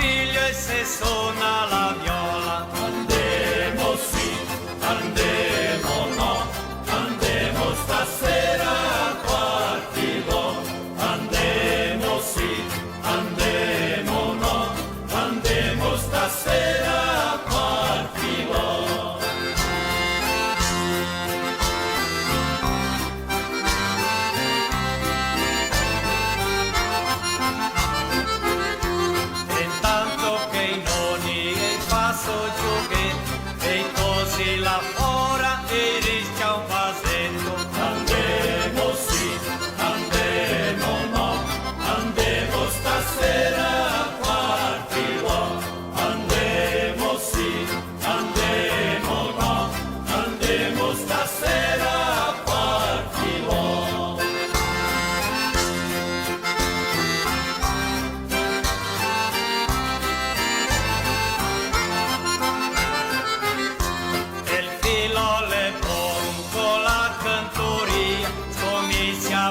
figlio e se suona la viola. Andemo sì, andemo no, andemo stasera a Quartivo. Andemo sì, andemo no, andemo stasera a Quartivo. Lá fora eles estão fazendo. Andemo sì, andemo no, andemo stasera a Quartivo. Andemo sì, andemo no, andemo stasera a Quartivo.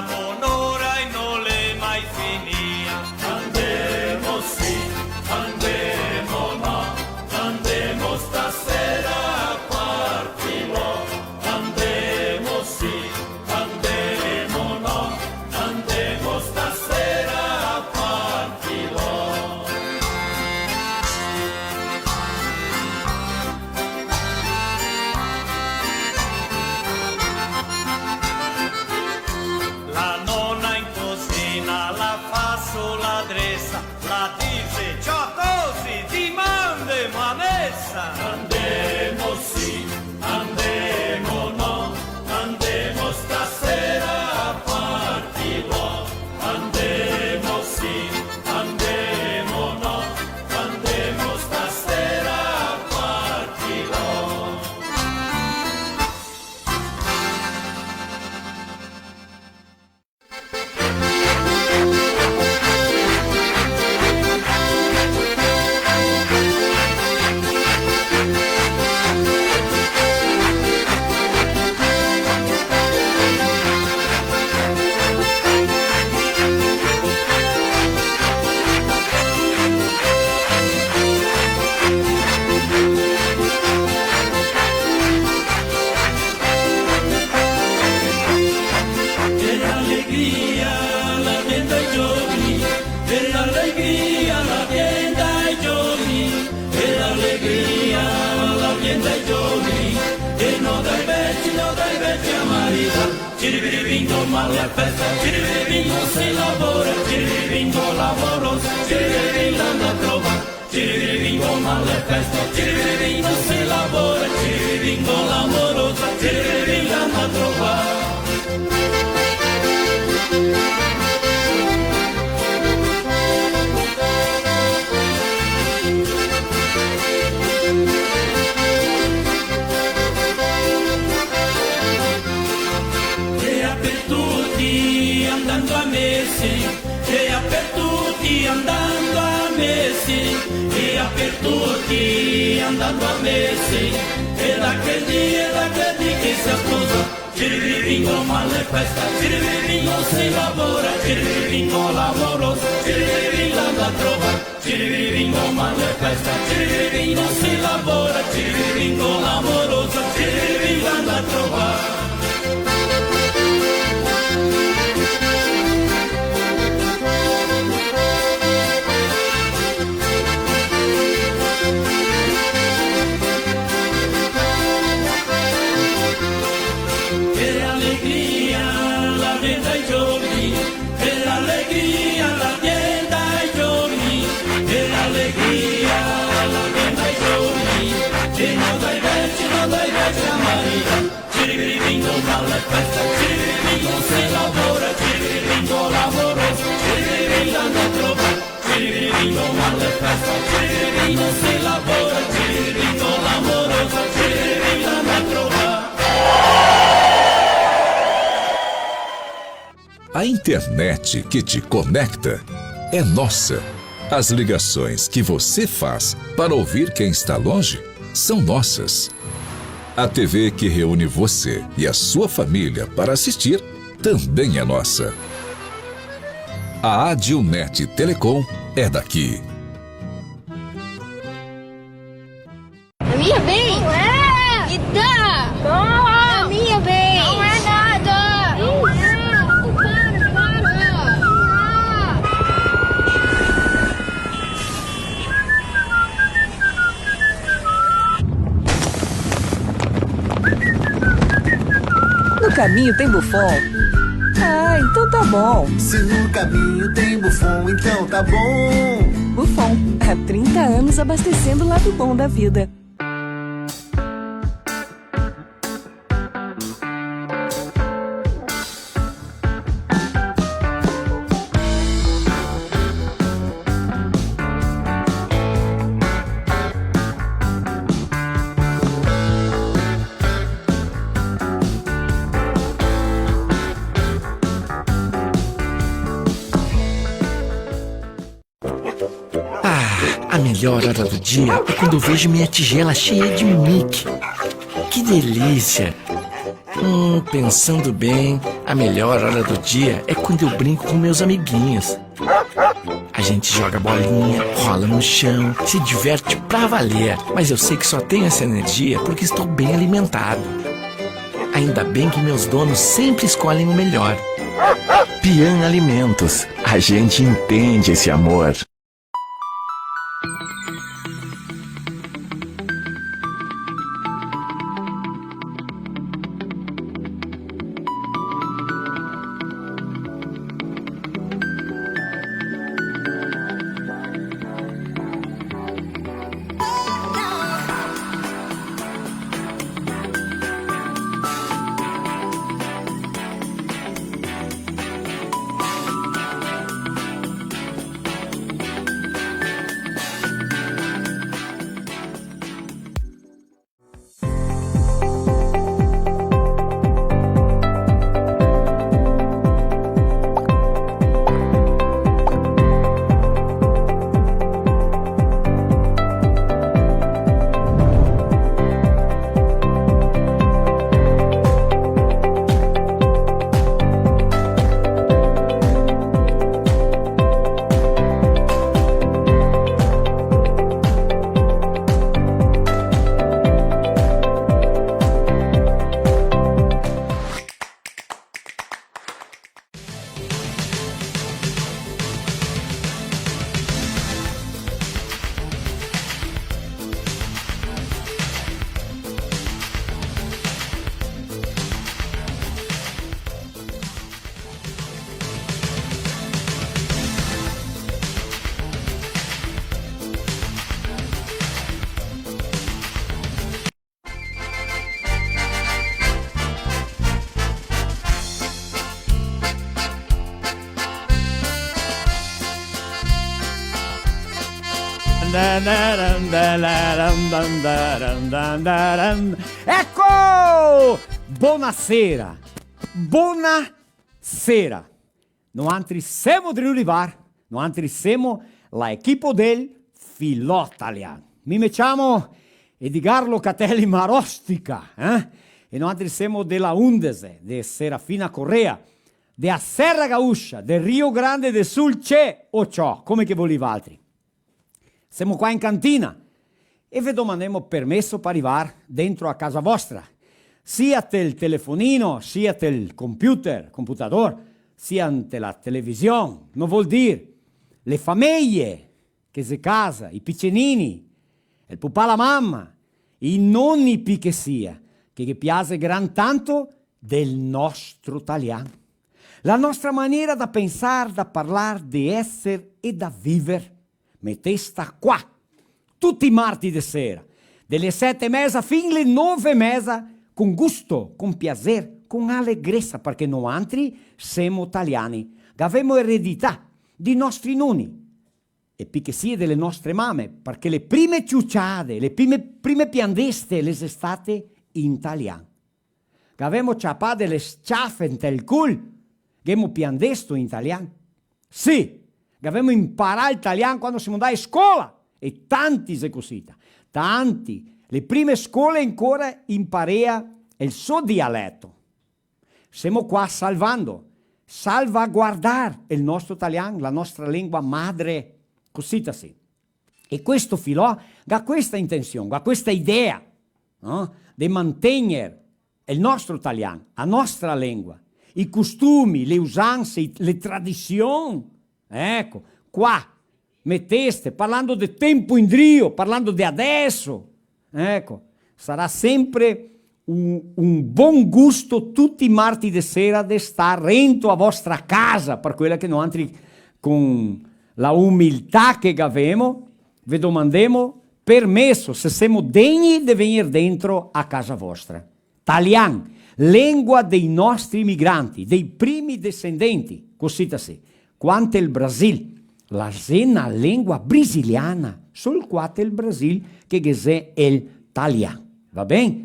Buon'ora e non le mai finia. Andemo sì, andemo no, andemo stasera a Quartivo. Andemo sì, andemo no, andemo stasera a Quartivo. La dice ciao così ti mandiamo a messa. Andemo sì, andemo no, andemo stasera a Quartivo. Andemo sì, andemo no, andemo stasera a Quartivo. Ciribiribingo male festa, ciribiribingo se lavora, ciribiribingo lavorosa, ciribiribingo anda a trovare, ciribiribingo male festa, ciribiribingo se lavora, ciribiribingo lavorosa, ciribiribingo anda a trovare. Andando a mesi, e per tutti andando a mesi, e per tutti andando a mesi, e da che dì che si sposa, ciribiribingo male festa, ciribiribingo si lavora, ciribiribingo lavoroso, ciribiribingo anda a trovare, ciribiribingo male festa, ciribiribingo si lavora, ciribiribingo lavoroso, ciribiribingo anda a trovare. Ciribiribingo male festa, ciribiribingo se lavora, ciribiribingo lavoroso, ciribiribingo anda a trovare, ciribiribingo male festa, ciribiribingo se lavora, ciribiribingo lavoroso, ciribiribingo anda a trovare. A internet que te conecta é nossa. As ligações que você faz para ouvir quem está longe são nossas. A TV que reúne você e a sua família para assistir também é nossa. A Adilnet Telecom é daqui. caminho tem Buffon. Ah, então tá bom. Se no caminho tem Buffon, então tá bom. Buffon, há 30 anos abastecendo o lado bom da vida. A melhor hora do dia é quando eu vejo minha tigela cheia de Mickey. Que delícia! Pensando bem, a melhor hora do dia é quando eu brinco com meus amiguinhos. A gente joga bolinha, rola no chão, se diverte pra valer. Mas eu sei que só tenho essa energia porque estou bem alimentado. Ainda bem que meus donos sempre escolhem o melhor. Pian Alimentos. A gente entende esse amor. Ecco! Buonasera! Buonasera! Noi siamo dell'Univar, noi siamo l'equipo del Filò Italiano. Mi chiamo Edgar Locatelli Marostica, e noi siamo della Undese, de Serafina Correa, de Serra Gaúcha, del Rio Grande del Sul, c'è o ciò, come che volevi altri. Siamo qua in cantina e vi domandiamo permesso per arrivare dentro a casa vostra. Sia il telefonino, sia il computador, sia la televisione. Non vuol dire le famiglie che si casa, i piccinini, il papà, la mamma, i nonni che sia, che piace gran tanto del nostro italiano. La nostra maniera da pensare, da parlare, di essere e da vivere. Mette sta qua, tutti i martedì sera, dalle 7:30 fino alle 9:30, con gusto, con piacere, con allegrezza, perché noi altri siamo italiani, abbiamo eredità di nostri nonni, e perché sia delle nostre mamme, perché le prime ciucciate, le prime piandeste, le state in italiano. Abbiamo ciappato delle sciaffe nel culo, abbiamo piandesto in italiano. Sì! Abbiamo imparato l'italiano quando siamo andati a scuola e tanti se così, tanti. Le prime scuole ancora imparea il suo dialetto. Siamo qua salvaguardare il nostro italiano, la nostra lingua madre, così sì. E questo Filò ha questa intenzione, ha questa idea, no? Di mantenere il nostro italiano, la nostra lingua, i costumi, le usanze, le tradizioni. Ecco, qua, metteste, parlando di tempo in drio, parlando di adesso, ecco, sarà sempre un buon gusto tutti i martedì sera di stare dentro a vostra casa, per quella che noi altri con la umiltà che abbiamo, vi domandiamo permesso se siamo degni di venire dentro a casa vostra. Italiano, lingua dei nostri migranti, dei primi discendenti, così sì. Quanto il Brasile, la zena lingua brasiliana, sul quale il Brasile che è l'italiano, va bene?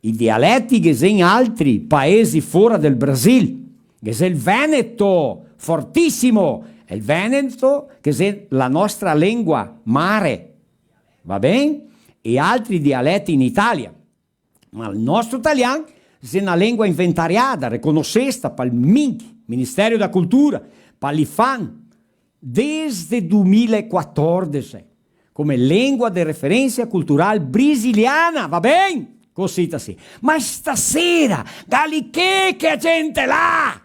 I dialetti che sono in altri paesi fuori del Brasile, che è il Veneto, fortissimo, è il Veneto che è la nostra lingua mare, va bene? E altri dialetti in Italia, ma il nostro italiano è una lingua inventariata, riconosciuta per il Ministero della Cultura, per l'IFAN, desde 2014, come lingua di referenza culturale brasiliana, va bene? Così sì. Ma stasera, che gente là,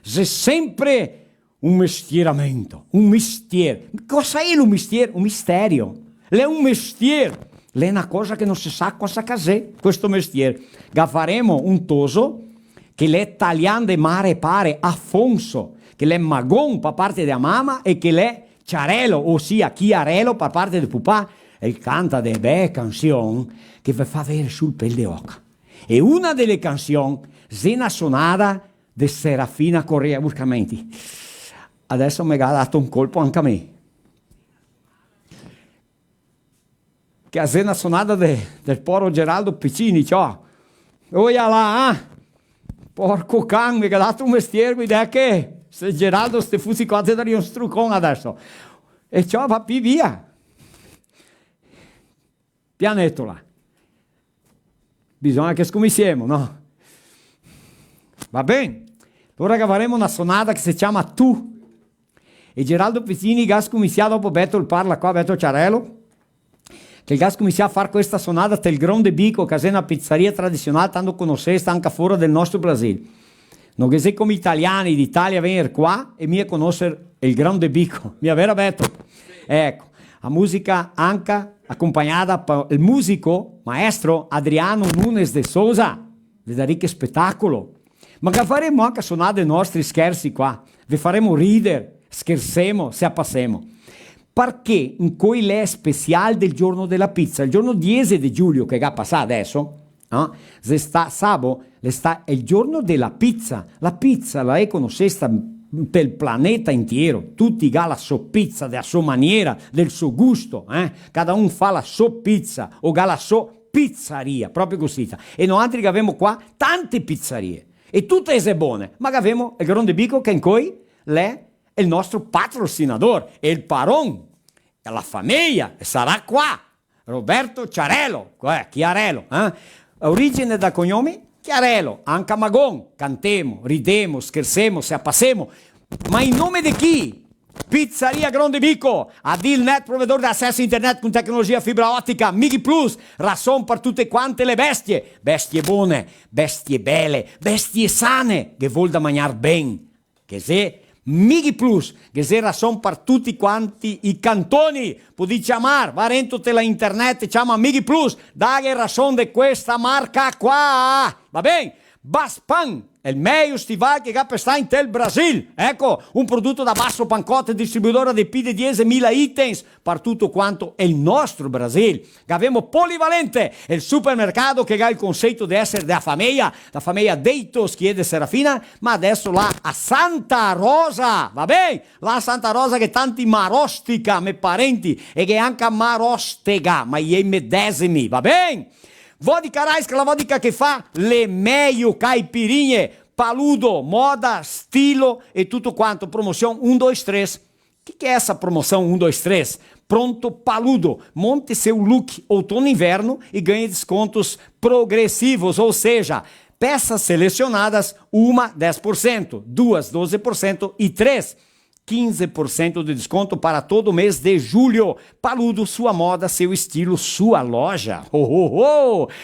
c'è sempre un mestieramento, un mestiere. Cosa è un mestiere? Un misterio. È un mestiere. È una cosa che non si sa cosa cos'è questo mestiere. Faremo un toso che è italiano di mare pare Afonso, che è magon per parte della mamma e che è ciarello, ossia chiarello per parte del papà. E canta delle belle canzoni che vi fa avere sul pelle di oca. E una delle canzoni è una sonata di Serafina Correa Buscamenti. Adesso mi ha dato un colpo anche a me. Che è una sonata del poro Geraldo Piccini, ciò. Oia là, porco can, mi ha dato un mestiere, guida che se Geraldo ste fussi qua ti daria un struccone adesso. E ciò va più via. Pianetola. Bisogna che scomissiamo, no? Va bene. Allora che avremo una sonata che si chiama Tu. E Geraldo Piccini ha scomissiato dopo Beto parla qua, Beto Ciarello, che ha scomissiato a fare questa sonata del Grande Bico, che è una pizzeria tradizionale, tanto conoscesta anche fuori del nostro Brasile. Non che se come italiani d'Italia venire qua e mi conoscere il Grande Bico. Mi aveva Beto. Ecco. La musica anche accompagnata dal musico maestro Adriano Nunes de Souza, vi darà che spettacolo. Ma che faremo anche suonare i nostri scherzi qua, vi faremo ridere, scherziamo, se appassiamo. Perché in cui è speciale del giorno della pizza, il giorno 10 di giugno che ha passato adesso, sabato, è il giorno della pizza. La pizza la è conosciuta del pianeta intero, tutti hanno la sua pizza della sua maniera, del suo gusto, cada un fa la sua pizza o ha la sua pizzeria, proprio così. E noi altri che abbiamo qua tante pizzerie e tutte sono buone, ma che abbiamo il Grande Bico che in cui è il nostro patrocinatore, e il paron, e la famiglia sarà qua, Roberto Ciarello, Chiarello, origine da cognome Chiarello, anche a Magon, cantemo, ridemo, scherzemo, se appassiamo, ma in nome di chi? Pizzeria Grande Bico, Adilnet, provvedore di accesso internet con tecnologia fibra ottica, Migi Plus, rasson per tutte quante le bestie buone, bestie belle, bestie sane, che vuol da mangiare ben, che se Migi Plus, che se rasson per tutti quanti i cantoni, puoi chiamare, va dentro la internet, chiama Migi Plus, dai rasson di questa marca qua, va bene? Baspan, il meglio stivale che sta in tel Brasil. Ecco, un prodotto da basso pancotto, distributore di più di 10.000 items per tutto quanto è il nostro Brasile. Che abbiamo Polivalente, il supermercato che ha il concetto di essere della famiglia Deitos, che è di Serafina, ma adesso là a Santa Rosa, va bene? Là a Santa Rosa che tanti marostica, me parenti, e che anche marostega, ma i medesimi, va bene? Vodka Rice, la vodka che fa le meglio caipirinhe, paludo, moda, stilo e tutto quanto. Promozione 1, 2, 3. Che é essa promoção 1, 2, 3? Pronto paludo. Monte seu look outono e inverno e ganhe descontos progressivos, ou seja, peças selecionadas, uma 10%, duas 12% e 3 15% de desconto para todo mês de julho. Paludo, sua moda, seu estilo, sua loja.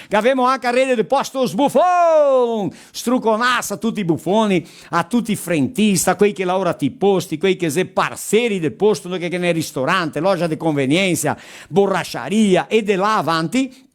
Gavemo anche a rede de postos Buffon. Struconaça, tutti i buffoni, a tutti i frentista, quei che lavorano i posti, quei che sono parceri del posto, che nel ristorante, loja di convenienza, borracharia e de là avanti.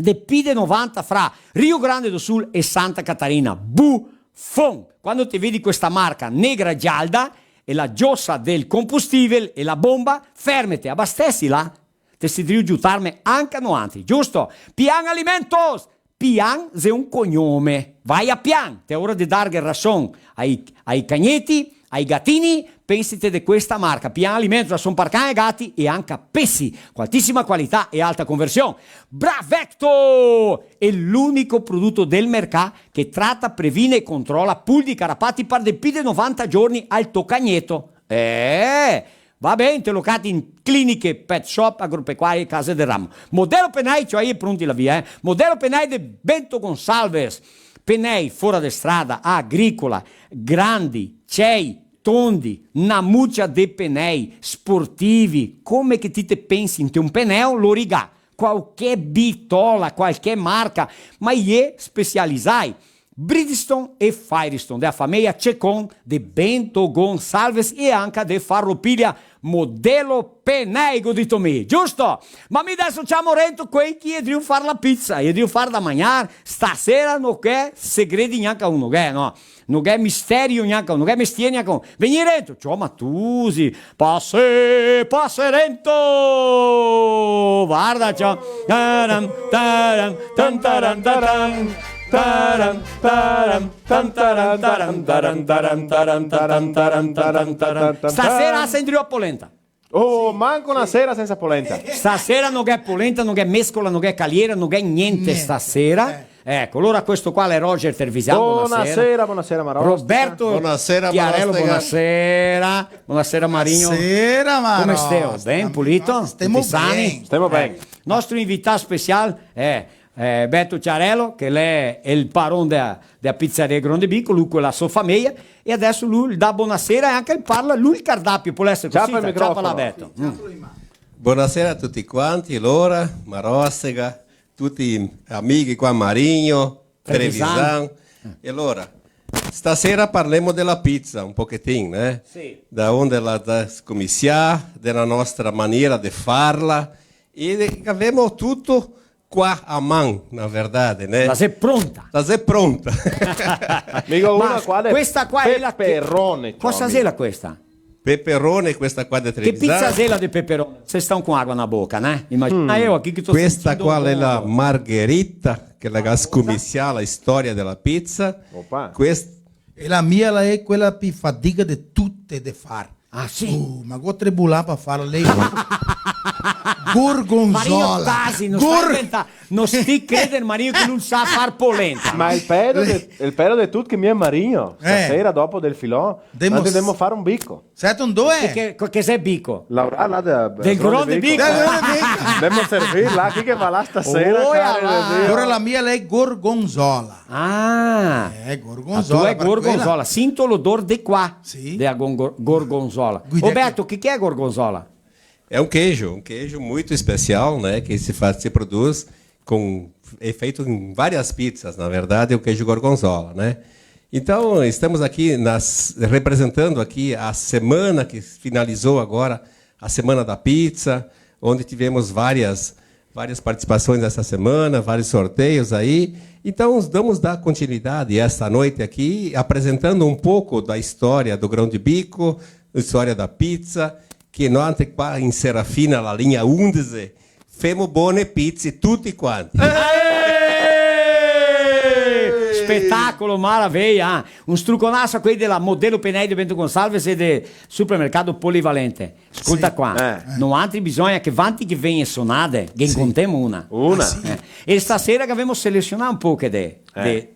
de P90 fra Rio Grande do Sul e Santa Catarina. Buffon! Quando ti vedi questa marca negra gialda e la giossa del combustibile e la bomba, fermete, abbastecila. Te si devi giutarme anche a noi, giusto? Pian Alimentos! Pian è un cognome. Vai a Pian, è ora di dare ragione ai cagnetti, ai gattini. Pensate di questa marca. Pian Alimentos sono per cani e gatti e anche pesci. Altissima qualità e alta conversione. Bravecto! È l'unico prodotto del mercato che tratta, previne e controlla pulli carapati per più di 90 giorni al tuo cagnetto. Va bene, interlocati in cliniche, pet shop, agropecuarie e case del ramo. Modello Penai, cioè io pronti la via, Modello Penai de Bento Gonçalves. Penai fuori di strada, agricola, grandi, cei, tondi, una muccia de Penei, sportivi, come che ti te pensi in te un peneo, lo rigà. Qualche bitola, qualche marca, ma è specializzai. Bridgestone e Firestone, della famiglia Cecon, di Bento Gonçalves e anche di Farroupilha Modello Penei, godito me, giusto? Ma mi adesso c'è Morento qui che devo fare la pizza, e devo fare da mangiare, stasera non è segreti neanche uno, no? Non è misterio neanche uno, non è mestiere neanche uno. Veni Rento, ciao Matusi, passe Rento, guarda ciao. Taram, taram, tan, taram, taram. Taram, taram, tan, taram, taram, taram, taram, taram, taram, taram, taram, taram. Stasera senti a polenta. Oh, manco una sera senza polenta. Stasera non è polenta, non è mescola, non è caliera, non è niente stasera. Ecco, allora questo qua è Roger Tervisiano. Buonasera Marostica. Roberto Buonasera Chiarello, Marostica. buonasera. Buonasera Marino. Buonasera Come Marostica. stiamo? Ben, pulito? Stiamo Tutti sani? bene. Stiamo bene. Nostro invitato speciale è Beto Ciarello, che lei è il paron della pizzeria Grande Bico, lui con la sua famiglia, e adesso lui dà buonasera e anche parla, lui il cardapio, può essere così, Ciapa il microfono. ciapa la Beto. Buonasera a tutti quanti, Lora, Marostica, tutti gli amici qua, Marino, Trevisan. E allora, stasera parliamo della pizza un pochettino, Sì. Da onde la scommissà, della nostra maniera di farla, e abbiamo tutto qua a mano, na verdade, né? La sei pronta? La sei pronta. Mica Ma una qua questa qua è la peperone. Cosa è la questa? Peperone, questa qua di Che Trevisan. pizza è la di peperone? Se stanno con acqua nella bocca, né? Immagina io qui che sto Questa sentendo qua un è la po'. margherita, che è la scommissà, la storia della pizza. Opa. E la mia ela è quella più fatica di tutte da fare. Ah sì? Ma go tribular per farla lei. Marino Gorgonzola. Tasi, non sti credere Marino che non sa far polenta. Ma il pedo di tutto che mi è Marino. Stasera dopo del filò, noi dobbiamo fare un bicco. Sette un due. Che sei bico? Laura là Del Grande Bico. Dobbiamo servire là, chi che va là stasera. Oh, care là. de Dio. Ora la mia lei gorgonzola. Ah, Gorgonzola. tu è gorgonzola, sinto l'odore di qua, Sì. della gorgonzola. Guida- Roberto, che è gorgonzola? É um queijo muito especial, né? Que se produz é feito em várias pizzas, na verdade, é o queijo gorgonzola, né? Então, estamos aqui representando aqui a semana que finalizou agora, a Semana da Pizza, onde tivemos várias participações essa semana, vários sorteios aí. Então, vamos dar continuidade esta noite aqui, apresentando um pouco da história do Grão de Bico, história da pizza, che noi qua in Serafina, la linea 11, femo buone pizze tutti quanti. Spettacolo, maraviglia! Un struconasso a quelli della Modello Penei di Bento Gonçalves e del supermercato polivalente. Ascolta qua, non altri bisogna che vanti che vengono suonate, che incontriamo una. Una. E stasera che abbiamo selezionato un po'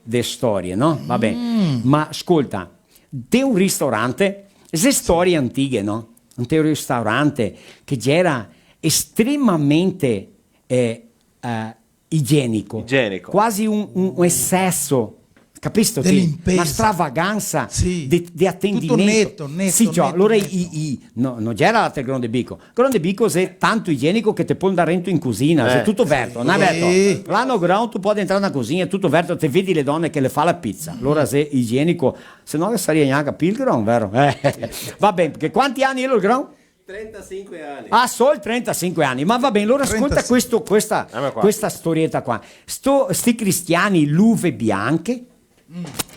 di storie, no? Va bene. Ma ascolta, di un ristorante, le storie antiche, no? Un ristorante che era estremamente igienico, quasi un eccesso, capisci? Una stravaganza di attendimento. Tutto netto, sì, cioè, netto, allora netto. non c'era il Grande Bico. Grande Bico è tanto igienico che ti può andare dentro in cucina, è tutto verto, non è verto? L'anno grande tu puoi entrare in cucina, è tutto verto, ti vedi le donne che le fa la pizza, allora se igienico, se no sarebbe neanche Pilgrim, vero? Va bene, perché quanti anni è il grande? 35 anni. Ah, solo 35 anni, ma va bene, allora ascolta 35. questa storietta qua. Sti cristiani, luve bianche,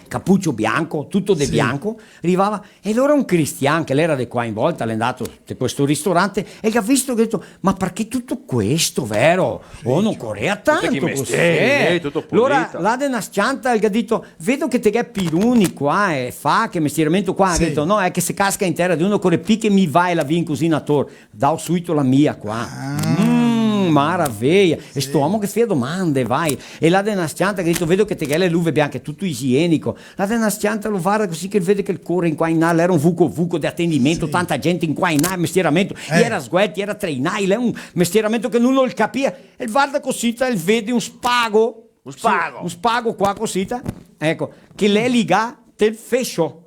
cappuccio bianco, tutto di bianco, arrivava e allora un cristiano che l'era di qua in volta, è andato in questo ristorante e che ha visto che ha detto, ma perché tutto questo, vero? Oh, non correa tanto così. tutto pulito. Allora, là de una scianta ha detto, vedo che te che piruni qua e fa che mestieramento qua, ha detto, no, è che se casca in terra di uno corre picche mi vai la via in cucina tor, dao subito la mia qua. Maraviglia, e sto uomo che fa domande, vai, e là della scianta che ha detto, vedo che te che le luve bianche, tutto igienico, là della scianta lo guarda così che vede che il cuore in qua in là, era un vuco di attendimento, tanta gente in qua in là, mestieramento, era sguetti, era trainai, è un mestieramento che non lo capia, e guarda così, e vede un spago, un spago qua così, ecco, che lei liga del fescio.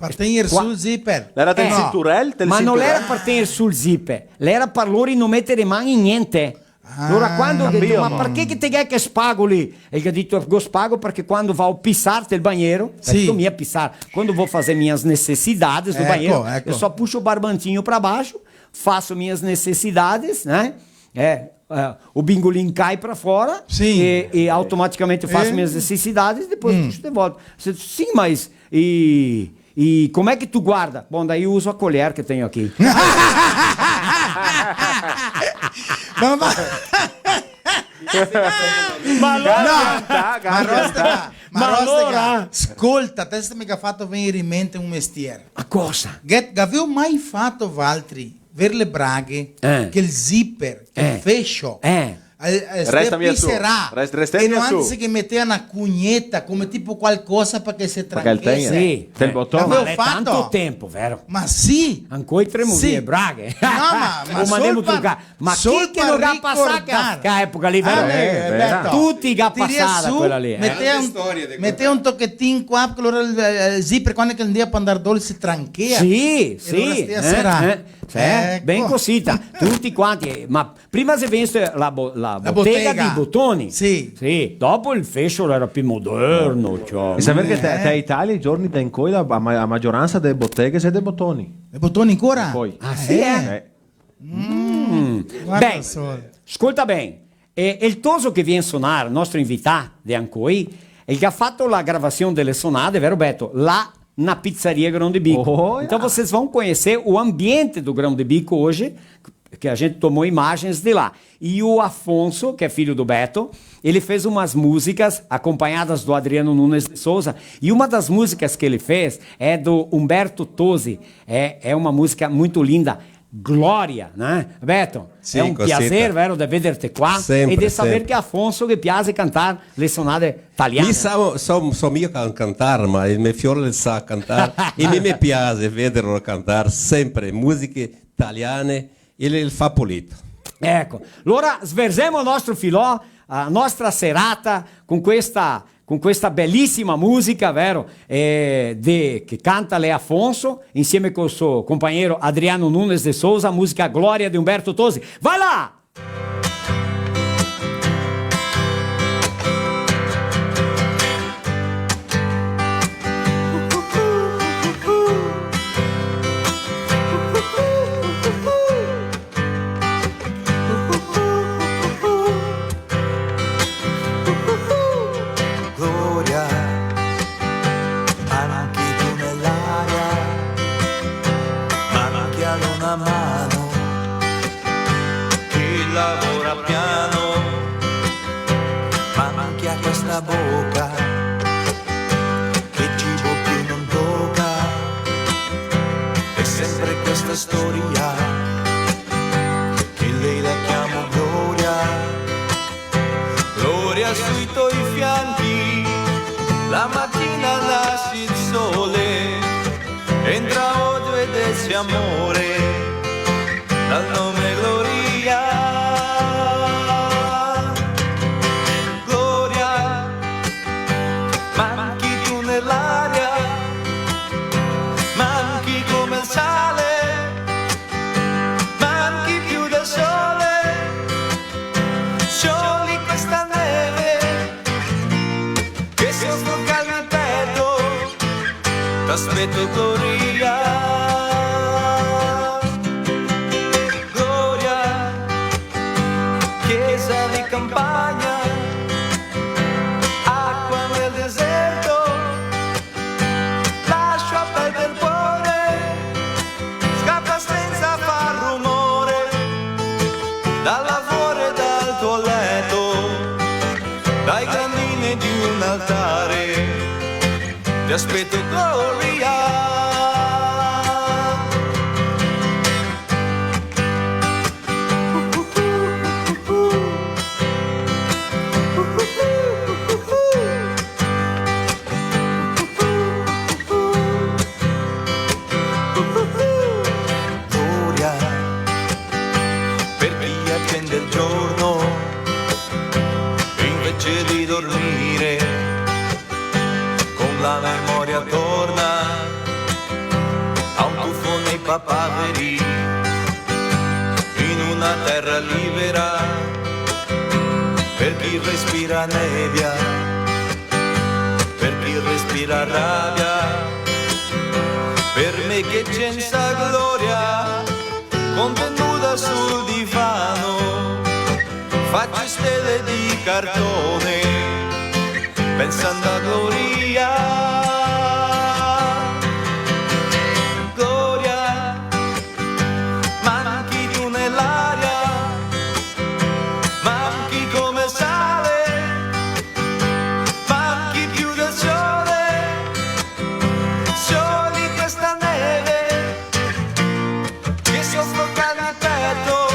Appartenere sul zipper. Era del cinturel? Ma non era appartenere sul zipper, l'era per loro non mettere mani in niente. Allora quando ho detto, ma perché che te che spago lì? E gli ho detto, go spago perché quando vado a pissarti il bagnero, sto mia a pissare, quando vou fazer minhas necessidades no banheiro, eu só puxo o barbantinho para baixo, faço minhas necessidades, né? O bingolim cai para fora e automaticamente faço minhas necessidades e depois puxo de volta. Sim, mas e como é que tu guarda? Bom, daí eu uso a colher que tenho aqui. Ma allora, ascolta, adesso mi ha fatto venire in mente un mestiere. Ma cosa? Avevo mai fatto, Valtri, per le braghe, che il zipper, che il fescio, Resta mia su. E non anzi che metteva una cugnetta come tipo qualcosa perché si tranquilla. Sì, il bottone. Ma è tanto tempo, vero? Ma sì. Ancora tremurie, braghe. No, ma mandiamo truccare. Ma chi che non ha passato che epoca lì, vero? Tutti che ha passato quella lì. Metteva un tocchettino qua, perché allora il zipper quando che andiamo a andare dolce si tranquilla. Sì. Ben così, tutti quanti. Ma prima si venne la bottega di bottoni. Sì. Dopo il fashion era più moderno. E sapere che a Italia i giorni da in cui la maggioranza delle botteghe sono dei bottoni. Le bottoni ancora? Poi. Ah sì? Beh, ascolta bene. E il toso che viene a suonare, il nostro invitato di Ancoi, e che ha fatto la gravazione delle sonate, vero Beto? Là na pizzaria Grão de Bico. Então vocês vão conhecer o ambiente do Grão de Bico hoje, que a gente tomou imagens de lá. E o Afonso, que é filho do Beto, ele fez umas músicas acompanhadas do Adriano Nunes de Souza. E uma das músicas que ele fez é do Humberto Tozzi. É uma música muito linda. Glória, né? Beto, è un piacere, vero, di vederti qua e di sapere che Afonso che piace cantare le sonate italiane. Io so mio cantare, ma il mio fiore sa cantare e mi piace vederlo cantare sempre musiche italiane e il fa pulito. Ecco, allora sversiamo il nostro filò, la nostra serata con questa bellissima musica, vero? Che canta Lea Afonso insieme col suo compagno Adriano Nunes de Souza, musica Gloria di Umberto Tozzi. Vai là! Boca che cibo più non tocca, è sempre questa storia che lei la chiamo Gloria. Gloria sui tuoi fianchi, la mattina nasce il sole, entra odio ed esse amore dal nome Gloria. Manchi tu nell'aria, manchi come il sale, manchi più del sole, sciogli questa neve che soffoca il petto, t'aspetto Gloria. campagna, acqua nel deserto, lascia perdere il cuore, scappa senza far rumore, dal lavoro e dal tuo letto, dai gradini di un altare, ti aspetto Gloria. Gloria, per chi attende il giorno, invece di dormire, con la memoria torna a un tuffo nei papaveri, in una terra libera, per chi respira nebbia, per chi respira rabbia, per me che senza gloria, contenuta sul divano, faccio stelle di cartone, pensando a Gloria. Gloria, manchi tu nell'aria, manchi come sale, manchi più del sole, soli questa neve, che soffocca il petto,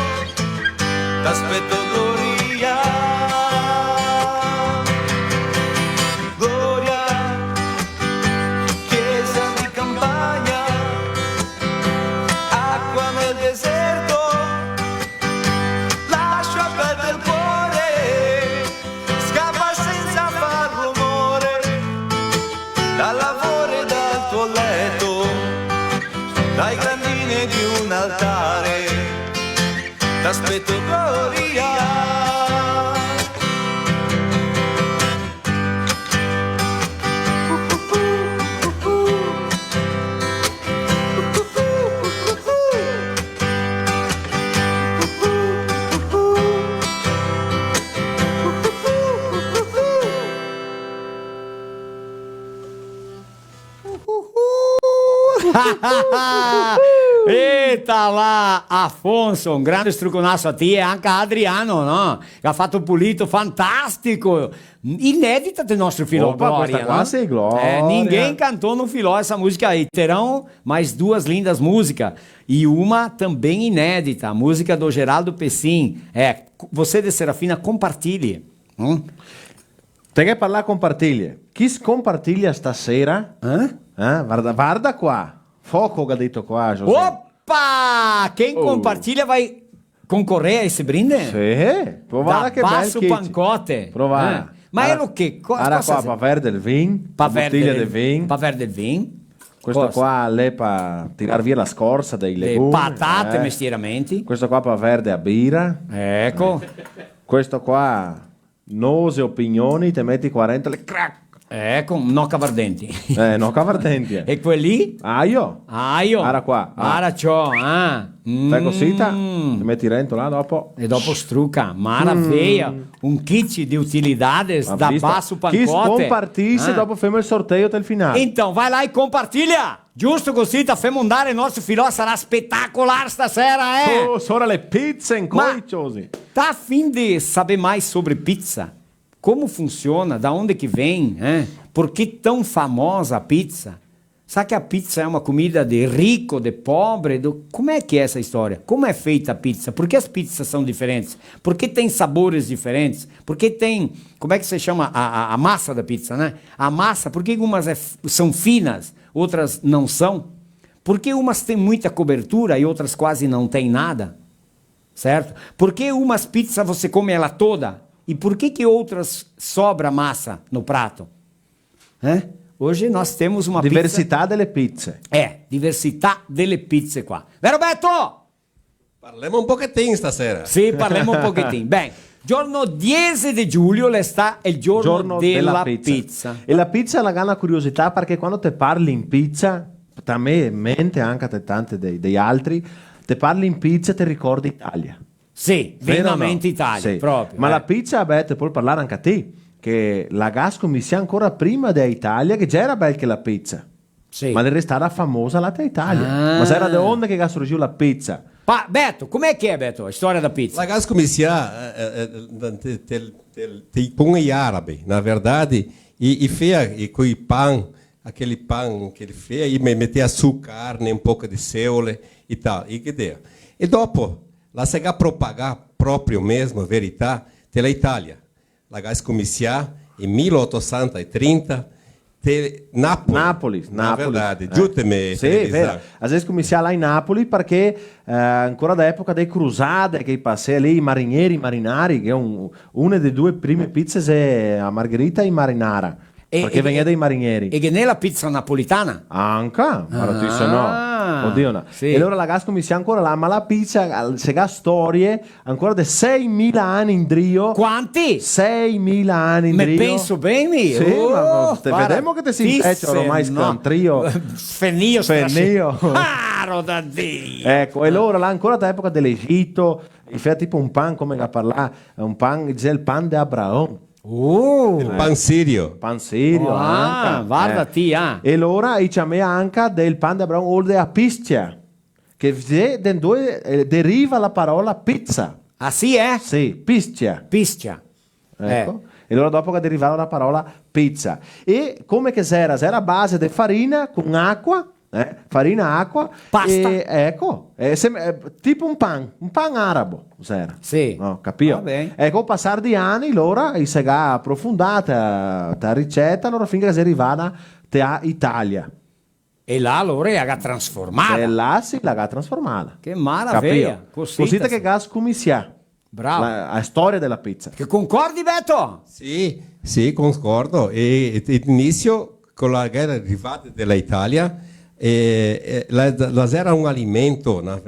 t'aspetto Gloria. Gloria, chiesa di campagna, acqua nel deserto, lascia perdere il cuore, scappa senza far rumore, dal lavoro e dal tuo letto, dai gradini di un altare, t'aspetto Gloria. Eita lá, Afonso, un grande struconasso a te e anche a Adriano, no? Che ha fatto un pulito fantastico, inedita del nostro Filó. Opa, Glória, questa qua sei Glória. Ninguém cantou no Filó essa música aí. Terão mais duas lindas músicas e uma também inédita, a música do Geraldo Pessin. Você de Serafina, compartilhe. Te che parlare compartiglia? Chi scompartiglia stasera? Guarda qua. Foco che ha detto qua, José. Opa! Quem compartilha vai concorrer a esse brinde? Sì, provare che Basso bel kit. Pancote. Provare. Ma è lo che? Guarda qua, paver del vin, bottiglia del vin. Paver del vin. Questo qua è per tirar via la scorza dei legumi. Patate, mestieramenti. Questo qua paver de a birra. Ecco. Questo qua, nose opinioni, te metti 40 le crack. Ecco, no cavardenti. No cavardenti. E quelli? Aio. Ara qua. Ara ciò. Fai cosita, ti metti rento là dopo. E dopo struca. Maravilha. Un kit de utilidades da Basso Pancote. Chi scompartisse, dopo facciamo il sorteio del finale. Então, vai lá e compartilha. Giusto così, ta femo andare il nostro filò, sarà spettacolare stasera, Oh, sora le pizze incoiciosi. Tá a fim de saber mais sobre pizza? Como funciona? Da onde que vem? Por que tão famosa a pizza? Sabe que a pizza é uma comida de rico, de pobre? Como é que é essa história? Como é feita a pizza? Por que as pizzas são diferentes? Por que tem sabores diferentes? Por que tem... Como é que se chama a massa da pizza, né? A massa, por que umas são finas, outras não são? Por que umas têm muita cobertura e outras quase não tem nada? Certo? Por que umas pizzas você come ela toda? E por que outras sobra massa no prato? Hoje nós temos uma diversità delle pizze. Diversità delle pizze qua. Vero Beto? Parliamo un pochettino stasera. Sì, parliamo un pochettino. Bene, giorno 10 di giugno sta il giorno della pizza. E la pizza è la grande curiosità perché quando te parli in pizza, a me in mente anche a te tante degli altri, te parli in pizza e ti ricordi Italia. Sì, Vero o veramente no? Italia, Sì. proprio. Ma la pizza, beh, te puoi parlare anche a te, che la gas commissia ancora prima dell'Italia, che già era bella che la pizza. Sì. Ma deve stare famosa la Italia. Ah. Ma se era da onde che sorgiu la pizza? Beto, com'è che è, Beto, la storia da pizza? La gas comisia tem pão em árabe, na verdade, e fez e com pão, aquele pão que ele fez, e meter açúcar, carne, um pouco de seule e tal, e que deu. E dopo, la sega propagar proprio mesmo, verità, della Italia. La gas comisia in 1830 Napoli, na verdade, giuteme. Sì, è vero. A vezes commissia là in Napoli perché ancora da epoca dei crusade che passei lì i marinari, che è una delle due prime pizze è a margherita e marinara. Perché veniva dai marinieri. E che nella pizza napolitana? Anche, no. Oddio no. Sì. E allora la gas commissia ancora là, ma la pizza, se ha storie, ancora di 6.000 anni in drio. Quanti? 6.000 anni in Me drio. penso bene. Sì, ma vediamo che ti si intreccia ormai no. trio. Fennio. Caro da Dio. Ecco, e allora là ancora da epoca dell'Egitto, fa tipo un pan, come la parla, un pan, c'è il pan di Abramo. Il pan sirio. Pan sirio. Guardati, E allora c'è anche del pan di Abramo o della piscia, che deriva la parola pizza. Ah sì, eh? Sì, piscia. Piscia. Ecco. E allora dopo che derivava la parola pizza. E come che era? Era a base di farina con acqua. Farina, acqua, pasta. E, ecco, tipo un pan arabo. Era. Sì. No, capito? Ecco, passare di anni, allora si è approfondata la ricetta, allora finché si è arrivata a Italia. E là allora l'ha trasformata. E là sì, l'ha trasformata. Che maraviglia. Così che gas commissia. Bravo. La storia della pizza. Che concordi, Beto? Sì, concordo. E inizio con la guerra arrivata dell'Italia. Era un alimento, na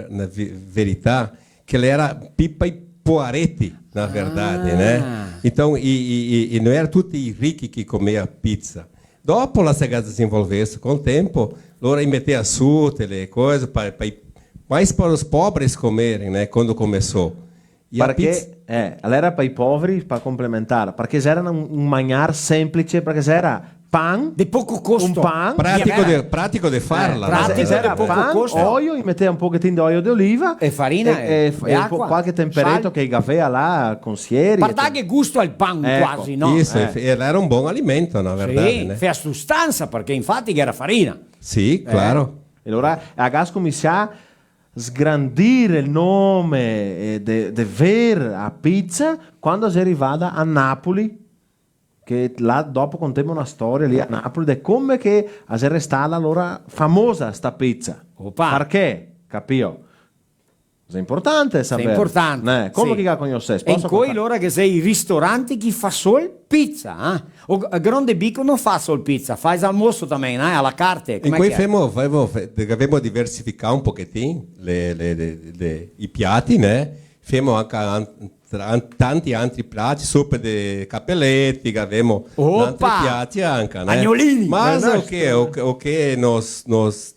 verità, che era pipa e poaretti, na verdade, né? Então, e não era tutti i ricchi che comia pizza. Dopo la si desenvolvesse com o tempo, allora metteva su le cose mais para os pobres comerem, né? Quando começou. E perché era per i poveri, per complementare, perché era un mangiare semplice, perché era pan di poco costo, un pan pratico di farla, era pan, olio, e metteva un pochettino di olio di oliva e farina e acqua, qualche temperetto che aveva là consiglieri. Guarda che gusto al pan, quasi, no? Era un buon alimento, na verdade, sì, né? fa sostanza, perché infatti era farina. Sì, claro. E allora a gas cominciò sgrandire il nome de vera pizza quando si è arrivata a Napoli, che là dopo contava una storia lì a Napoli di come che è restata allora famosa sta pizza. Perché? Capio? È importante sapere. È importante. Come sì. che conosce? E poi allora che sei i ristoranti che fa solo pizza, O Grande Bico non fa solo pizza, fa almuerzo también, alla carte. In cui abbiamo diversificato un pochettino i piatti, né? Abbiamo anche tanti altri piatti, soppe di capelletti, abbiamo altri piatti anche, né? Agnolini. Mas o que nos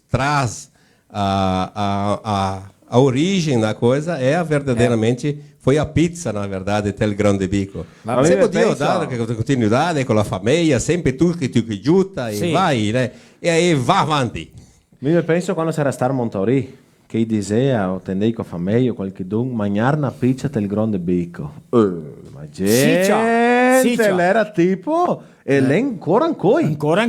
traz a origem da coisa é verdadeiramente foi a pizza, na verdade, del Grande Bico. Ma se podia dar continuidade com a família, sempre tu che aiuta e vai, né? E aí va avanti. Io penso quando sarà star Montauri che diceva o tendei con famiglia o qualche dun mangiare una pizza del Grande Bico. Ma gente, era tipo e lei ancora ancora,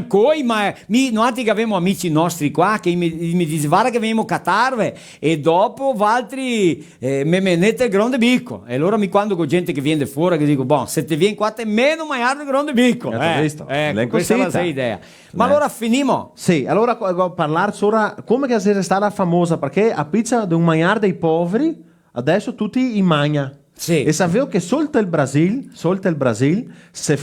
ma noi che avevamo amici nostri qua che mi dicevano che venivamo a catarve e dopo altri mi menete il Grande Bico e allora quando con gente che viene fuori che dico se ti vieni qua te meno mangiare il Grande Bico visto? Questa è la idea. Ma allora finimo? Sì, allora parlare sopra come che è stata famosa perché a pizza di un mangiare dei poveri adesso tutti in magna. Sì. E sapevo che soltanto il Brasil se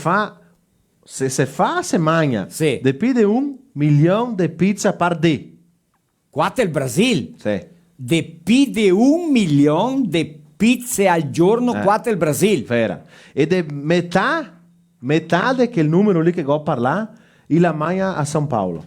mangia de più di 1 milione di pizza per dì. Qua il Brasil? Sì. De più di 1 milione di pizze al giorno qua il Brasil. Vera. Ed è metà di quel numero lì che ho parlato, la mangia a San Paolo.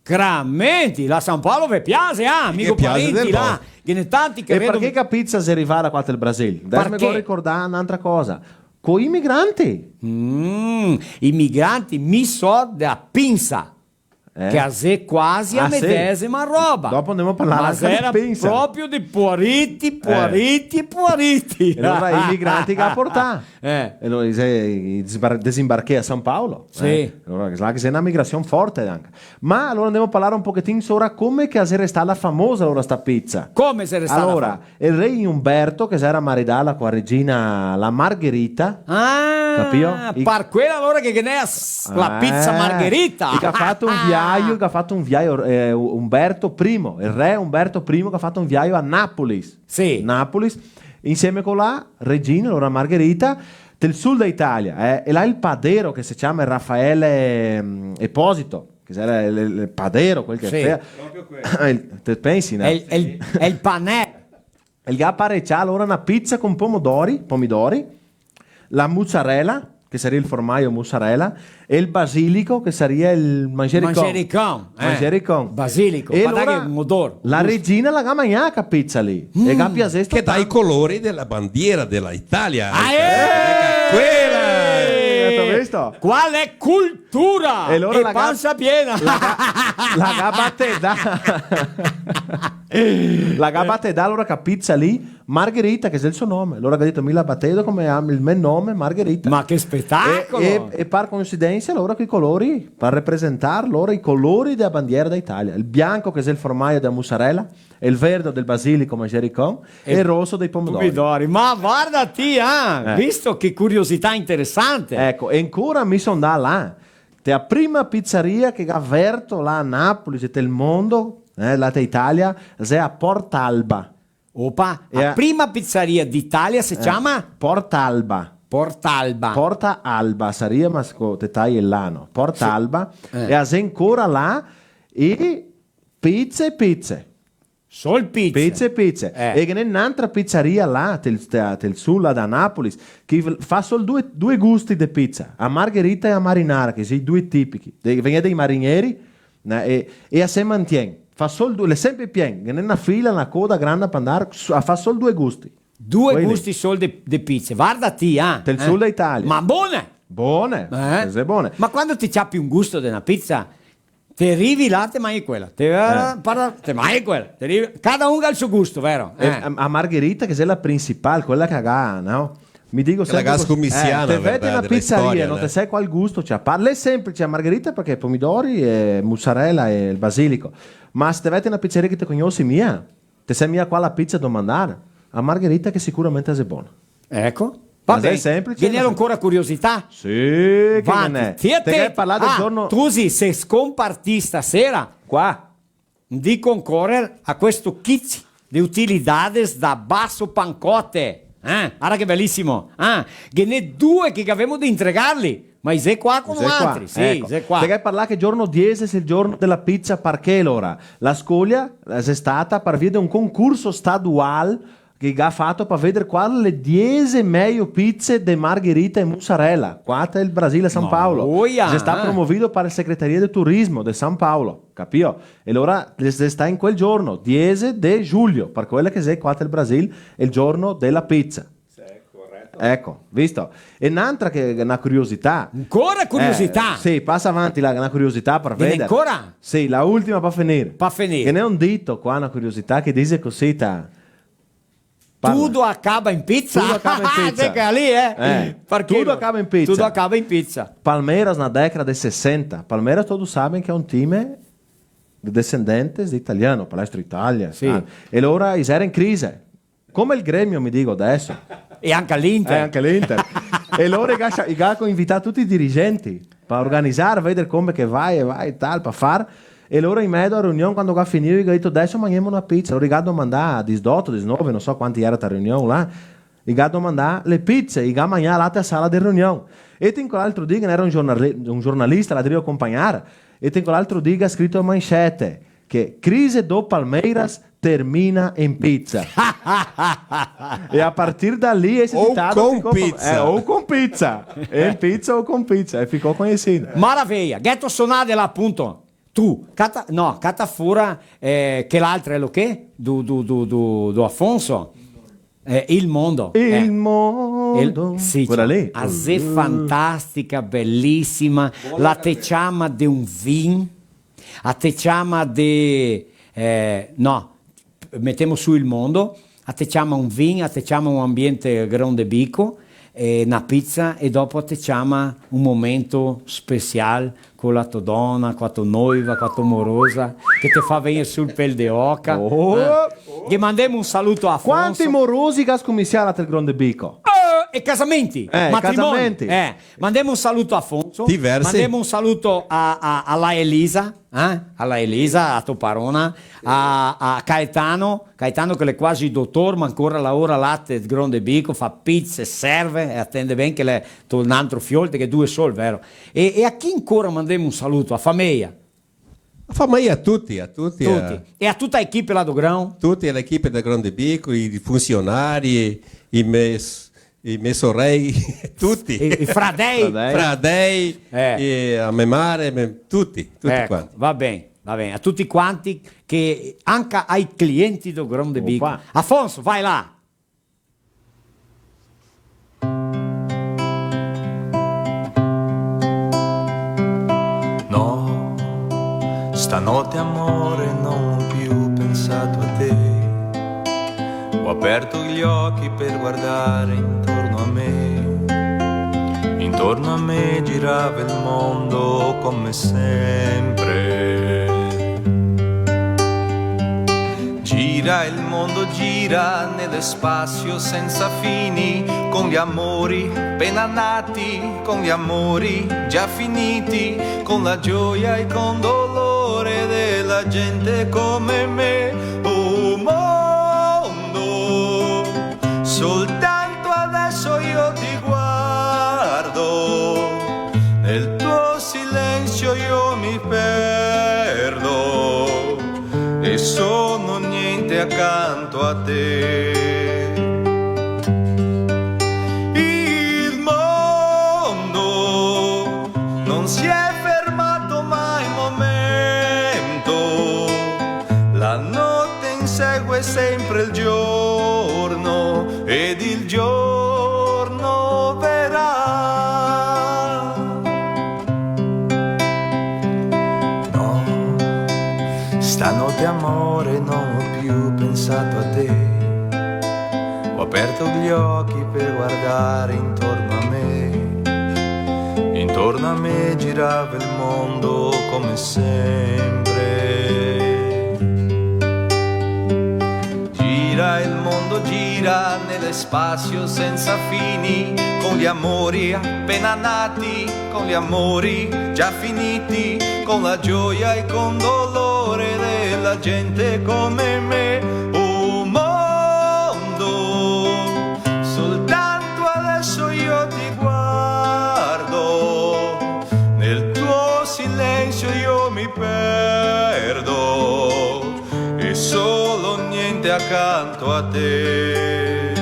Sacramenti, la San Paolo vi piace, amico piace parenti del là. Che ne tanti che E vedono... perché che pizza si arriva qua del Brasile? Adesso mi Perché? devo ricordare un'altra cosa. Con i migranti. I migranti mi so da pinza. Che a sé quasi a Sì. medesima roba. Dopo andiamo a parlare Ma anche di era pinza. proprio di puariti. E allora i migranti che ha portato. Eh. E allora disembarché a San Paolo. Sì. Allora che c'è una migrazione forte anche. Ma allora andiamo a parlare un pochettino sopra come che è stata famosa allora sta pizza. Come se restava? Allora, il re Umberto che era maridala con la regina la Margherita. Capio? Per quella allora che ne è la pizza margherita. Che ha fatto un viaggio, Umberto I, il re Umberto I che ha fatto un viaggio a Napoli. Sì. Napoli, insieme con la regina, allora Margherita, del sud d'Italia. E là il padero che si chiama Raffaele Esposito, che era il padero, quel che Sì. è. Te pensi, no? È il panè. Il che apparecchia allora una pizza con pomidori, la mozzarella, che sarebbe il formaggio mozzarella, e il basilico, che sarebbe il manjericon. Basilico. E Guarda allora che odore. la regina la mangiata pizza lì. E Che dà i colori della bandiera dell'Italia. quella! Visto? Quale cultura! E allora la pancia piena! La gabbate da allora che pizza lì Margherita, che è il suo nome. Allora che ha detto mi la battedo come il mio nome Margherita. Ma che spettacolo! E per coincidenza allora che i colori per rappresentare loro i colori della bandiera d'Italia. Il bianco che è il formaggio della mozzarella, il verde del basilico manjericon e il rosso dei pomodori. Ma guardati, visto che curiosità interessante. Ecco, e ancora mi sono da là. La prima pizzeria che ha aperto là a Napoli, c'è il mondo, là in Italia, è a Porta Alba. Opa, la prima pizzeria d'Italia si chiama Porta Alba. Porta Alba, sarebbe ma con dettagli là, no? Porta Alba. E è ancora là e pizze. Sol pizze. Pizze. E che n'è un'altra pizzeria là, del sud, là da Napoli, che fa solo due gusti di pizza, a margherita e a marinara, che sono i due tipici. Vengono dei marinieri e a se mantiene. Fa solo due, le sempre piene, che n'è una fila, una coda grande per andare, fa solo due gusti. Due gusti solo di pizze. Guardati, Del sud d'Italia. Ma buone! Buone. Ma quando ti ciappi un gusto di una pizza, ti arrivi là, te mangi quella. Te mangi quella. Cada uno ha il suo gusto, vero? A margherita, che è la principale, quella che ha, no? Mi dico la gas commissiana, te vedi una pizzeria, storia, non te sai qual gusto c'ha. Parla semplice a margherita perché pomidori e mozzarella e il basilico. Ma se te vedi una pizzeria che te conosci mia, te sai mia quale pizza domandare. A margherita che sicuramente è buona. Ecco. Ma Vabbè, è semplice. Viene ancora curiosità? Sì, che Vanti, non è. te Te parlare del giorno... Tu se scomparti stasera Qua. di concorrere a questo kit di utilidades da basso pancote. Guarda che bellissimo. Che ne due che avevamo di entregarli. Ma sei qua con altri. Sì, ecco. sei qua. Perché parlare che giorno 10 è il giorno della pizza perché allora la scoglia è stata per via di un concorso staduale che ha fatto per vedere quali le 10 meglio pizze di margherita e mozzarella. Qua è il Brasile San Paolo. È stato promovido per la Segreteria di Turismo di San Paolo, capito? E allora sta in quel giorno 10 di giugno, per quello che è qua il Brasile è il giorno della pizza. Ecco, visto? E un'altra che è una curiosità. Ancora curiosità? Sì, passa avanti una curiosità per vedere. Ancora? Sì, la ultima per finire. Per finire. Che ne è un dito qua, una curiosità che dice così. Tutto acaba in pizza. Tutto acaba in pizza. Che lì, Tutto acaba in pizza. Tutto acaba in pizza. Palmeiras na década de 60. Palmeiras todos sabem che è un team di descendentes di italiano, Palestra Italia. Sì. E allora era in crisi. Come il Gremio, mi dico adesso. E anche l'Inter. E loro hanno invitato tutti i dirigenti per organizzare, vedere come che vai e tal, per fare. E loro in mezzo a riunione, quando ha finito, hanno detto adesso mangiamo una pizza. Loro hanno mandato 18, 19, non so quanti era la riunione là. Hanno mandato le pizze, hanno mangiato alla sala di riunione. E in quell'altro dì, era un giornalista, la devo accompagnare. E in quell'altro dì ha scritto a manchette che crisi do Palmeiras termina in pizza. E a partire da lì è citato o con pizza. O con pizza. E in pizza o con pizza. E ficò conhecido. Maravilha. Ghetto sonade là appunto. tu, catafora, che l'altro è lo che? Do Afonso. Il mondo. Il mondo. Sì, quella lì. è fantastica, bellissima. La te chiama di un vin. A te chiama di... no, mettiamo su il mondo. A te chiama un vin, a te chiama un ambiente grande bico, una pizza e dopo te chiama un momento speciale con la tua donna, con la tua noiva, con la tua morosa, che ti fa venire sul pel de oca. Gli mandiamo un saluto a Afonso. Quanti morosi che scomissiala del grande bico? E casamenti, matrimoni. Mandiamo un saluto a Afonso. Diversi. Mandiamo un saluto alla Elisa, alla Elisa, a Toparona, a Caetano che è quasi dottor, ma ancora lavora latte il grande bico, fa pizze, serve e attende ben che le un altro fiolte che due sol, vero? E a chi ancora mandiamo un saluto? A famiglia. A tutti. E a tutta l'equipe là do grão. Tutti l'equipe del Grande Bico, i funzionari, i messorei, tutti. I fradei. E a memare, tutti quanti. Va bene. A tutti quanti, che anche ai clienti del Grande Bico. Afonso, vai là. No, stanotte amore non ho più pensato a te. Ho aperto gli occhi per guardare intorno a me. Intorno a me girava il mondo come sempre. Gira il mondo, gira nello spazio senza fini, con gli amori appena nati, con gli amori già finiti, con la gioia e con dolore della gente come me. Oh mondo, soltanto adesso io ti guardo, nel tuo silenzio io mi perdo e sono niente accanto a te. Il mondo non si è fermato mai un momento, la notte insegue sempre il giorno ed il giorno verrà. No, stanotte amore non ho più pensato a te. Ho aperto gli occhi per guardare intorno a me. Intorno a me girava il mondo come sempre. Gira il mondo, gira nello spazio senza fini, con gli amori appena nati, con gli amori già finiti, con la gioia e con dolore della gente come me. Oh mondo, soltanto adesso io ti guardo, nel tuo silenzio io mi perdo e solo niente accanto a te.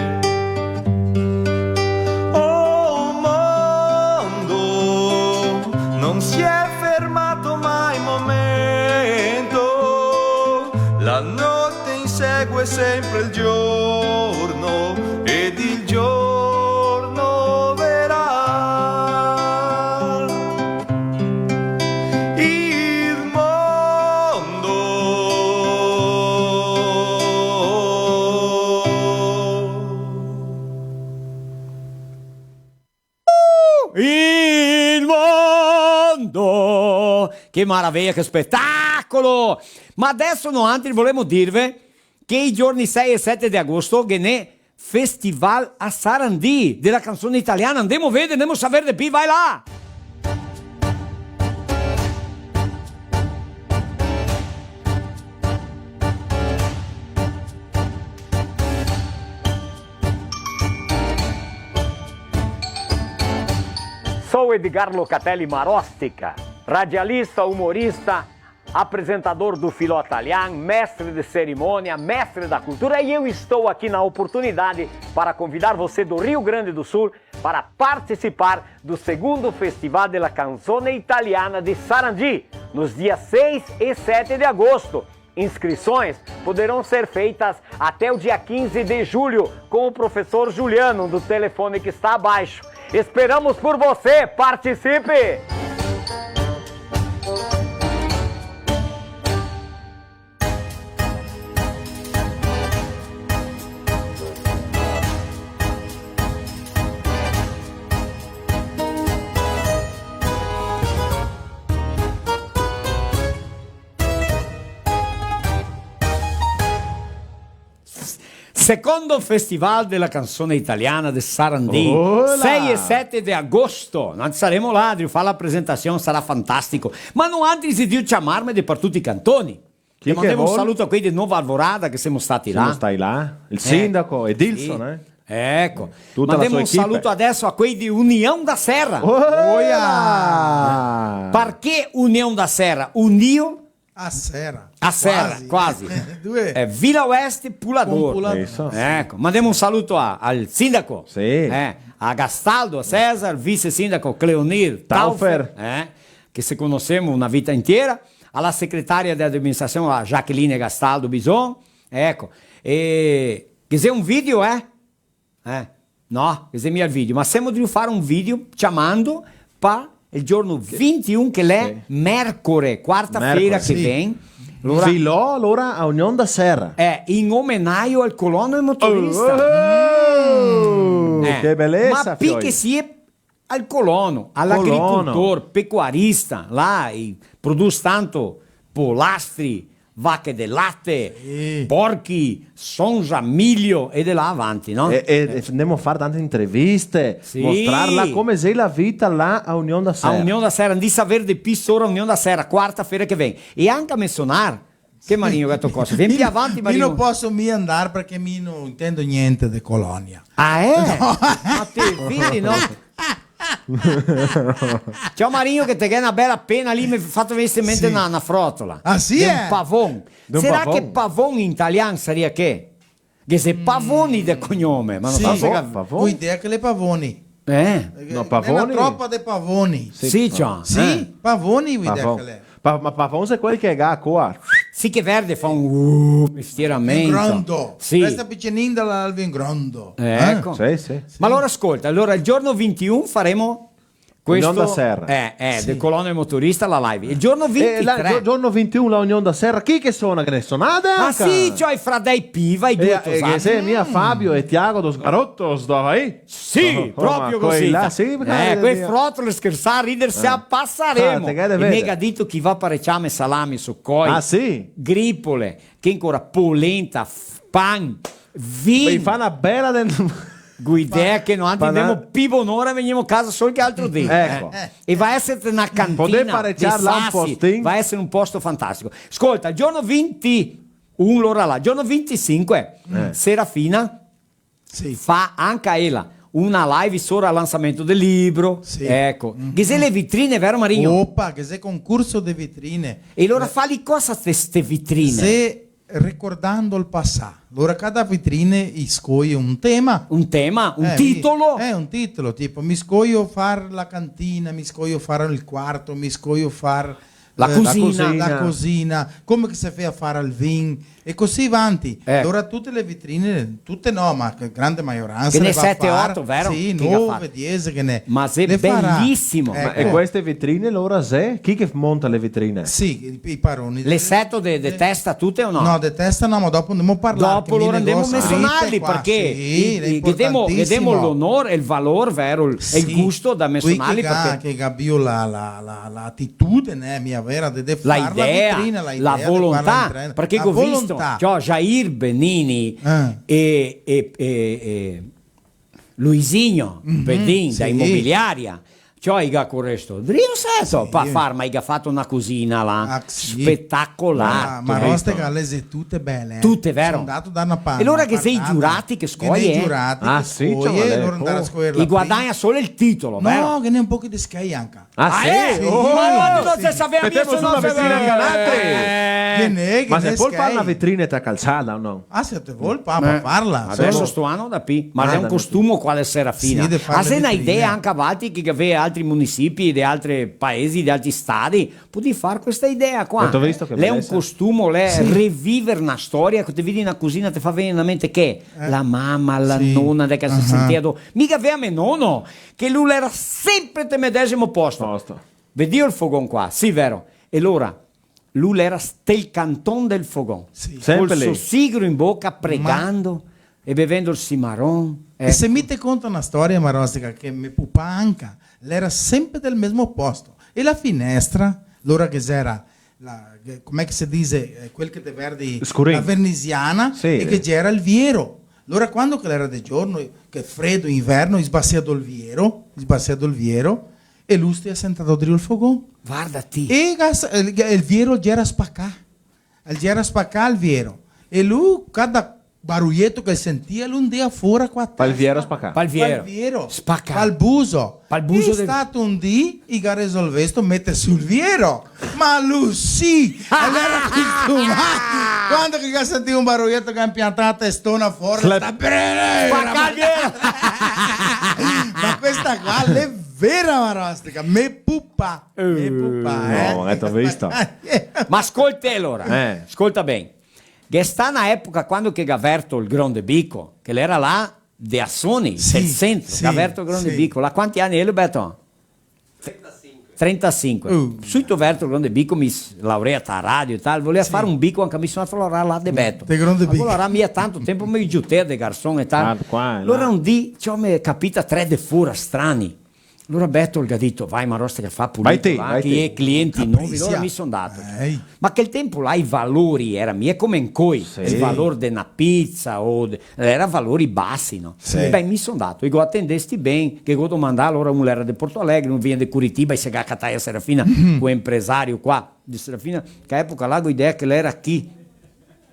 Oh mondo, non si è fermato mai un momento, la notte insegue sempre il giorno ed il giorno verrà. Il mondo Il mondo! Che meraviglia, che spettacolo! Ma adesso noi altri volevamo dirvi che i giorni 6 e 7 di agosto viene Festival a Sarandì della canzone italiana. Andiamo a vedere, andiamo a sapere di più, vai là! Sou Edgar Locatelli Marostica, radialista, humorista, apresentador do Filó Italiano, mestre de cerimônia, mestre da cultura, e eu estou aqui na oportunidade para convidar você do Rio Grande do Sul para participar do segundo Festival della Canzone Italiana de Sarandì. nos dias 6 e 7 de agosto. Inscrições poderão ser feitas até o dia 15 de julho com o professor Juliano do telefone que está abaixo. Esperamos por você, participe! Secondo Festival della Canzone Italiana de Sarandì, Olá! 6 e 7 de agosto. Nós saremo lá, Adrio, fa l'apresentazione, sarà fantastico. Ma non antes di chiamarmi di per tutti i cantoni. Chi mandiamo che un vuol? saluto a quelli di Nova Alvorada che siamo stati Siamo là. stai là? Il sindaco, Edilson, Sì. Ecco, Tutta la mandiamo sua un equipe. saluto adesso a quelli di União da Serra. Olha! Perché União da Serra? Unio A Serra. a Serra, quasi. Due. Villa Oeste Pulador. Pulador. Isso. Ecco, mandiamo un saluto al sindaco, Sì. a Gastaldo, a César, vice sindaco Cleonir Taufer. che se conoscemos una vita intera, alla segretaria di amministrazione, a Jacqueline Gastaldo Bison, ecco, e quiser un video, no, quiser il video, ma stiamo di fare un video chiamando per il giorno 21 che è mercoledì, quarta-feira che Mercoledì. vem. Allora, Filò allora a União da Serra. in omaggio al colono e motorista. Che bellezza, Ma fioi. perché si è al colono, all'agricoltore, pecuarista, là produce tanto polastri, vacche del latte, porchi, sonja, miglio e di là avanti, no? E andiamo a fare tante interviste, Sì. mostrarla come sei la vita là a União da A Serra. União da Serra, di saper di più solo a União da Serra, quarta-feira che viene. E anche a menzionar, che Marinho gatto cosa, vieni più avanti Io Marinho. non posso mi andare perché mi non intendo niente di colonia. Ah, Ma te, vedi, no? Ciao Marinho che te che è una bella penna lì mi ha fatto venire in mente una frotola. Ah, sì, Di eh? un pavon. Di un Sarà pavon. che pavon in italiano sarebbe che se pavoni del cognome, ma non Sì. so se Pavon? Ho idea che le pavoni. No, pavoni? È una troppa di pavoni. Sì, ciao. Sì, pavoni ho idea Pavon. che le. Ma Pavon è quelli che ha qua. Sì che verde fa un stiramento. Vingrondo. Sì. Questa piccinina dal Vingrondo. Ecco. Sì. Ma allora ascolta, allora il giorno 21 faremo questo União da Serra. del colono e motorista la live. Il giorno 23. Giorno 21 la União da Serra. Chi che sono? Che ne suonate? Ah sì, cioè i fradei Piva, i due Che tosati. sei mia Fabio e Tiago dos Garottos dove? Sì, proprio così. Là, sì, Quei frotoli scherzare, ridersi a passaremo. te che E vede. mega dito chi va parecciame salami su coi. Ah sì? Gripole, che ancora polenta, pan, vino. Mi fa una bella del... Guidea che non andiamo Pana- più buon'ora veniamo a casa solo che altro dì. Ecco. E va a essere una cantina Poter pareggiare dei là un Sassi, posting. va a essere un posto fantastico. Ascolta, il giorno 21 l'ora là, giorno 25 Serafina Sì. fa anche ella una live solo al lançamento del libro. Sì. Ecco. Che se le vitrine, vero Marino? Opa, che sei concorso di vetrine. E allora fa lì cosa queste vitrine? Se ricordando il passato. Allora cada vetrine scoglie un tema. Un tema, un titolo? È un titolo, tipo mi scoglio fare la cantina, mi scoglio fare il quarto, mi scoglio fare La cucina. la cucina, come che si fa a fare il vin e così avanti. Ecco. Allora tutte le vetrine, tutte no, ma che grande maggioranza Che ne le va a 7, fare. 8, vero? Sì, Che ha 9, fatto? 10 che ne. Ma se le farà. bellissimo. Ma Ecco. e queste vetrine allora se? Chi che monta le vetrine? Sì, i paroni. Le setto de testa tutte o no? No, di testa no, ma dopo andiamo a parlare. Dopo loro andiamo a menzionarli perché vediamo l'onore e il valore, vero? E il gusto da menzionarli perché che abbiamo l'attitudine mia vera di la fare idea, vetrina, la di farla volontà, entrare. perché La ho visto volontà. cioè, Jair Benini e Luisinho Bedin sì. da Immobiliaria. Cioè, iga questo Drio Sesso per far, ma iga fatto una cosina là Ah, sì. spettacolare. Ma roste gallese tutte belle. Tutte, vero? Sono andato da una parte. E allora che sei i giurati che scoglie, i giurati Ah, che sì, scoglie, cioè, loro andare a scogliere la e guadagna solo il titolo, prima. vero? No, che ne un po' di sky anche. Ah, sì? Sì. Oh! Ma non si sapeva Mettiamo io su una vetrina canante. Ma se può fare una vetrina tra calzata o no? Ah, se te vuoi, papà, parla. Adesso Solo- sto anno da P, ma è un da costume quale Serafina. Sì, di fare Ha le se una vetrine. idea anche avanti che aveva altri municipi, di altri paesi, di altri stati, puoi fare questa idea qua. Avete visto che lei è un bellezza? costume, lei rivivere una storia che ti vedi in una cucina, ti fa venire in mente che la mamma, la nonna che si sentiva mica aveva me nonno, che lui era sempre al medesimo posto. Vedi il fogone qua, sì vero, e allora lui era stel canton del fogone, Sempre col suo lì. sigaro in bocca, pregando e bevendo il cimarron. E se mi te conta una storia, Marostica, che mi pupa anche, lei era sempre del mesmo posto. E la finestra, l'ora che c'era, come si dice, quel che te verdi, Scurin. la vernisiana, Sì. e che c'era il viero. Allora quando che era di giorno, che freddo, inverno, sbassiato il viero, e lui si è sentato dentro il fogone. Guardati. E il viero già era spaccato. Il viero. E lui, cada baruglietto che sentia, lui andava fuori qua. Palviero spaccato. Palviero. Spacca. Palbuso. Palbuso È del- stato un dì che ha risolto mettere sul viero. Ma lui sì, e lei era costumato. Quando che ha sentito un baruglietto che ha impiantato testona fuori, sta bene. Spacca il viero. Ma questa qua è vera, Marostica. Me pupa. No, avete visto? Ma ascolta allora, ascolta bene. Che sta una epoca quando che Gaverto il Grande Bico, che era là de Assoni, del centro, Gaverto il Grande Bico, là quanti anni è Beto? 35. Subito Verto il Grande Bico mi laureata a radio e tal, voleva fare un bico anche mi sono andato a lavorare là de Beto. De Grande Bico. Allora mi ha tanto tempo mi giutea de garçon e tal. Qua e là. Allora un dì mi capita 3 de fura strani. Allora Beto ha detto vai Marosta che fa Vai pulito te, là, vai che te. i clienti nuovi, allora mi sono dato. Ma che il tempo là i valori erano è come in coi, il valore di una pizza era valori bassi, no? Beh, mi sono dato, io attendesti bene, che go domandare allora un era di Porto Alegre, un viene di Curitiba e si ga a Serafina, un impresario qua di Serafina, che a epoca là ho idea che lei era chi?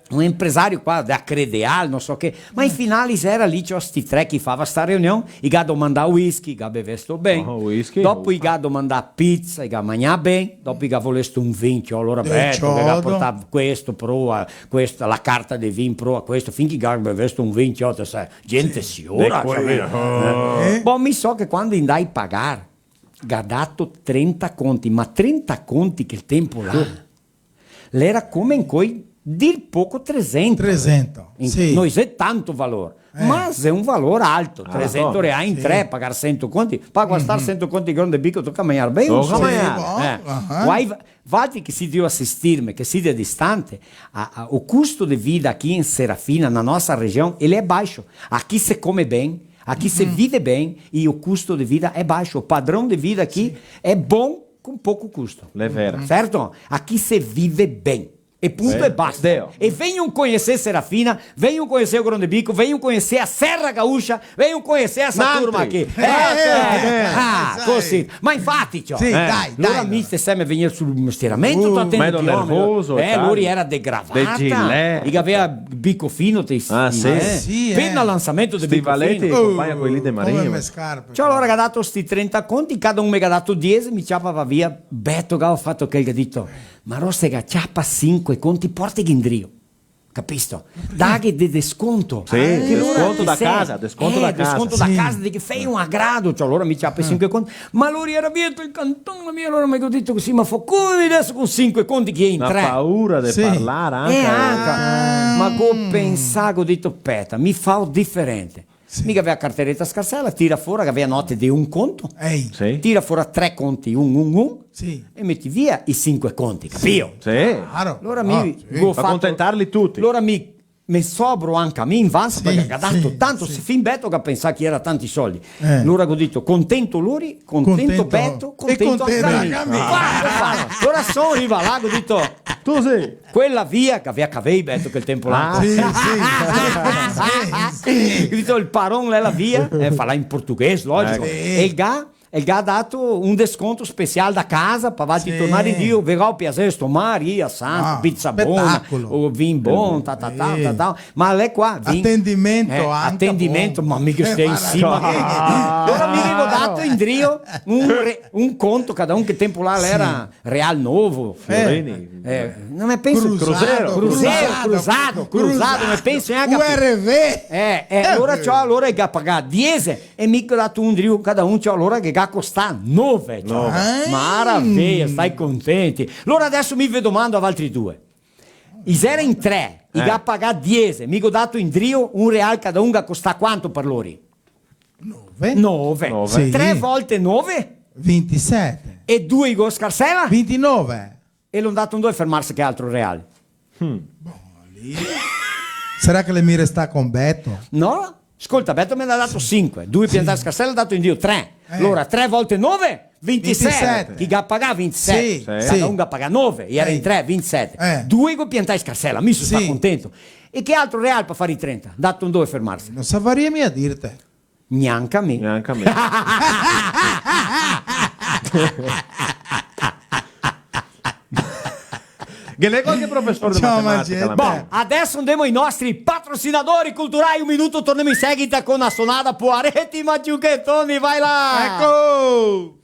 Un impresario qua da Credeal, non so che, ma in finale era lì c'ho sti tre che fava sta riunione, i ga domanda whisky, ga bevesto bene, whisky. dopo i ga domanda pizza, i ga mangià bene, dopo i ga volesto un vincio, allora Beto, che ga portava questo, prova, questa, la carta dei vin, prova questo, finché i ga bevesto un vincio, sai, gente si ora, boh, mi so che quando andai a pagare, ga dato 30 conti, ma 30 conti che il tempo là, l'era come in coi dir poco 300. 300, sì. Noi c'è tanto valore, ma è un valore alto. 300 reali in 3, pagare 100 conti, paga stare 100 conti Grande Bico, tocca mangiare bene. Tocca Guai che si deve assistirmi, che si è distante, o costo di vita qui in Serafina, nella nostra regione, ele è basso. A chi si come bene, a chi si vive bene, il costo di vita è basso. Il padrone di vita qui è buono con poco costo. È vero. Certo? A chi si vive bene. E punto e basta. Deo. E venham conhecer Serafina, venham conhecer o Grande Bico, venham conhecer a Serra Gaúcha, venham conhecer essa turma aqui. Così. Ma infatti, cioè, Sì, dai, allora dai. mi stesse venire sul stieramento, mezzo nervoso, lui era de gravata, de gilet. e aveva bico fino, sì. appena lanzamento di bico Stivaletti fino. compagna quelli di Come Maria. me scarpe. Cioè allora ha dato sti 30 conti, cada un mi ha dato 10, mi ciapava via. Beto che ho fatto che ha detto, ma Rostega ciappa 5 conti, porti Ghindrio. Capisto? Daghe di desconto. Sì, desconto da casa, desconto da casa. Desconto da casa, di che fai un aggrado. Cioè allora mi ciappa 5 conti. Ma allora era vieto il cantone mio, allora mi ho detto così, ma fa come adesso con 5 conti che è in Una 3? paura di parlare anche. Ma come pensavo, ho detto, peta, mi fa differente. Mica aveva carteretta scarsella, tira fuori che aveva note di un conto, Sì. tira fuori 3 conti, un, Sì. e metti via i 5 conti, capito? Sì. Claro. Allora Per accontentarli tutti. allora mi sobro anche a me in vanza perché ha dato tanto si fin Beto che pensava che era tanti soldi. Allora ho detto contento loro, contento Beto, contento anche a me. Allora sono arrivato là, ho detto Tu sei. quella via che aveva cavei Beto che il tempo là. Sì, Ho detto il paron è la via, fa là in portoghese, logico. E il ga ha dato un desconto speciale da casa per avanti tornare in Dio, verrò piacere sto Maria Santa, pizza buona, spettacolo. o vin buono, ma lei qua Attendimento anche attendimento, buono. ma mica stai insieme. Allora mi avevo dato in Drio un conto, cada un che tempo là era Real Novo, non mi penso cruzato, mi penso neanche URV. allora c'ho allora che ha pagato 10 e mica dato un Drio, cada un c'ho allora che ha già costa 9. Nove. Maravilha, stai contenti. Allora adesso mi vedo domando a altri due. I zero in 3, i ga pagare 10, mi ho dato in trio £1 cada un, costa quanto per loro? 9. Sì. 3 volte 9 27. e 2 i go scarsela 29. e l'ho dato un 2 a fermarsi che altro reale. Sarà che le mire sta con Beto? No? Ascolta, Beto me ne ha dato 5, 2 piantare scarsella ha dato in dio 3. Allora 3 volte 9 27. 27. Chi ga pagare 27. Sì. Cada Sì. un ga pagare 9, era in 3 27. 2 go piantare scarsella, mi sono Sì. contento. E che altro reale per fare i 30? Dato un 2 a fermarsi. Non savaremi a dirte. Neanche a me. Neanche a me. Che lei qualche professore di Ciao, matematica. Magetta. la Boh, adesso andiamo ai nostri patrocinatori culturali. Un minuto, torniamo in seguito con la sonata Poaretti Maggiuchettoni, vai là! Ecco!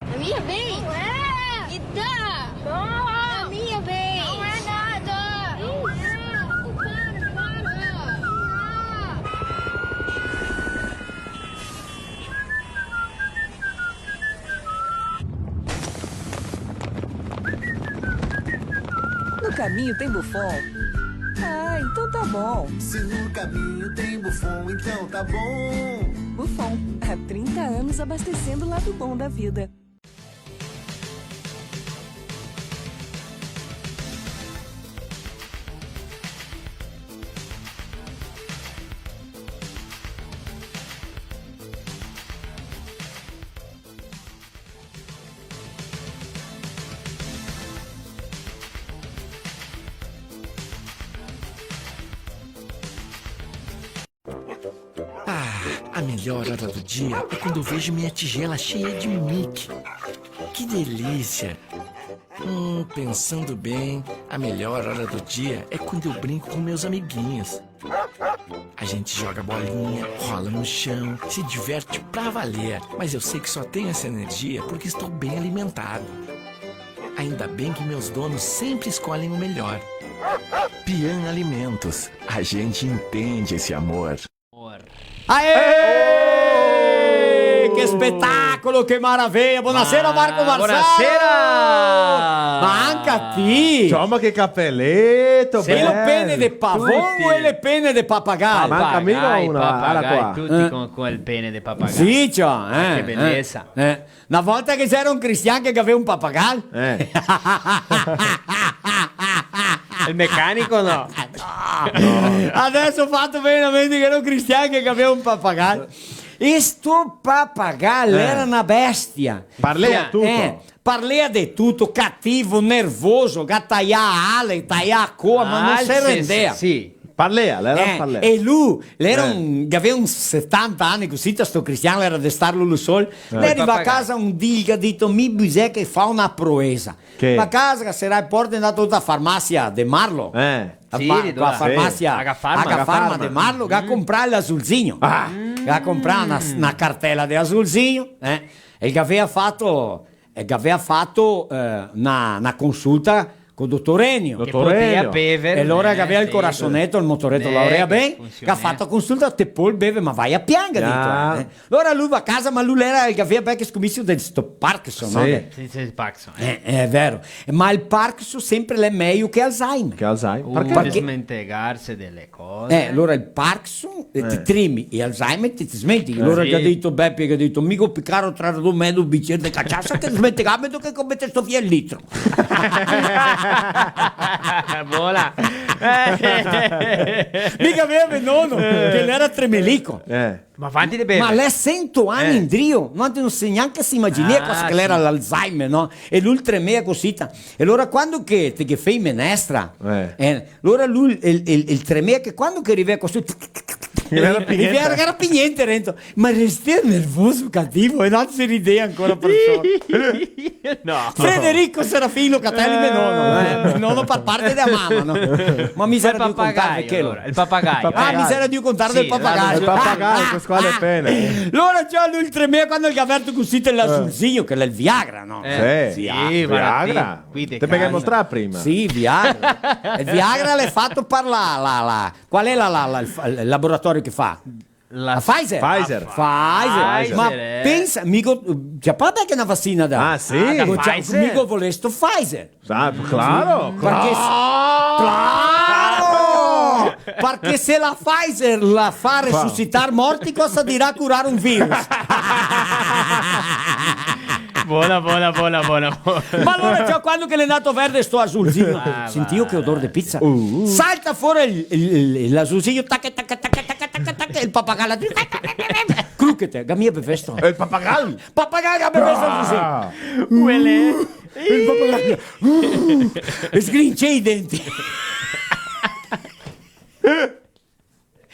A minha vez? Não é! Me dá! Toma! A minha vez! Não é nada! Não é! Para! No caminho tem Buffon? Ah, então tá bom. Se no caminho tem Buffon, então tá bom. Buffon, há 30 anos abastecendo o lado bom da vida. A melhor hora do dia é quando eu vejo minha tigela cheia de Mickey. Que delícia! Pensando bem, a melhor hora do dia é quando eu brinco com meus amiguinhos. A gente joga bolinha, rola no chão, se diverte pra valer. Mas eu sei que só tenho essa energia porque estou bem alimentado. Ainda bem que meus donos sempre escolhem o melhor. Pian Alimentos. A gente entende esse amor. Aê! Che spettacolo, che maraviglia! Buonasera Marco Marzano! Buonasera! Ma anche a te! Insomma, che cappelletto! Sei le penne di pavone o le penne di pappagallo? Ma anche a me no, una, guarda qua. Tutti con quel pene di pappagallo. Sì, ciò, Che bellezza. Una volta che c'era un cristiano che aveva un pappagallo. Il meccanico no. Adesso ho fatto veramente che era un cristiano che aveva un pappagallo. E sto pappagallo era una bestia. Parlea tutto. Parlea di tutto, cattivo, nervoso, tagliava ale, tagliava coa, ma non si rendeva. Sì, Parlea, lei parlea. E lui aveva un 70 anni, così sto cristiano era di starlo lo sol. Lei arriva a casa un dì che ha detto mi bisè che fa una proesa. Che? Ma a casa che sarà porta è andato a farmacia de Marlo. La farmacia Agafarma de Marlo che a comprare l'azulzinho. Che a comprare una cartella di azulzinho. E che aveva fatto una consulta con il dottor Ennio. Che poteva bere. E allora che aveva il corazzonetto, il motoretto laurea ben, che ha fatto consulta, te puoi bere, ma vai a piangere. Allora lui va a casa, ma lui era il che aveva che scommesso del sto Parkinson, no? Sì, Parkinson. È vero. Ma il Parkinson sempre è meglio che Alzheimer. Perché smentegarsi delle cose. Allora il Parkinson ti trimi e Alzheimer ti smenti. Allora che ha detto Beppe, che ha detto, mica piccaro tra due mezzo un bicchiere di cacciassa che smentegame che commette sto via il litro. Vola. Mica aveva il nonno che era tremelico. Ma avanti di bere. Ma lei 100 anni in drio, non si neanche si immagina cosa che era l'Alzheimer, no? E l'ultra mea cosita. E allora quando che fai menestra, allora lui il tremea che quando che arriva così era pignente Rento, ma resti nervoso cattivo e non si ridea ancora per no. Federico Serafino Catelli mio nonno per parte della mamma, no? Ma mi sarà di contare che il papagaio. Mi sarà di contare del papagaio. Il papagaio, quale pena. Allora c'è l'ultremea quando gli ha aperto così l'azulzinho che è il Viagra, no? Viagra. Te perché mostrare prima? Sì, Viagra. Il Viagra l'hai fatto per qual è il laboratorio che fa? La Pfizer. Ma pensa, mico c'è pas che una vaccina da. Ah, sì. Mico volesto Pfizer. Claro. Claro! Perché se la Pfizer la fa resuscitare morti, cosa dirà curare un virus? Buona. Ma allora già quando che l'è nato verde sto azulzino, sentivo che odore di pizza. Salta fuori l'azulzino, il pappagallo. Crucchete, gamia per festo. Il pappagallo per festo così. Il pappagallo. Sgrince i denti.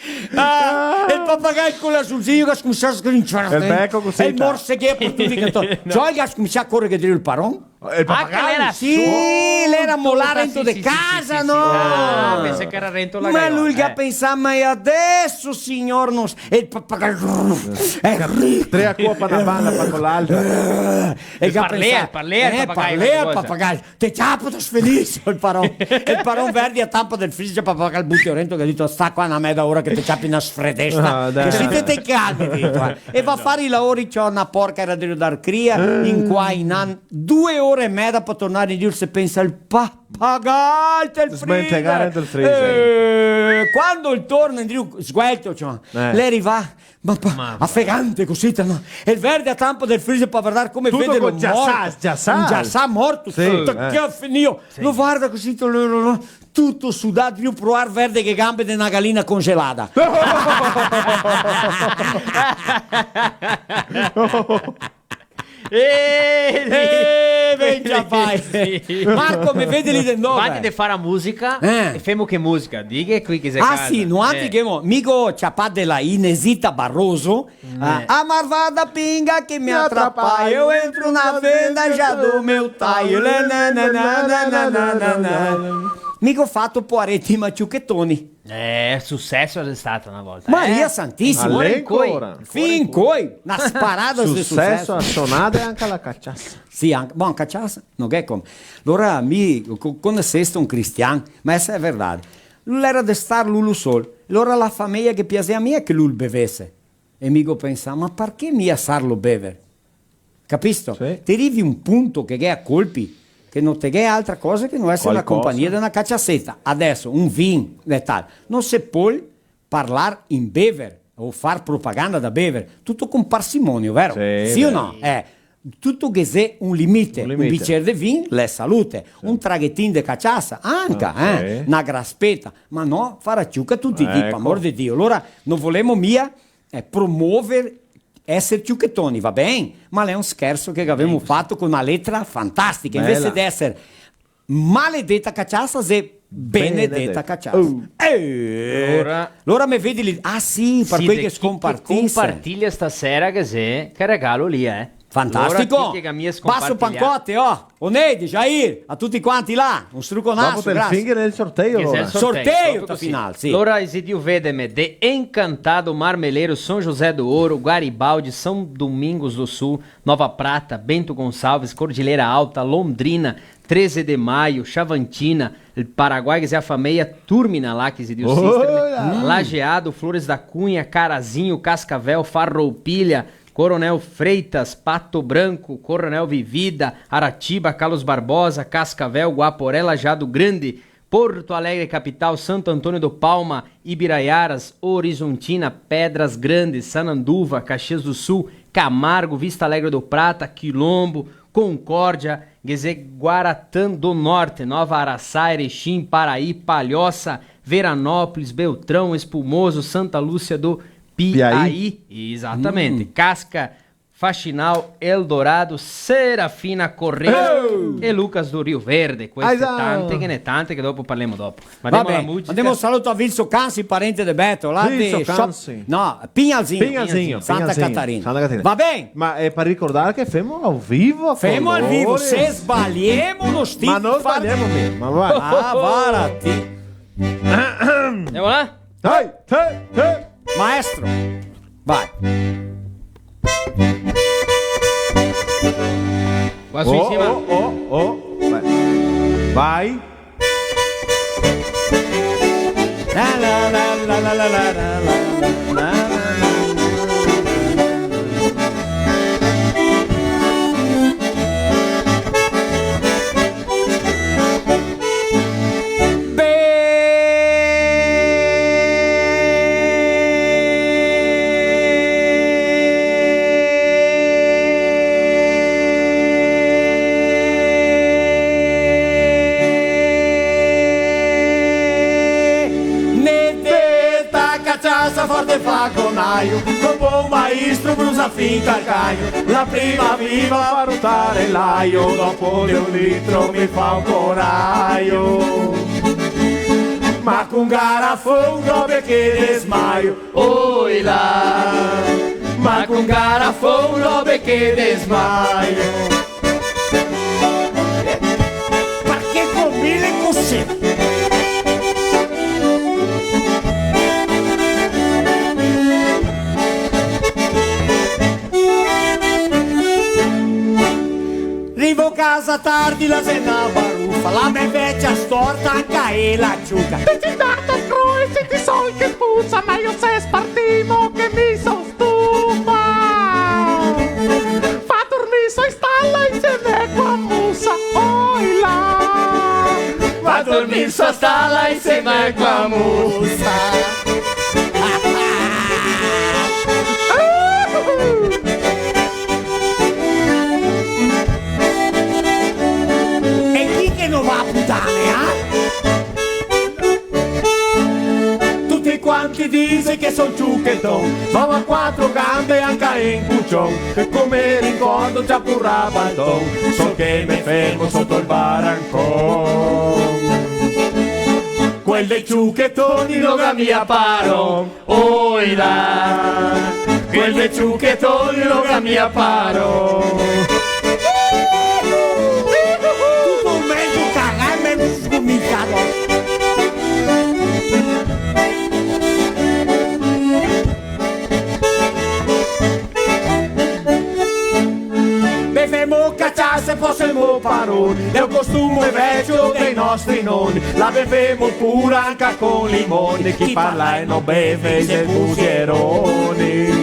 Il pappagallo con l'azulzino che comincia a sgrinciare. Il becco così. E il morse che è per tutti i cantori. Cioè che comincia a correre che dire il paron. Il pappagallo? Sì, l'era molare dentro di casa, no? Pensa che era rento la ma lui che pensa, ma adesso, signor, non... E il pappagallo... Tre a cuopa da banda per con l'altra. E parlea il pappagallo. Te ciapo, ti sfelice il paron. Il paron verdi a tampa del frigo, il pappagallo butti rento che ha detto, sta qua una mezza ora che ti ciapi una sfredesta. Che siete caldi, e va a fare i lavori, c'ho una porca era di dar cria, in qua in an 2 ore e mezza per tornare in giù se pensa il pappagallo del freezer. Quando il torna in giù sguelto, cioè, lei arriva affegante così, no? E il verde a tampo del freezer per guardare come tutto vede lo morto. Già sa morto. Lo guarda così, tutto sudato, più provare verde che gambe di una gallina congelata. Marco, mi vedi lì dentro? Quando di fare musica, e femo che musica? Dica qui che si casa. Sì, non anche che mico c'ha della Inesita Barroso. A marvada pinga che mi attrappa, io entro una venda già do meu taglio. Mica ho fatto poaretti maciucchettoni. Successo è stato una volta. Maria Santissima. Fin coi. Una sparata di successo. A suonare anche la cacciassa. Sì, anche cacciassa. Non è come. Allora, quando sei un cristiano, ma essa è verità. Lui era di star lui sol. Allora la famiglia che piaceva a me è che lui bevesse. E mica pensava, ma perché mia sarlo beve? Capisco? Sì. Ti arrivi un punto che è a colpi. Che non te è altra cosa che non essere la compagnia di una cacciassetta. Adesso un vin e tal. Non si può parlare in bever o far propaganda da bever. Tutto con parsimonio, vero? Sì o no? Tutto che c'è un limite. Un bicchiere di vin, le salute. Sì. Un traghettin di cacciassa, anche. Una graspetta. Ma no, fare ciucca tutti i tipi, amor di Dio. Allora, non volemo mia promuovere essere ciucchettoni, va bene, ma è un scherzo che abbiamo fatto con una lettera fantastica. Invece di essere maledetta cacciassa, se Benedetta Cachaça. Allora mi vedi lì. Ah sì, per quei che scompartisse. Compartilha stasera che regalo lì, Fantastico. Allora, chi che mi è Basso Pancotte, Onedi, Jair, a tutti quanti là. Un struconasso, Dopo del finger nel sorteio. Che Allora. Sorteio da final, sì. Allora, Isidio Vedeme, de Encantado Marmeleiro, São José do Ouro, Garibaldi, São Domingos do Sul, Nova Prata, Bento Gonçalves, Cordilheira Alta, Londrina, 13 de Maio, Chavantina, Paraguai, que se afameia, Turmina lá, que se deu Lajeado, Flores da Cunha, Carazinho, Cascavel, Farroupilha, Coronel Freitas, Pato Branco, Coronel Vivida, Aratiba, Carlos Barbosa, Cascavel, Guaporé, Lajeado Grande, Porto Alegre Capital, Santo Antônio do Palma, Ibiraiaras, Horizontina, Pedras Grandes, Sananduva, Caxias do Sul, Camargo, Vista Alegre do Prata, Quilombo, Concórdia, Guaratã do Norte, Nova Araçá, Erechim, Paraí, Palhoça, Veranópolis, Beltrão, Espumoso, Santa Lúcia do Piaí. Exatamente. Casca, Faxinal, Eldorado, Serafina Correia e Lucas do Rio Verde. Queste tante che dopo parliamo dopo. Mandiamo un saluto a Vilso Cansi, parente di Beto, là di Pignalzinho, Santa Catarina. Va bene? Ma è per ricordare che femo al vivo. Femo al vivo, se sbagliamo lo stiamo. Ma non sbagliamo me, ma vai. Varati. Andiamo là? Dai, te. Maestro, vai. Qua su insieme. Vai. Forte faconaio, con buon maestro brusa finta al caio, la prima viva a ruotare l'aio, dopo di un litro mi fa un coraio. Ma con garafone robe che desmaio, oi là, ma con garafone robe che desmaio. Ma che combine così? Arrivo a casa tardi, la cena baruffa, la mia vecchia storta anche e la ciuca. Dici tanto crui, se ti so che puzza, ma io se spartimo che mi son stufa. Fa dormire so stalla insieme con musa, oi là. Fa dormire so stalla insieme con musa. Non va a puttane, Tutti quanti dicono che son ciuccheton, ma a quattro gambe anche in cuccion, e come ricordo già pur rabaton, so che mi fermo sotto il barancon. Quelle ciucchettoni non mi apparon, oi là, quelle ciucchettoni non mi apparon. Bevemo cachaça e fossimo paroni, è un costume vecchio dei nostri nonni, la bevemo pura anche con limone, chi parla e non beve se fusieroni.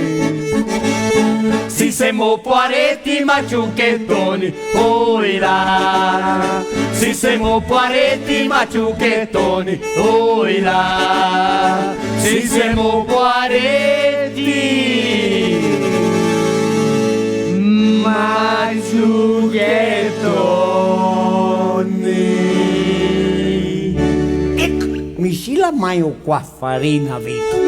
Si siamo poaretti ma ciucchettoni, oi là. Si siamo poaretti ma ciucchettoni, oi là. Si siamo poaretti ma ciucchettoni. Ecco, mi si la mai qua farina vito.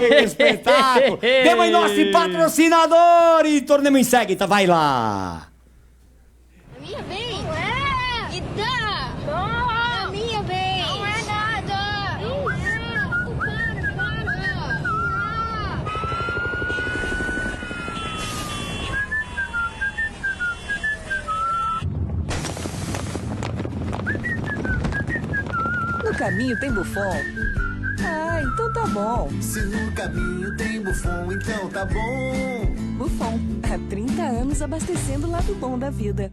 Che spettacolo! Diamo i nostri patrocinatori! Torniamo in seguito, vai là! caminho tem Buffon. Ah, então tá bom. Se no caminho tem Buffon, então tá bom. Buffon, há 30 anos abastecendo o lado bom da vida.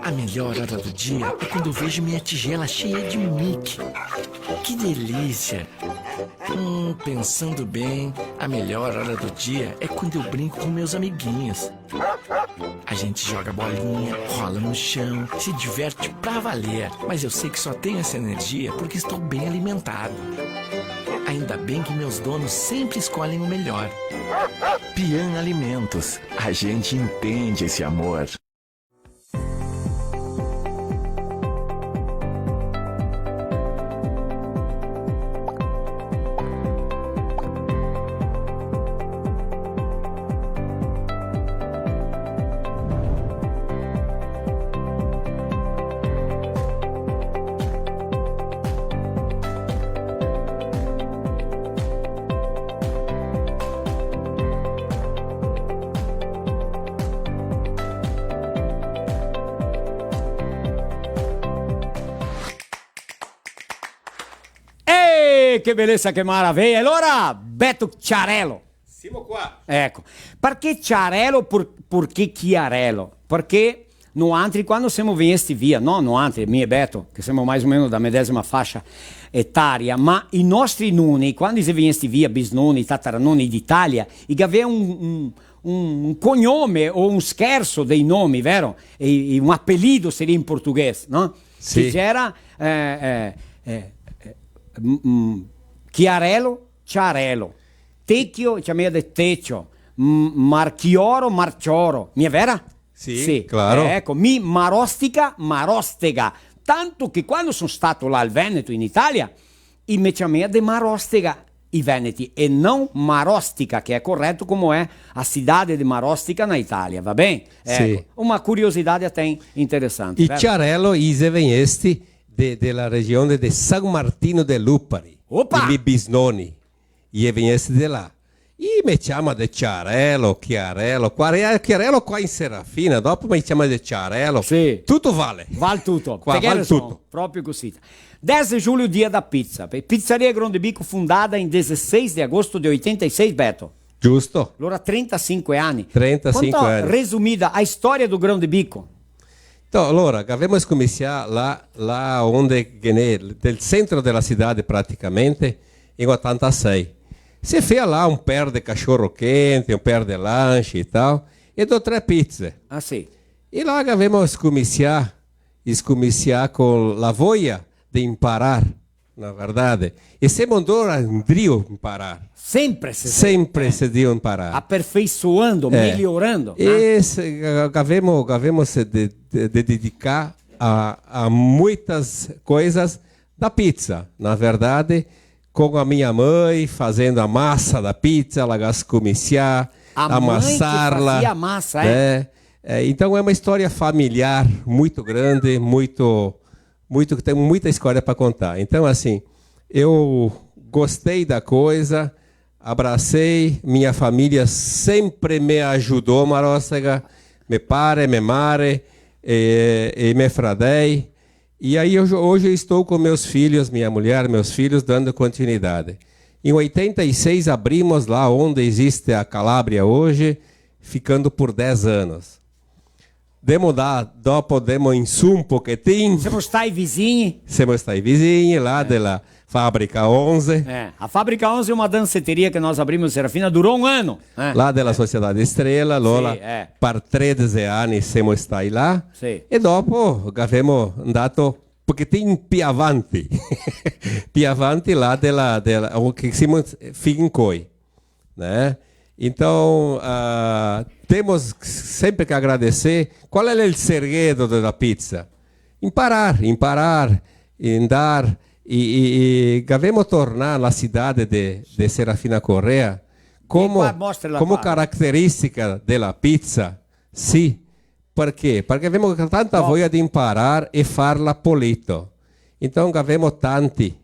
A melhor hora do dia é quando eu vejo minha tigela cheia de Mickey. Que delícia! Pensando bem, a melhor hora do dia é quando eu brinco com meus amiguinhos. A gente joga bolinha, rola no chão, se diverte pra valer. Mas eu sei que só tenho essa energia porque estou bem alimentado. Ainda bem que meus donos sempre escolhem o melhor. Pian Alimentos. A gente entende esse amor. Che bellezza, che maraviglia. Allora, Beto Ciarello. Siamo qua. Ecco, perché Ciarello, perché Chiarello? Perché noi altri, quando siamo venuti via, no, noi altri, me e Beto, che siamo mais o meno da medesima fascia etaria, ma i nostri nonni, quando si venuti via, bisnonni, tataranonni d'Italia, avevano un cognome o un scherzo dei nomi, vero? E un appellido seria in portoghese, no? Sì. Che c'era Chiarello, Ciarello, Tecchio, chiamava de Teccio, Marchioro, Marcioro, mi è vera? Sì, claro. Ecco, Marostica, Marostega, tanto che quando sono stato là al Veneto, in Italia, mi chiamava de Marostega i Veneti e non Marostica, che è corretto come è a cidade di Marostica na Italia, va bene? Ecco, Sì. una curiosità até interessante. I vero? Ciarello i venesti della regione di San Martino de Lupari. Opa! I miei bisnonni. I venesti di là. E mi chiama di Ciarello, Chiarello. Chiarello qua in Serafina, dopo mi chiama di Ciarello. Sì. Tutto vale. Vale tutto. Qua Perché vale lo so, tutto. proprio così. 10 giugno, dia da pizza. Pizzeria Grande Bico, fundata in 16 di agosto di 86, Beto. Giusto? Allora 35 anni. 35 Quanto anni. resumida a storia do Grande Bico? Então, allora, abbiamo cominciato là onde del centro della città praticamente in 86. Si fez lá um pé de cachorro quente, um pé de lanche e tal, e dou 3 pizze. Ah, sì. E lá abbiamo cominciato com la voglia di imparare, na verdade. E se mandou andrio imparare. Sempre se deu imparare. Aperfeiçoando, melhorando. E abbiamo se dedicar a muitas coisas da pizza, na verdade, com a minha mãe fazendo a massa da pizza, ela começar a amassá-la. A massa, então é uma história familiar muito grande, que tem muita história para contar. Então assim, eu gostei da coisa, abracei, minha família sempre me ajudou, Marócega, me pare, me mare, e me fradei. E aí hoje eu estou com meus filhos, minha mulher, meus filhos, dando continuidade. Em 86 abrimos lá onde existe a Calábria hoje, ficando por 10 anos. Dopo demo in su un pochettino. Siamo stati vicini. Siamo stati vicini lá della Fábrica 11. A Fábrica 11 é uma danceteria que nós abrimos em Serafina, durou um ano. Lá della Sociedade Estrela, Lola, per 13 anni siamo stati là. Sì. E dopo abbiamo andato un pochettino più avanti. Più avanti lá che siamo fincoi, né? Então, temos sempre que agradecer. Qual é o segredo da pizza? Em parar, em dar. E devemos tornar a cidade de Serafina Correa como característica da pizza. Sim. Por quê? Porque abbiamo tanta voglia di imparare e farla pulito. Então, abbiamo tanti.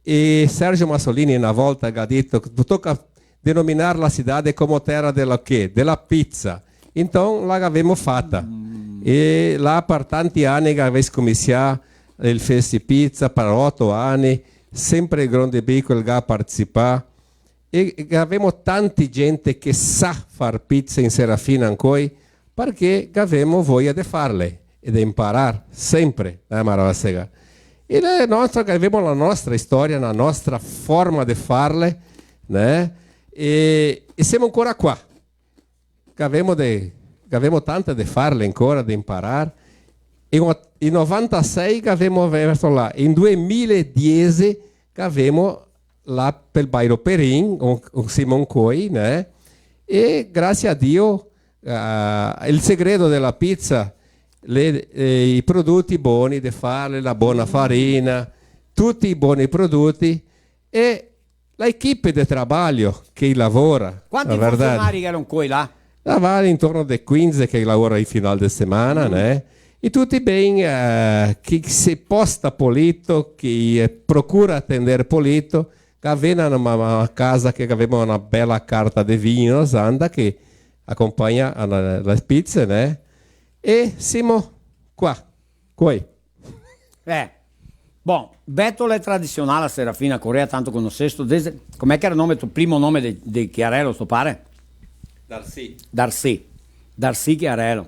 E Sergio Massolini, una volta, ha detto che tocca denominar la cidade come terra della che? Della pizza. Então, lá abbiamo fatta. E lá per tanti anni abbiamo cominciato il Festi Pizza, per 8 anni, sempre il Grande Bico ha partecipato. E abbiamo tanta gente che sa far pizza in Serafina ancora, perché abbiamo voglia di farle e di imparare sempre, Marócega. E abbiamo la nostra storia, la nostra forma di farle, né? E siamo ancora qua. Abbiamo tanta di farle ancora, di imparare. E in 96 abbiamo verso là. In 2010 abbiamo là per Bairro Perin, con Simon Coi, né? E grazie a Dio il segreto della pizza, i prodotti buoni di farle, la buona farina, tutti i buoni prodotti e l'equipe di lavoro che lavora. Quanti funzionari erano qui là? Lavora intorno a 15 che lavora in finale di settimana, né? E tutti bem, che si posta pulito, che procura attendere pulito, che aveva una casa che aveva una bella carta di vino, Sanda, che accompagna le pizze, né? E siamo qua. Bom, Bétula è tradizionale a Serafina Correa, tanto conoscesto. Com'è che era il nome, tuo primo nome di Chiarello, sto pare? Darcy Chiarello.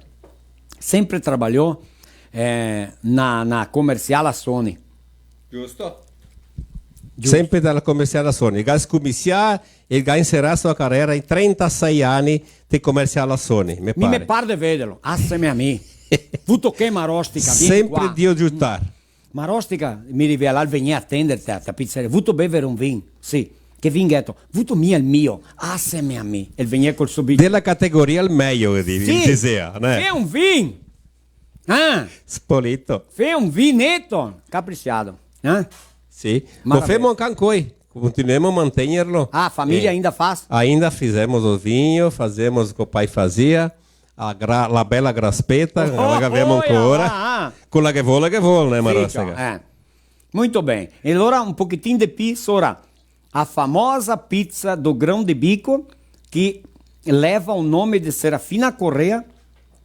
Sempre trabalhou na comerciale Sony. Giusto. Sempre dalla comerciale Sony. Ha cominciato e ha inserito sua carriera in 36 anni di comerciale Sony. Mi pare di vederlo. Assieme a me. Tutto che Marostica. Sempre di aiutare. Marostica mi rivela il venire a attenderti a pizzeria. Vuto bevere un vino. Sì. Che vinghetto, vuto mio il mio, assieme a me, e venire col suo biglietto. Della categoria il meglio, diceva, né? È un vin! Spolito. Fai un vinetto, capricciato. Sì, lo femo anche ancora, continuiamo a mantenerlo. Famiglia ainda faz? Ainda fizemos o vinho, fazemos o que o pai fazia, la bella graspetta, quella che abbiamo ancora, quella che vuole, né, Marócega? Muito bem, e allora un pochettino di pizza, ora. A famosa pizza do grão de bico que leva o nome de Serafina Correa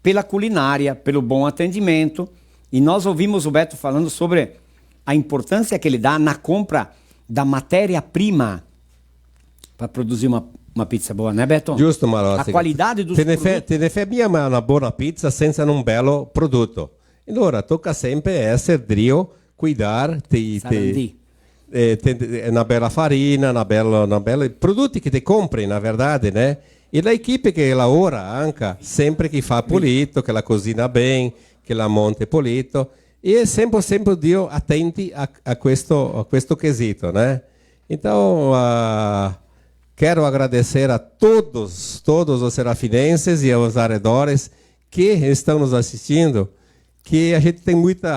pela culinária, pelo bom atendimento. E nós ouvimos o Beto falando sobre a importância que ele dá na compra da matéria-prima para produzir uma pizza boa, né, Beto? Giusto, Marócega. A qualidade dos produtos. Te ne fai una buona pizza senza un bello prodotto. Allora, tocca sempre essere drio, cuidar, una bella farina, una bella prodotti che ti compri, na verdade, né? E la equipe che lavora anche, sempre che fa pulito, che la cucina bene, che la monta pulito, e sempre Dio attenti a questo quesito, né? Então, quero agradecer a todos os serafinenses e aos arredores que estão nos assistindo, que a gente tem muito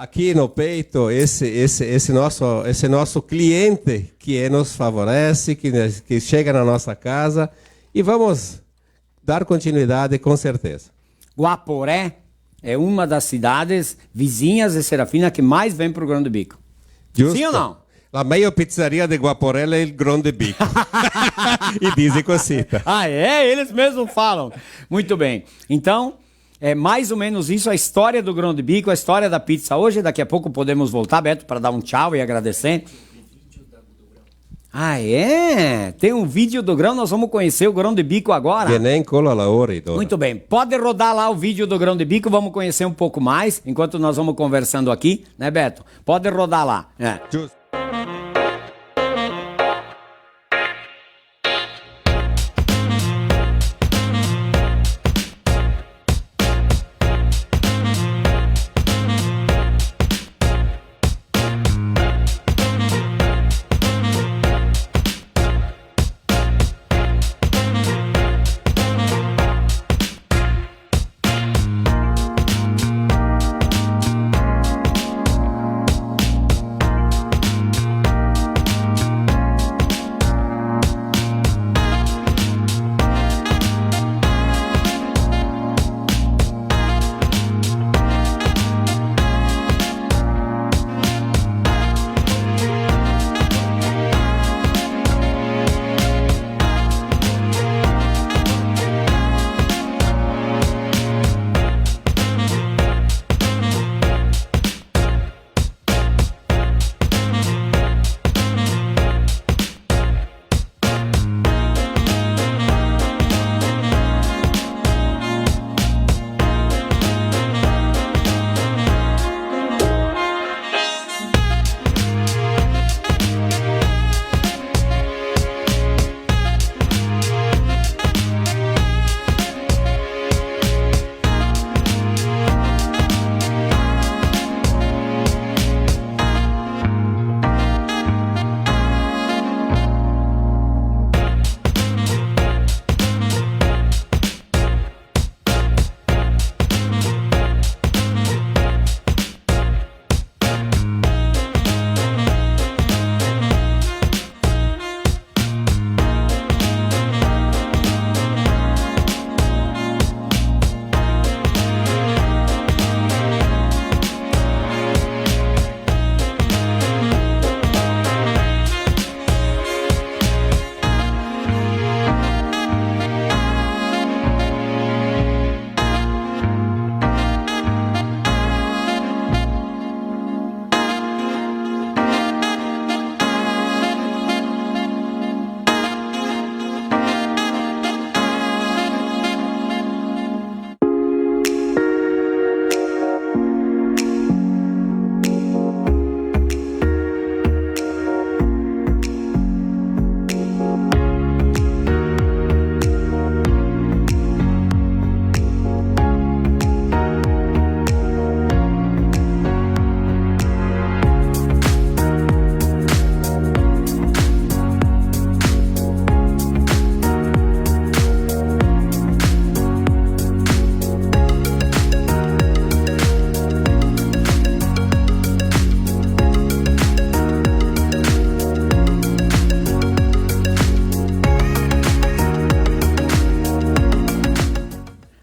aqui no peito esse nosso cliente que nos favorece, que chega na nossa casa, e vamos dar continuidade com certeza. Guaporé é uma das cidades vizinhas de Serafina que mais vem para o Grande Bico. Justo. Sim ou não? La meglio pizzeria de Guaporella é il Grande Bico. E dizem cosita. Eles mesmos falam. Muito bem. Então, é mais ou menos isso, a história do Grão de Bico, a história da pizza hoje. Daqui a pouco podemos voltar, Beto, para dar um tchau e agradecer. Tem um vídeo do Grão, nós vamos conhecer o Grão de Bico agora. Que nem cola la hora, Muito bem, pode rodar lá o vídeo do Grão de Bico, vamos conhecer um pouco mais, enquanto nós vamos conversando aqui, né, Beto? Pode rodar lá. Justo.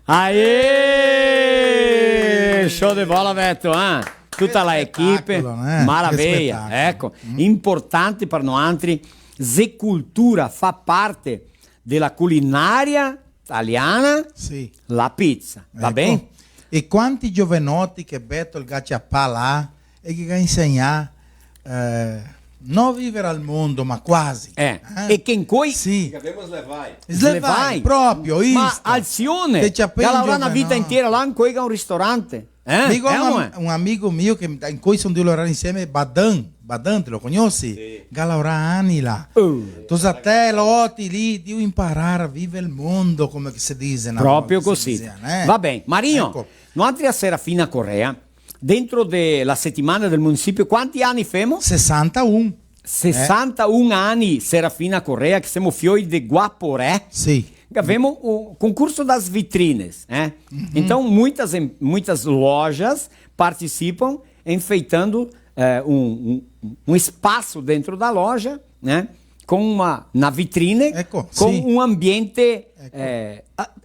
Aê! Show de bola, Beto. Tutta la equipe, maravilha. Ecco, importante per noi, se cultura fa parte della culinaria italiana, sì, la pizza, va bene? E quanti giovanotti che Beto il Gacciapà là e che ga insegnar non vivere al mondo, ma quasi. E che in cui sì. Slevai proprio, ma Alcione, che lavorano una vita intera là in cui è un ristorante. Un amico mio che in cui sono due lavorare insieme, Badan, te lo conosci? Sì. Galaura anni là. Tu sa te, lotti lì, devo imparare a vivere il mondo, come si dice. Proprio così. Va bene. Marino, ecco. Noi a Serafina Correa, dentro della settimana del municipio, quanti anni femo? 61. 61 anni Serafina Correa, che siamo fioi de Guaporé. Sì. Abbiamo o concurso das vitrines, né? Então muitas lojas participam enfeitando um espaço dentro da loja, né? na vitrine, Ecco, con sì. un ambiente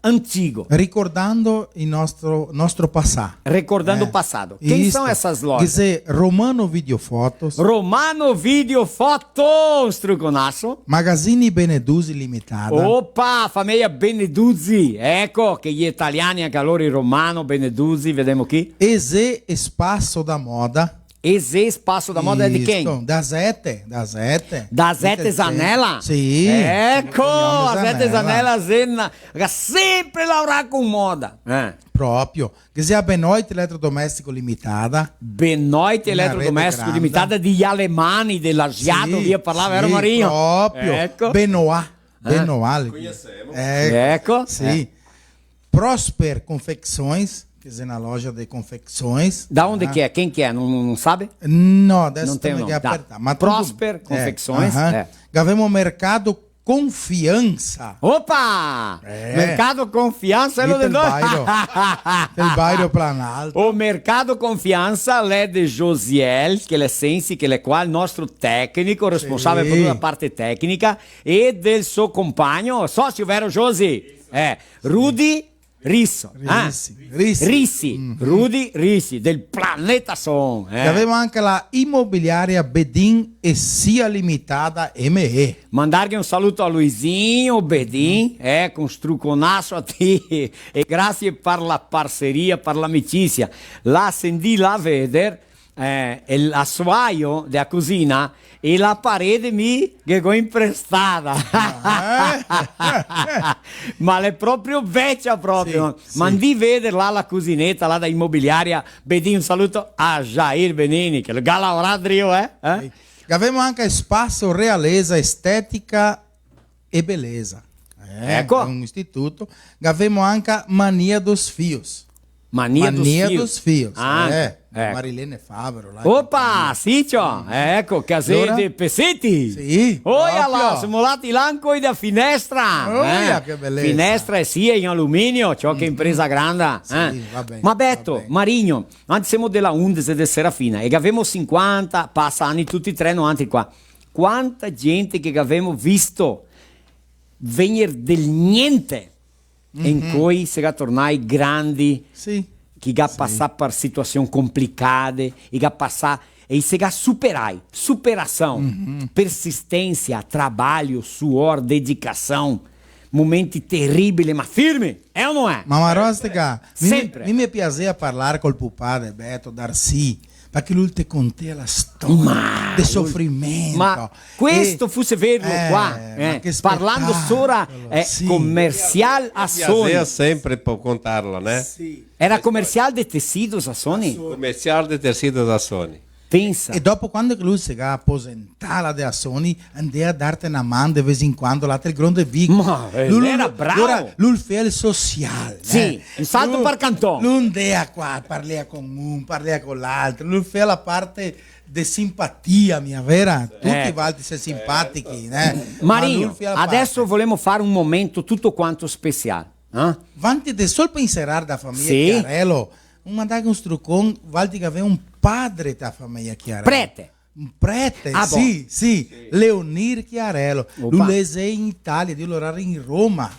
antigo. Ricordando il nostro passato. Recordando o passado. Quem Isto. são essas Quer lojas? dizer, Romano Videofotos, Romano Video Foto, Struconasso. Magazine Beneduzzi Limitada, Opa, famiglia Beneduzzi. Ecco che gli italiani, anche a loro il Romano Beneduzzi, vediamo qui. EZ Espaço da Moda. Eze Espaço da Moda é de quem? Isto, Da Zete. Da Zete Zanella? Sì. Ecco, a Zete Zanella. Zanella sempre lavorare com moda. Proprio. Quer dizer, a Benoit Eletrodomestico Limitada. Benoit Una Eletrodomestico rete Limitada di alemani, dell'asiato, via parlava, era Marinho. Proprio. Ecco. Benoit. Benoit. Ecco. Sì. Prosper Confecções. Quer dizer, na loja de confecções. Da onde que é? Quem que é? Não sabe? No, adesso Non tenho tenho que nome. Tá. apertar. Mas Prosper Confecções. Avevamo Mercado Confianza. Opa! Mercado Confianza é lo de Del noi. Bairro Planalto. O Mercado Confianza é de Josiel, que ele é Sensi, que ele é qua, il nostro tecnico, responsabile per tutta la parte tecnica, e del suo compagno, socio vero Josi? Rudy Risso. Rissi. Rudy Rissi, del Planeta Son. Avevamo anche la immobiliaria Bedin e Sia Limitada ME. Mandargli un saluto a Luizinho Bedin, con struconasso a te, e grazie per la parceria, per l'amicizia. La accendi là a vedere, l'assoaio della cucina e la parete mi che imprestata. Ma è proprio vecchia proprio. Sì, Mandi vedere là la cucinetta là da immobiliaria. Bedin, un saluto a Jair Benini, che lo galauradrio Avevamo anche Spazio Realeza Estetica e Beleza. Ecco. È un istituto. Avevamo anche Mania dos Fios. Mania dos Fios. Marilene Favero. Là, Opa, Siccio, ecco, casette Allora? Pessetti. Sì, Olha proprio. là, siamo lati l'anco da finestra. Olha che bellezza. Finestra e sia in alluminio, ciò che è impresa grande. Sì, va bene, Ma Beto, va bene. Marigno, anzi siamo della 11 del Serafina e avevamo 50, passa anni tutti e tre, no, anzi qua. Quanta gente che avevamo visto venire del niente in cui si tornai grandi. Sì. Que ga passar por situações complicadas e ga passar e se ga superar, superação, persistência, trabalho, suor, dedicação, momenti terribili ma firme, é ou não é? Ma Marostica, Sempre. mi piaceva parlare col pupà Beto Darcy, perché lui ti conta la storia Ma- del soffrimento. Ma questo fosse vero qua, ma che parlando sopra sì. comercial a Sony. Prazer sempre por contá-la, né? Era comercial de tecidos a Sony? Comercial de tecidos da Sony. Pensa. E dopo quando lui si è apposentata da Sony, andai a darti una mano di vez in quando l'altro grande Vic. Ma lui era bravo. Lui fa il sociale. Sì, un salto per cantone. Lui andava qua, parlava con uno, parlava con l'altro. Lui fa la parte di simpatia, mia vera. Tutti valti sono simpatici, né? Marinho, adesso vogliamo fare un momento tutto quanto speciale. Vanti de solo pensare da famiglia Sì. Chiarello, un mandato un struccone, valti che aveva un padre da famiglia Chiarello. Prete. Un prete, Ah, sì. Leonir Chiarello. Opa. Lui lese in Italia, di loro in Roma.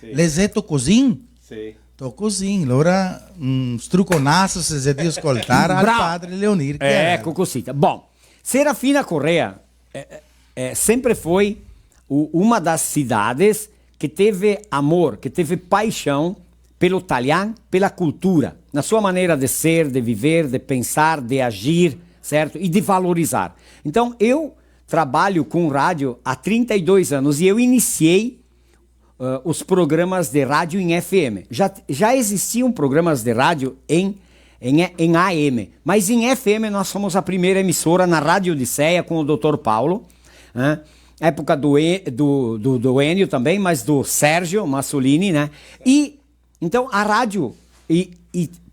Lesetto così? Sì. Tô così. Allora, un strucconasso se si deve ascoltare al Bravo. padre Leonir Chiarello. Ecco così. Bom, Serafina Correa sempre foi uma das cidades que teve amor, que teve paixão pelo italiano, pela cultura, na sua maneira de ser, de viver, de pensar, de agir, certo? E de valorizar. Então, eu trabalho com rádio há 32 anos e eu iniciei os programas de rádio em FM. Já existiam programas de rádio em AM, mas em FM nós somos a primeira emissora na Rádio Odisseia com o Dr. Paulo, né? Época do Enio também, mas do Sérgio Massolini, né? E então a rádio, e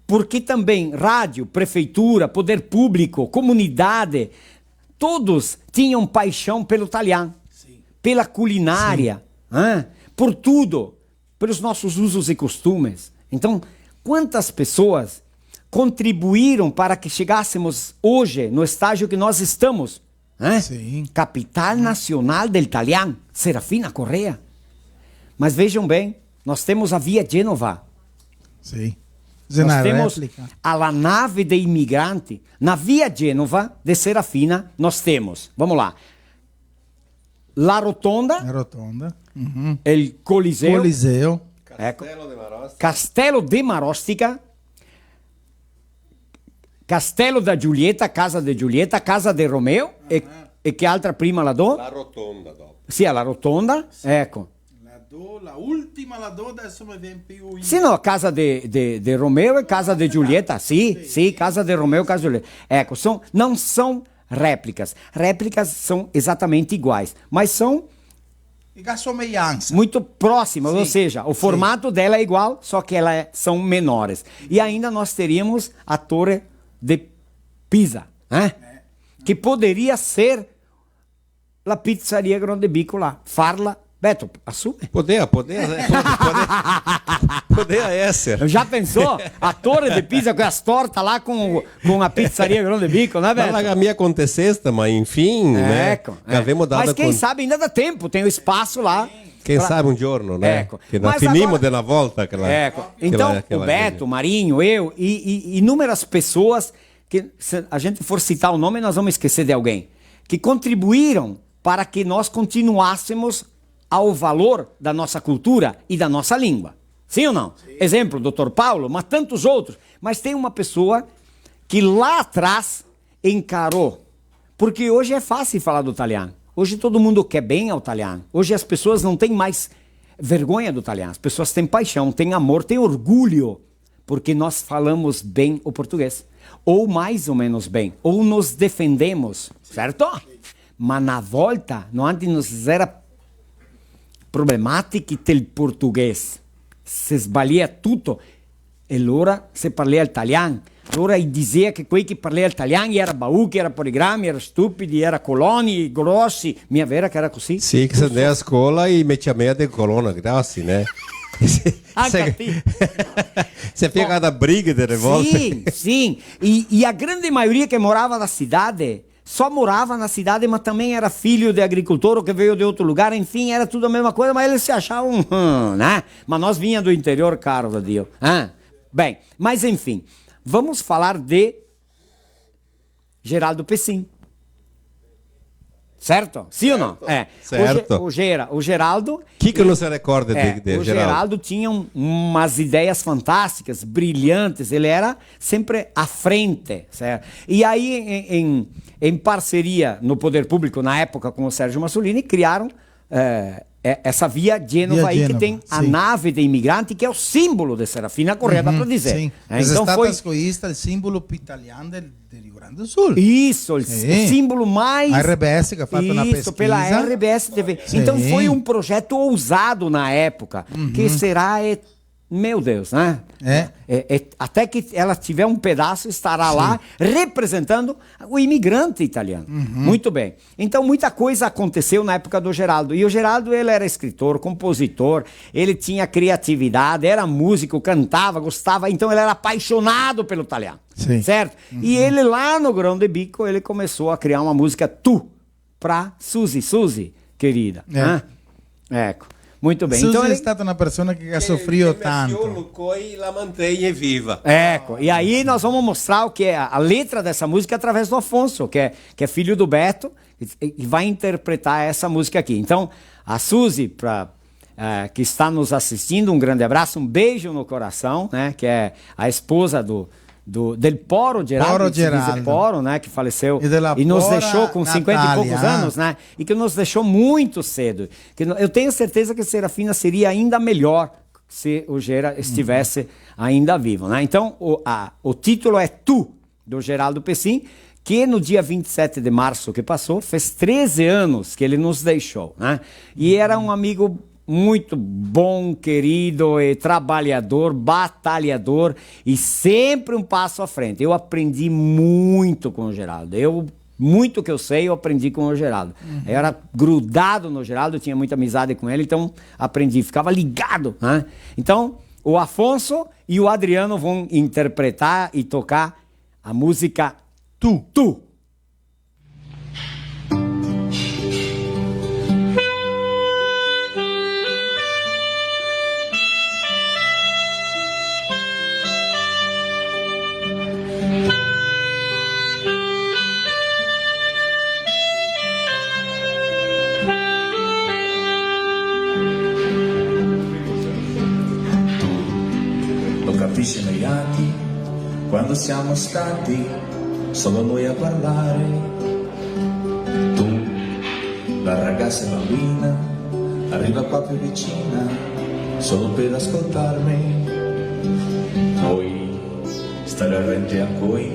porque também rádio, prefeitura, poder público, comunidade, todos tinham paixão pelo italiano, pela culinária, por tudo, pelos nossos usos e costumes. Então, quantas pessoas contribuíram para que chegássemos hoje no estágio que nós estamos, Capital nacional del Talian, Serafina Correa. Mas vejam bem, nós temos a Via Genova. Sim. Nós temos a nave de imigrante. Na Via Genova de Serafina, nós temos, vamos lá, La Rotonda, il Coliseu, Castello de Marostica, Castello da Giulietta, Casa de Giulietta, Casa de Romeo, e che altra prima la do? La Rotonda dopo. Sì, la Rotonda, ecco. La ultima la do, adesso mi viene più... Sì, no, Casa de Romeo e Casa de Giulietta, sì, Casa de Romeo e Casa de Giulietta. Ecco, não são réplicas. Réplicas são exatamente iguais, mas são muito próximas, ou seja, o formato dela é igual, só que são menores. E ainda nós teríamos a Torre de Pisa, que poderia ser a pizzaria Grande Bico lá, farla. Beto, assume. Poder essere. Já pensou? A Torre de Pisa com as tortas lá com a pizzaria Grande Bico, né, Beto? Não mi acontecesse, mas enfim, né? Mas quem sabe ainda dá tempo, tem o espaço lá. Quem sabe um giorno, né? Que nós finimos de na volta. Então, o Beto, o Marinho, eu e inúmeras pessoas que, se a gente for citar o nome, nós vamos esquecer de alguém, que contribuíram para que nós continuássemos ao valor da nossa cultura e da nossa língua. Sim ou não? Sim. Exemplo, Dr. Paulo, mas tantos outros. Mas tem uma pessoa que lá atrás encarou. Porque hoje é fácil falar do italiano. Hoje todo mundo quer bem ao italiano. Hoje as pessoas não têm mais vergonha do italiano. As pessoas têm paixão, têm amor, têm orgulho. Porque nós falamos bem o português. Ou mais ou menos bem. Ou nos defendemos. Certo? Mas na volta, no antes nos era problematiche del português. Se sbalia tutto e allora se parla italiano. Allora dizia che quelli che parlavano italiano era baúchi, era poligrammi, era stupidi, era coloni, grossi. Mia vera che era così? Sì, che se andai a scuola e mi chiamava di colonna, grossi, né? Você pega cada briga de revolta. Sim. E a grande maioria que morava na cidade só morava na cidade, mas também era filho de agricultor ou que veio de outro lugar, enfim, era tudo a mesma coisa, mas eles se achavam, né? Mas nós vinha do interior, caro da Deus. Bem, mas enfim, vamos falar de Geraldo Pessin. Certo? Sim ou não? Certo. O Geraldo... Que não se recorda de o Geraldo tinha umas ideias fantásticas, brilhantes, ele era sempre à frente. Certo? E aí, em parceria no poder público, na época com o Sérgio Massolini, criaram essa Via Genova aí, que tem a nave de imigrante, que é o símbolo de Serafina Correa, dá para dizer. Sim. Então foi o símbolo italiano do Rio Grande do Sul. Isso, o símbolo mais... A RBS que ha fatto una pesquisa. Pela RBS TV. Então foi um projeto ousado na época, que será... Meu Deus, né? Até que ela tiver um pedaço, estará lá representando o imigrante italiano. Muito bem. Então, muita coisa aconteceu na época do Geraldo. E o Geraldo, ele era escritor, compositor, ele tinha criatividade, era músico, cantava, gostava. Então, ele era apaixonado pelo italiano. Certo? E ele, lá no Grande Bico, ele começou a criar uma música Tu, pra Suzy, querida. Ecco. Muito bem. Suzy então è stata una persona che ha sofrido tanto. E la mantém viva. Ecco, e aí nós vamos mostrar o que é a letra dessa música através do Afonso, que é filho do Beto, e vai interpretar essa música aqui. Então, a Suzy, que está nos assistindo, um grande abraço, um beijo no coração, né? Que é a esposa del Poro Geraldo, né, que faleceu e nos deixou com 50 e poucos anos, né, e que nos deixou muito cedo. Eu tenho certeza que Serafina seria ainda melhor se o Gera estivesse ainda vivo, né? Então, o título é Tu, do Geraldo Pessin, que no dia 27 de março que passou, fez 13 anos que ele nos deixou, né? E era um amigo muito bom, querido, e trabalhador, batalhador e sempre um passo à frente. Eu aprendi muito com o Geraldo. Muito que eu sei, eu aprendi com o Geraldo. Eu era grudado no Geraldo, eu tinha muita amizade com ele, então aprendi, ficava ligado, né? Então, o Afonso e o Adriano vão interpretar e tocar a música Tu. quando siamo stati solo noi a parlare. Tu, la ragazza bambina, arriva qua più vicina, solo per ascoltarmi. Poi stare arrenti a voi,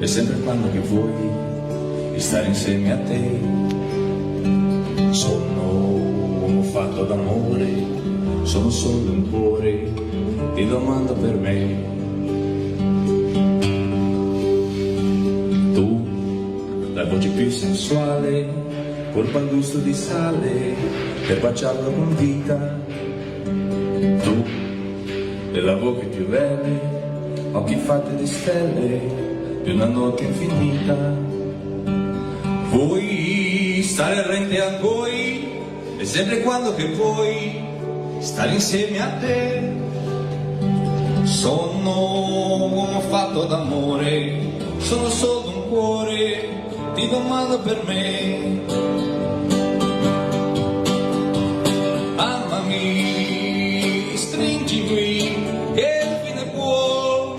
e sempre quando che vuoi, stare insieme a te. Sono uomo fatto d'amore, sono solo un cuore, ti domando per me. Tu, la voce più sensuale, colpa al gusto di sale, per baciarlo con vita. Tu, della bocca più belle, occhi fatti di stelle, di una notte infinita. Vuoi stare arrente a voi, e sempre quando che vuoi, stare insieme a te. Sono un uomo fatto d'amore, sono solo un cuore, ti domando per me. Amami, stringimi, che il fine può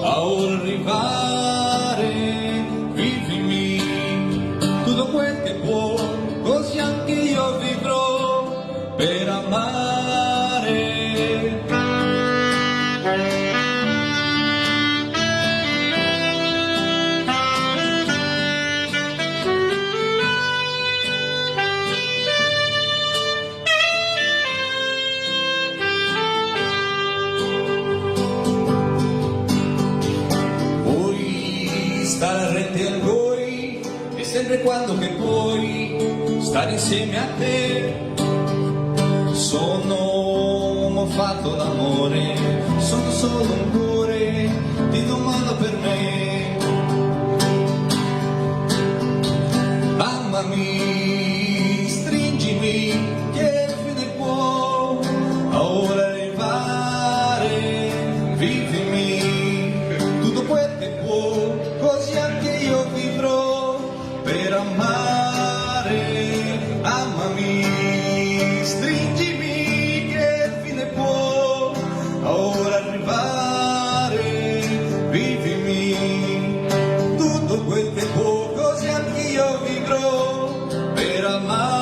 ora arrivare. Vivimi tutto quel che può, così anche io vivrò per amare. Stare arrenti a voi, e sempre quando che puoi, stare insieme a te. Sono uomo fatto d'amore, sono solo un cuore, ti domando per me. Amami, stringimi, che il fine può ora arrivare. Vivimi tutto quel che può, così anche io vivrò per amare. Amami, stringimi, che il fine può ora arrivare. Vivimi tutto quel che può, così anche io vivrò per amare.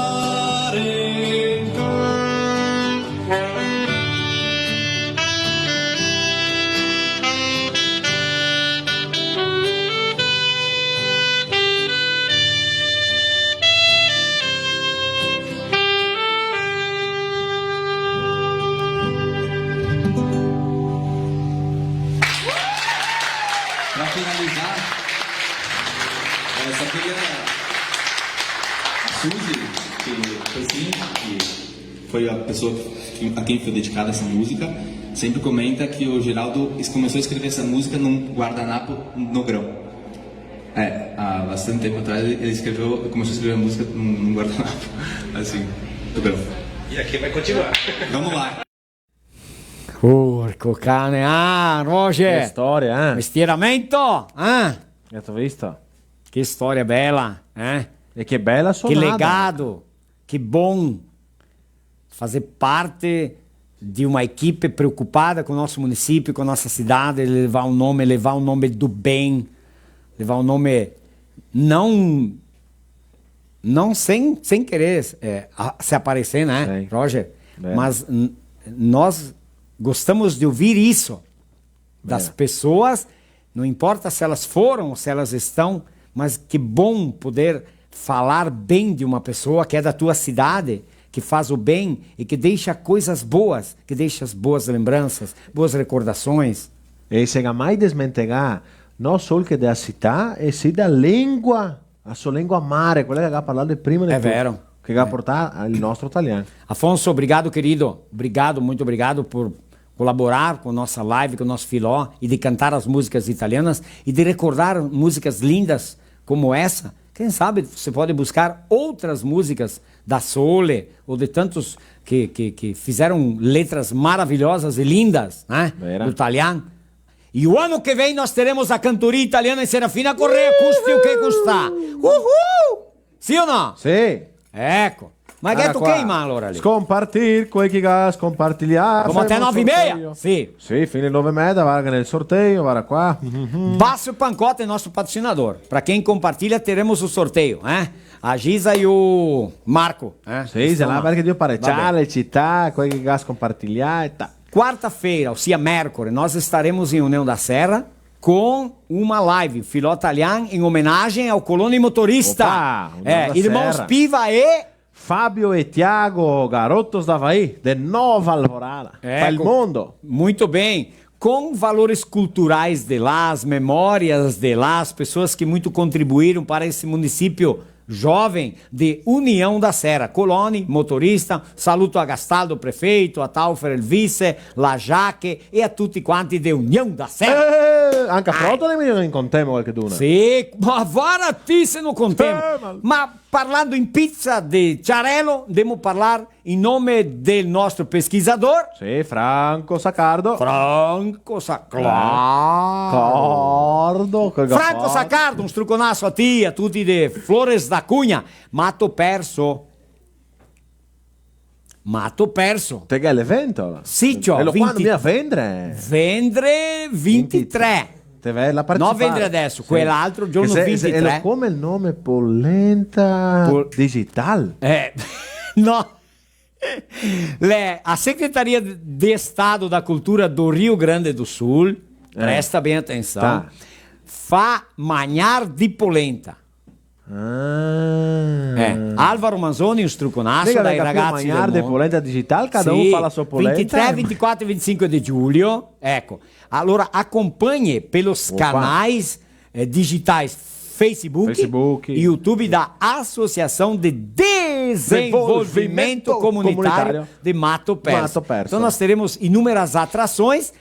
Para finalizar, só queria a Suzy, que foi sim, que foi a pessoa a quem foi dedicada essa música, sempre comenta que o Geraldo começou a escrever essa música num guardanapo no grão. Há bastante tempo atrás ele começou a escrever a música num guardanapo, assim, no grão. E aqui vai continuar. Vamos lá. Porco cane, Roger! Che storia, Mestieramento, Hai visto? Che storia bella, E che bella Che suonata. legado, che bom fazer parte de uma equipe preocupada com o nosso município, com a nossa cidade, levar um nome do bem, levar um nome não sem querer se aparecer, né, Sei. Roger? Bem. Mas nós gostamos de ouvir isso das pessoas, não importa se elas foram ou se elas estão, mas que bom poder falar bem de uma pessoa que é da tua cidade, que faz o bem e que deixa coisas boas, que deixa as boas lembranças, boas recordações. E se mai desmentegar non solo che della città, e sì da lingua, la sua lingua mare, quella che ha parlato prima di È tutto, vero. che ha portato il nostro italiano. Afonso, obrigado, querido. Obrigado, muito obrigado por colaborar com nossa live, com o nosso Filó, e de cantar as músicas italianas e de recordar músicas lindas como essa. Quem sabe você pode buscar outras músicas da Sole ou de tantos que fizeram letras maravilhosas e lindas, né? Do italiano. E o ano que vem nós teremos a cantoria italiana em Serafina Correia, custe o que custar. Uhul! Sim ou não? Sì. Ecco. Ma che tu che ma allora lì? Scompartir, quel che ga scompartigliare. Come te 9:30? Sì. Sì, fino alle 9:30, guarda nel sorteio, guarda qua. Basso Pancota é nosso patrocinador. Para quem compartilha, teremos o sorteio, A Giza e o Marco. Sì, se la perché Dio pareggiare, città, quel che ga scompartigliare. Quarta-feira, ossia mercoledì, nós estaremos em União da Serra com uma live Filota Italian em homenagem ao colono motorista. Opa, União da irmãos Serra. Piva e Fabio e Tiago, garotos da Havaí, de Nova Alvorada, para il mondo. Muito bem. Com valores culturais de lá, as memórias de lá, as pessoas que muito contribuíram para esse município jovem de União da Serra. Coloni, motorista, saluto a Gastaldo, prefeito, a Taufer, il vice, la Jaque e a tutti quanti de União da Serra. Anche a Froto ne incontriamo qualcuna. Sì, ma varati se non contiamo. Ma parlando in pizza di Ciarello, devo parlare in nome del nostro pesquisador. Sì, Franco Saccardo. Franco Saccardo. Franco Saccardo, un struconasso a te, a tutti de Flores da Cunha. Matto perso. Te che è l'evento? Sì, ciò. E lo quando viene a vendere? Vendre 23. Te vai la No, vendere adesso, quell'altro giorno 23. E come il nome Polenta Digital? No. A Secretaria de Estado da Cultura do Rio Grande do Sul, presta bem atenção, fa manhar di polenta. Álvaro Manzoni, un struconasso dai ragazzi del mangiare mondo. polenta digital, cada un fa la sua polenta. 23, 24 e 25 di giugno. Ecco, allora accompagni pelos canais digitais Facebook, e YouTube da Associação de Desenvolvimento Comunitário de Mato Perso. Então nós teremos inúmeras atrações,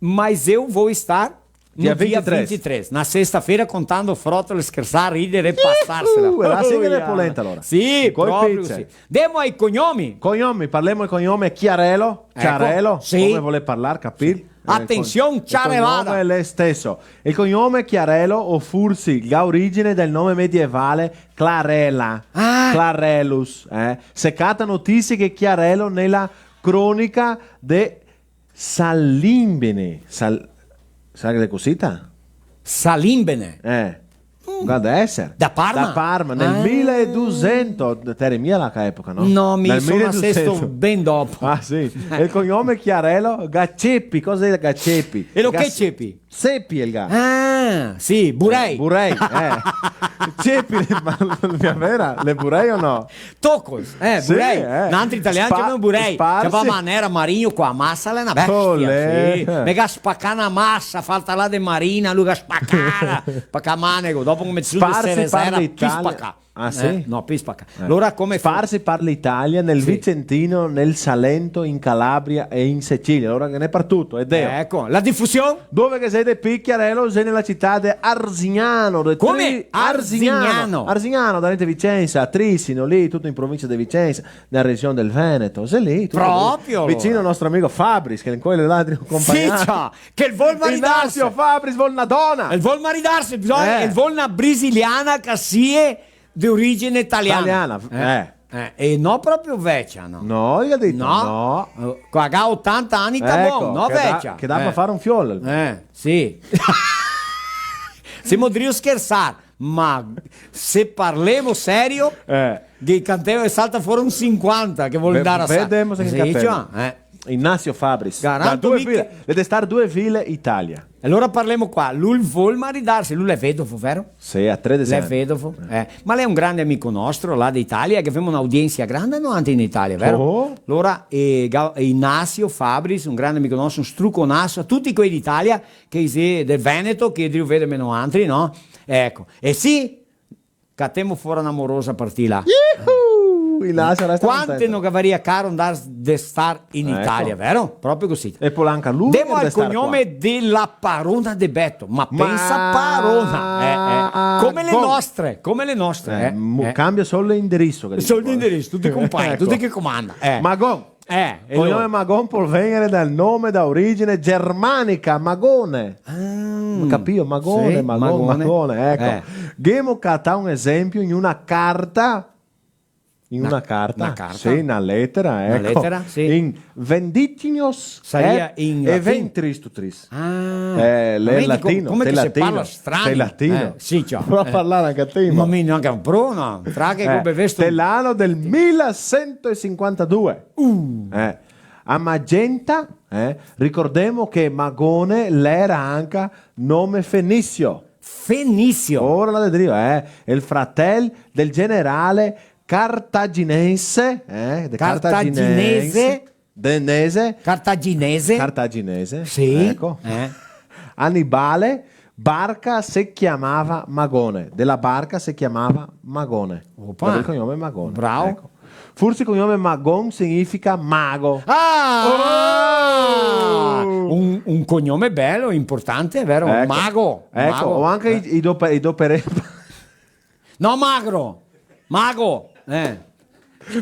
mas eu vou estar no dia 23, na sexta-feira, contando frotole, scherzare, ridere e passarsela. La sigla è polenta allora. Sì, proprio sì. Demo ai cognomi. Parliamo il cognome Chiarello. Chiarello, sì. come vuole parlare, capire? Attenzione, Ciarellada. Il cognome è lo stesso. Il cognome Chiarello o Fursi ha origine del nome medievale Clarella. Clarellus. Seccata notizia che Chiarello nella cronica de Salimbene. Sai che cosita? Salimbene. Guarda essere. Da Parma? Da Parma, nel 1200. Te eri mia all'epoca, no? No, mi nel sono assesto ben dopo. Ah, sì. E il cognome Chiarello Gacceppi. Cos'è Gacceppi? E lo che ceppi? Seppi il gatto. Ah, sì, Burei. Burei, Ceppi, mia vera, le Burei o no? Tocos, Sì, Burei. Altri italiani chiamano Burei. Che va manera Marinho con la massa, è una bestia. Sì. Mega spaccare una massa, falta là de Marina, lui che spaccare. Pacca manego, dopo come ci sono le sera, pispacca. Ah sì? No, pispacca. Allora come Farsi parla Italia nel Vicentino, nel Salento, in Calabria e in Sicilia. Allora che ne par tutto, ed è. Ecco, la diffusione? Dove che sei de Picchiarello, sei nella città di Arzignano. Come? Arzignano. Arzignano, da Vicenza, Trissino, lì, tutto in provincia di Vicenza, nella regione del Veneto. Sei lì, tutto proprio lì. Vicino al nostro amico Fabris, che in quello l'altro compagnato. Sì, ciao, che il vol maridarsi. Ignazio Fabris vol una donna. Il vol maridarsi, bisogna, il vol una brasiliana che sia di origine italiana. E no proprio vecchia, no? No, io ho detto no. Qua ha 80 anni sta buono, no vecchia. Che dà per fare un fiolo. Sì. Siamo drio scherzare, ma se parliamo serio, che canteva e salta fuori un 50 che vuole andare a vedemo se che Ignazio Fabris. Da due file, deve stare due file Italia. Allora parliamo qua. Lui vuol maridarsi, lui è vedovo, vero? Sì, a 13 anni. Lei è vedovo. Ma lei è un grande amico nostro là d'Italia, che abbiamo un'audienza grande no, anche in Italia, vero? Allora Ignazio Fabris, un grande amico nostro, un struconasso, a tutti quelli d'Italia, che sei del Veneto, che Dio vede meno altri, no? Ecco. E sì, catemo fuori un'amorosa partita. Quante non cavaria caro andare a star in Italia, vero? Proprio così. E Polanca lui devo al cognome della Parona de Betto, ma pensa Parona, come le nostre. Cambia solo l'indirizzo. Solo l'indirizzo, tutti compagni, tutti che comanda. Magon. Cognome Magon può venire dal nome da origine germanica, Magone. Capito? Magone, sì, Magone. Ecco. Gemo cata un esempio in una carta in una carta, una carta. sì, una lettera, ecco. Una lettera, sì. In venditinos Saria in e latino. ventris tutris. Ah, Lei è vedi latino, come sei che si latino. parla strano. Sei latino. Sì, ciao. Prova a parlare anche a te. Ma mi neanche un prono. Tra che come vesto. Dell'anno del 1152. A Magenta, ricordiamo che Magone l'era anche nome fenizio. Fenizio. Ora la vedremo, è il fratello del generale cartaginese, cartaginese, sì, ecco. Annibale, barca si chiamava Magone, della barca si chiamava Magone. Opa. Il cognome è Magone. Bravo. Ecco. Forse il cognome Magon significa mago. Un cognome bello, importante, è vero? Ecco. Mago. Ecco, Mago. o anche i dopere. No, magro. Mago.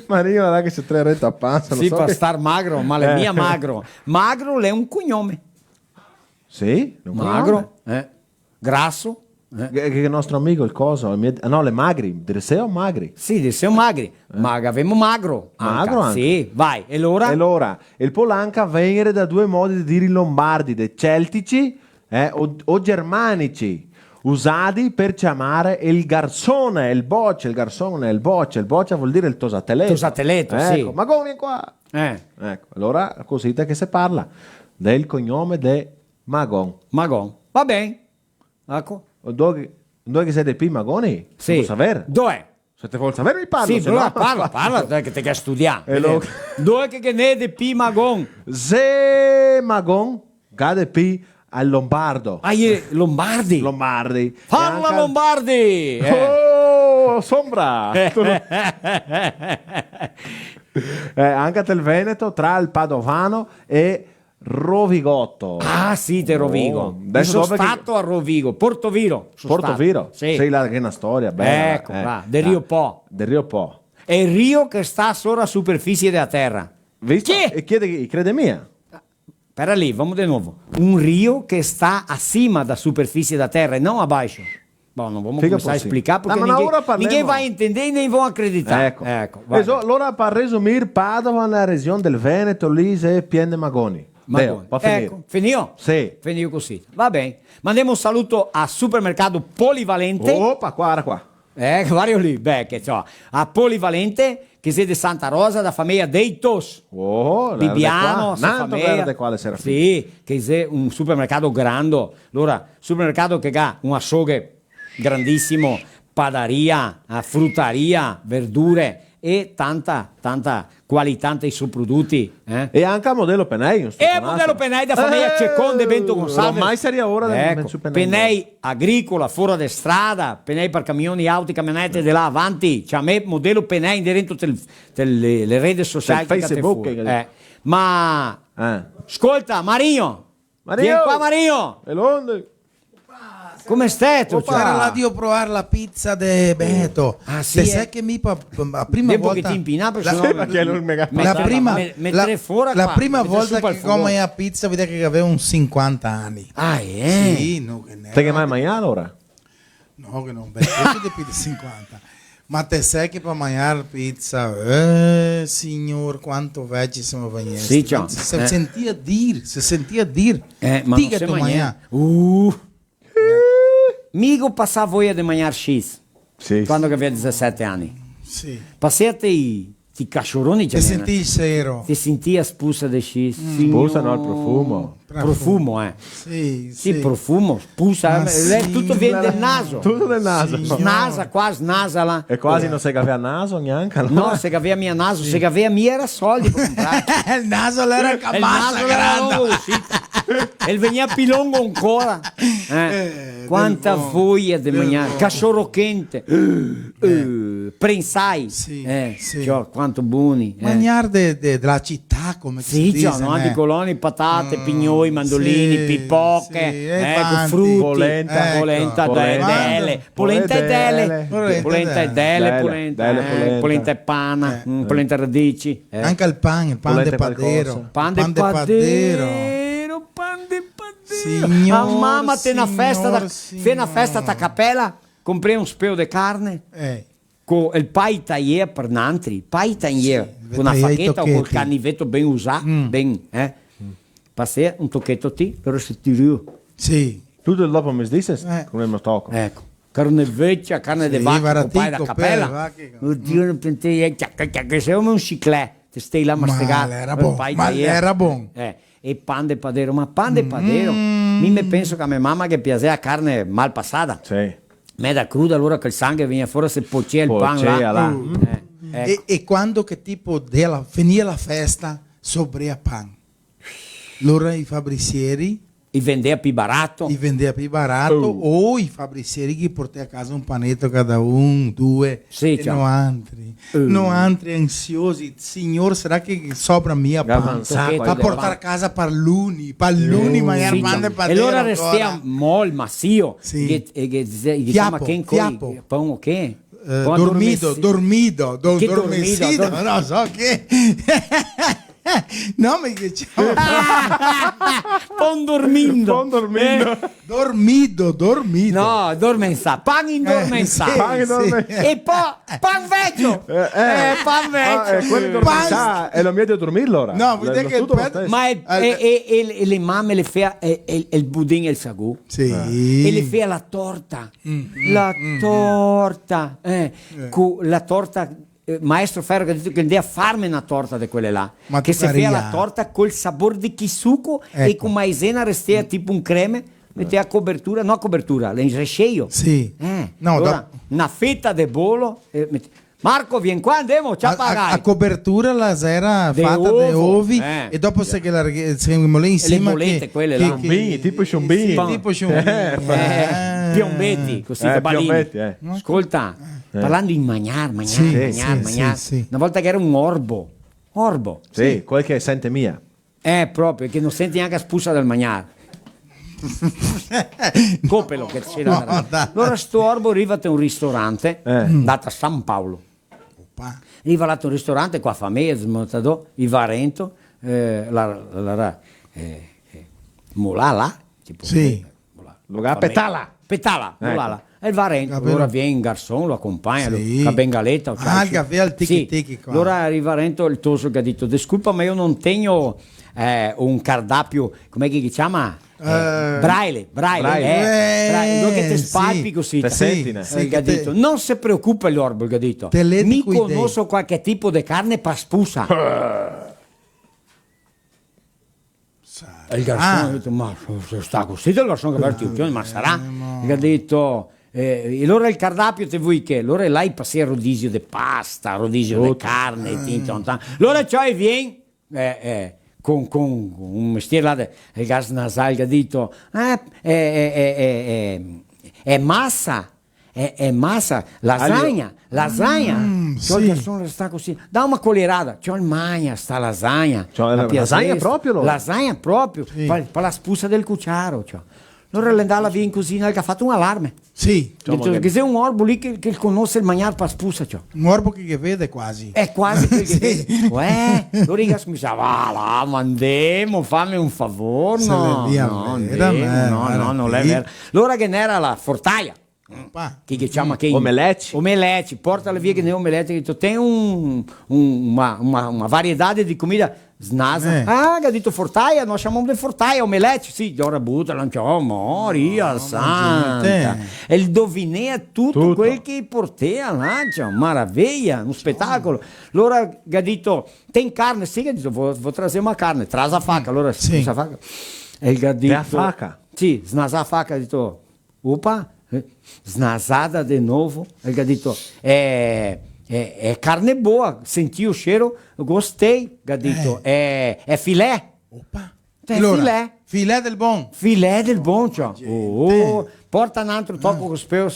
Mario non è che c'è 3 rette a panza. Sì, so per che... star magro, ma le mia magro. Magro è un cognome. Sì? Magro. Grasso. Che il nostro amico, il coso, no, le magri, Dirseo magri. Sì, Dirseo magri, ma avevamo magro. Magro anche. Sì, vai, e allora? E allora, il polanca viene da 2 modi di dire i lombardi, dei celtici o germanici, usati per chiamare il garzone, il bocce, il garzone, il bocce vuol dire il tosateleto. Tosateleto, ecco. sì. Ma come vieni qua? Ecco, allora così che si parla del cognome di Magon. Magon, va bene. Ecco. Dove che sei dei P Magoni? Sì. Devo sapere. Dove? Se te vuoi sapere mi parlo. Sì, se però no... parla, che te che studiare. lo- Dove che ne de P Magon? Se Magon gade P al Lombardo. Lombardi. Lombardi. Parla Lombardi! Oh, sombra! Anche del Veneto, tra il Padovano e Rovigotto. Ah sì, te Rovigo. Adesso sono stato a Rovigo, Portoviro. Portoviro? Sì. Sei là che è una storia bella. Ecco, va, del Rio Po. Del Rio Po. È il rio che sta sopra la superficie della terra. Visto? E crede mia. Per lì, vamos di nuovo. Un rio che sta acima da superficie della terra e non abaixo. Boh, non vamos cominciare a explicar perché ninguém vai entender e nem vão acreditar. Ecco. vai. Allora, per resumere, Padova è la regione del Veneto, lì si piende Magoni. Magoni. Ecco, finito? Sì. Finito così. Va bene. Mandiamo un saluto a Supermercato Polivalente. Opa, qua. Vario lì, che ciò. A Polivalente, che siete Santa Rosa, da famiglia Deitos. Bibiano, Verde quale sarà. Sì, che è un supermercato grande. Allora, supermercato che ha un assoghe grandissimo, padaria, fruttaria, verdure e tanta qualità dei suoi prodotti. E anche a modello Penei. E modello Penei da famiglia Ceconde Bento Gonçalves. Ormai sarebbe ora del Penei agricola, fuori da strada, Penei per camioni, auto, camionette di là avanti. C'è a me modello Penei dentro le reti sociali. Facebook. Ma ascolta, Mario. Vieni qua, Mario. E Londra. Come stai? Era là di provare la pizza di Beto. Ah, sì, sai che mi la prima volta la prima volta che come la pizza vede che aveva un 50 anni. Sì, no, che te che mai mangiare allora? No, che non vedo più di 50. Ma te sai che per mangiare pizza, signor, quanto vecchi siamo venuti. Sì, si sentia dire. Ma non si mangia. Migo passava voglia di mangiare X quando aveva 17 anni. Sì. Passate i cachorroni. Ti senti sero. Ti senti a spuzza di X. Spuzza no, il profumo. Profumo, Sì, profumo, spuzza. Tutto viene del naso. Tutto del naso. Snasa qua, snasa là. E quasi non si aveva naso neanche. No, se aveva mia naso, se aveva mia era soldi per comprare. Il naso era camassa grande. E il veniva pilongo ancora. Quanta voglia di mangiare. Cachorro quente. Prensai. Cioè, quanto buoni. Mangiare della città, come si dice. Sì, no? Di coloni, patate, pignoli, mandolini, pipoche, frutti. Polenta e pana, polenta e radici. Anche il pane di padero. Pan de padero. A mamma te una festa da capella, comprei un speo di carne. con il paitagliere per Nantri, paitagliere, con una tagliare i facchetta o col tocchetti. canivetto ben usato, ben, Passare un tocchetto ti, allora si tira. Sì. Tutto il dopo mi dices, come il tocco. Ecco. Carne vecchia, carne di Sì, vacca, varatico, pai da per capella. vacche. Oddio, non pensi, che sei come un ciclè, ti stai là a masticare. era buono, ma era buono. E pan de padero, ma pan de padero, mi penso che a mia mamma che piaceva carne mal passata. Sì. Me da cruda, allora che il sangue veniva fuori se pocea il pan Pocea là. là. Ecco. E quando che tipo finì la festa, sobria pan. Allora i fabbricieri I vendeva più barato. o i fabbricieri che portano a casa un panetto cada un, due, Sì, e ciao. non altri ansiosi. Signor, sarà che sopra mia pan? Tocchetti A de portare a casa palluni, mangiare Sì, pan de e padero. allora restia mol massio. Sì. Diciamo che fiapo. pan o che? Dormido, Che dormecido, dormido? no so che. No, mi diciamo. Pon dormindo. Dormido. No, dormenza. Pan in dormenza. sì, Pan in dormenza. E poi pan vecchio. Pan vecchio. Quello dormita è lo mio di dormirlo ora. No, vuol dire che il pet- Ma le mamme le fa il budin e il sagù. Sì. E le fa la torta. La torta. Con la torta. Maestro Ferro che ha detto che andava a farmi una torta di quelle là. Ma che tu si caria. fa la torta col sapore di chisuco e Ecco. con maizena restea tipo un creme. Metteva copertura, no copertura, l'inresceio. Sì. No, Allora, una fetta di bolo. Marco, vieni qua, andiamo, ci a pagare. copertura la sera De fatta di ovo. ovi e dopo se che la lì insieme bollette, quelle là. Sciombini, tipo sciombini. Pan. tipo sciombini. Piombetti, così da piombetti, Ascolta, parlando in magnar. Sì, sì. Una volta che era un orbo. Sì, quel che sente mia. Proprio, che non senti neanche la spuzza del magnar. Copelo che c'era. No, dai. Allora sto orbo arriva a un ristorante, data a San Paolo. Arriva là a un ristorante, qua famiglia, smontador, il Varento, Mulà là, tipo, Sì. Lugar petala. Petala, Mulà là. E il Varento, Capito. allora viene un garçon, lo accompagna, Sì. la bengaletta. Il caffè al tiki-tiki qua. Allora arriva Varento, il toso che ha detto, disculpa ma io non tengo un cardappio, come si chiama? Braille, dove che ti spalpi così. Te sentine. Il gadito. Non si preoccupa l'orbo, il gadito. Te le Mi dico conosco qualche tipo di carne per spusa. E il garçon ha detto, ma sta così il garçon che aperto il ma sarà? Il ha detto, e allora il cardappio te vuoi che? Allora là passi il rodizio di pasta, rodizio di carne, allora c'hai vieni con un mestiere là del gas nasale che ha detto è massa, è massa, lasagna. C'ho il garçon sta così, da una colierata, c'ho il magna sta lasagna. C'ho la lasagna proprio, allora? Lasagna proprio, per la spuzza del cucciaro. C'ho. Allora l'andava via in cucina che ha fatto un allarme. Sì. Detto, che c'è un orbo lì che conosce il mangiare per spuzza. C'ho. Un orbo che vede quasi. È quasi perché allora i gas mi sa, va là, ma andiamo, fammi un favore. Se No, le via no, vera, no, non è vero. Allora che n'era la fortaia. Pa. Che chiama che Omelete, portala via che ne omelete, ha detto, tem una varietà di comida snasa. Che ha detto fortaia, noi chiamiamo di fortaia, omelete, sì, ora buttala, oh, Maria santa. E il dovinea tutto quel che portea là, cioè, maraviglia, un spettacolo. Allora ha detto, ten carne, sì, che ha detto, vuoi trasere una carne, trasa facca, allora sì. Facca. E il ha detto, faca? Sì, snasa facca, ha detto, opa, snasada di nuovo, e ha detto, è carne buona, senti il scero, gostei, ha detto, è filè. Opa. È Allora, filè del buon. Filè del buon, cioè. Porta un altro tocco con spero,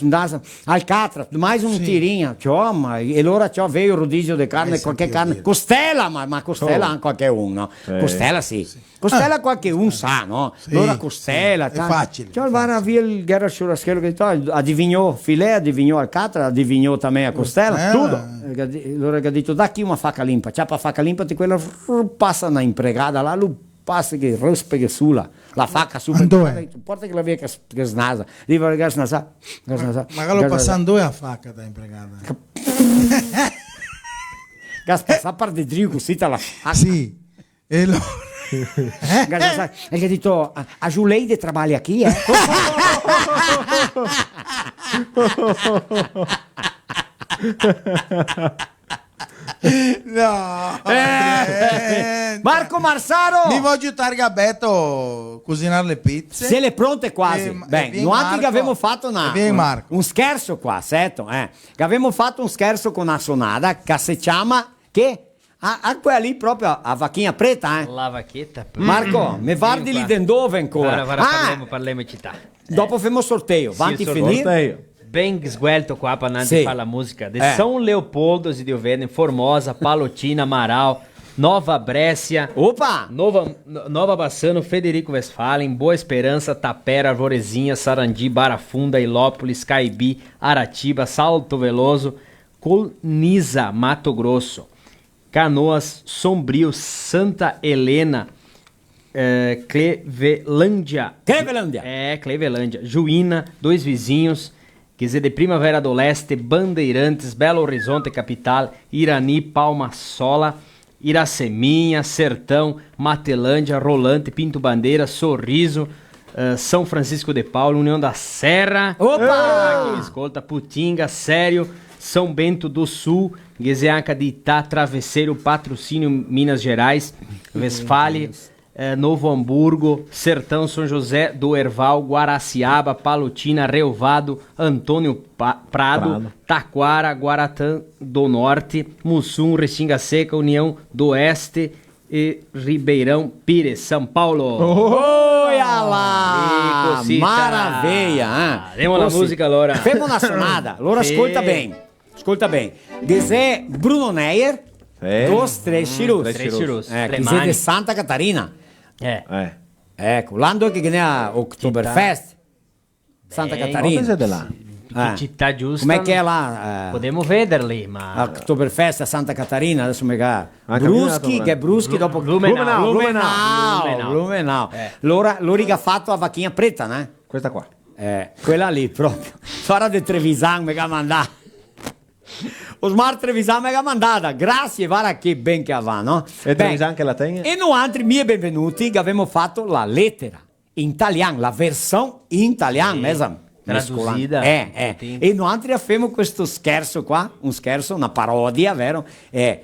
alcatra, mais un tirinha, cioè, ma e allora c'ho veio il rodizio di carne, qualche carne, costella, ma costella anche qualche uno, no? Costella sì. Costella qualche un sa, no? Allora costella, è facile. Cioè, va via il guerra sulla schiena che adivinò filè, adivinò alcatra, adivinò tamè a costella, tutto. Allora ha detto, da chi una facca limpa, ciapa facca limpa, ti quella passa una impregata là, passa che rospega sulla, la facca subito. Porta che la via che snasa. Diva che snasa. Magari lo passando a facca da impregata. Gas passa per di drigo, così la facca. Sì. E lo... E gli ha detto, a Giuleide trabalha qui, No, Marco Marsaro, mi voglio aiutare Gabetto a cucinare le pizze. se le pronte quasi. Beh, noi che avevamo fatto un scherzo qua, certo, che avevamo fatto un scherzo con una sonata che si chiama che a quella lì proprio a Vacchinha Preta, La vacchetta. Marco, me guardi lì dove ancora? Parliamo città. Dopo facciamo sorteio, vanti finire. Ben sguelto qua para não Sì. falar música de São Leopoldo de Verde, Formosa, Palotina, Amaral, Nova Brécia, Opa! Nova Bassano, Federico Westphalen, Boa Esperança, Tapera, Arvorezinha, Sarandi, Barafunda, Ilópolis, Caibi, Aratiba, Salto Veloso, Colniza, Mato Grosso, Canoas, Sombrio, Santa Helena, Clevelândia. Clevelândia, Juína, Dois Vizinhos, quer dizer, de Primavera do Leste, Bandeirantes, Belo Horizonte, capital, Irani, Palma Sola, Iraceminha, Sertão, Matelândia, Rolante, Pinto Bandeira, Sorriso, São Francisco de Paulo, União da Serra, Opa! Escolta, Putinga, Sério, São Bento do Sul, Guezeanca de Itá, Travesseiro, Patrocínio, Minas Gerais, Westfália, Novo Hamburgo, Sertão, São José do Herval, Guaraciaba, Palotina, Relvado, Antônio Prado, Taquara, Guaratã do Norte, Mussum, Restinga Seca, União do Oeste e Ribeirão Pires, São Paulo. Olha lá! Cosita. Maravilha! Demos la música, Lora. Femo una sonada. Lora, ascolta bem. Ascolta bem. Dizer Bruno Neyer, dos Três Chirus. Três Chirus. Dizer de Santa Catarina. Ecco, l'anno che ne ha Oktoberfest. Santa Catarina. Cosa è di là? Città giusta. Com'è che è là? Potremmo vederli, ma... Oktoberfest a Santa Catarina, adesso mi Bruschi, che è Bruschi dopo... Blumenau. L'origa fatto a Vacchinha Preta, né? Questa qua. Quella lì proprio. Fara de Trevisan mi ha mandato. Osmar Trevisan mi ha mandata. Grazie, guarda che ben che va, no? E Trevisan che la tenga? E noi altri miei benvenuti che abbiamo fatto la lettera in italiano, la versione in italiano, esatto. Traduzida. E noi altri abbiamo questo scherzo qua, un scherzo, una parodia, vero?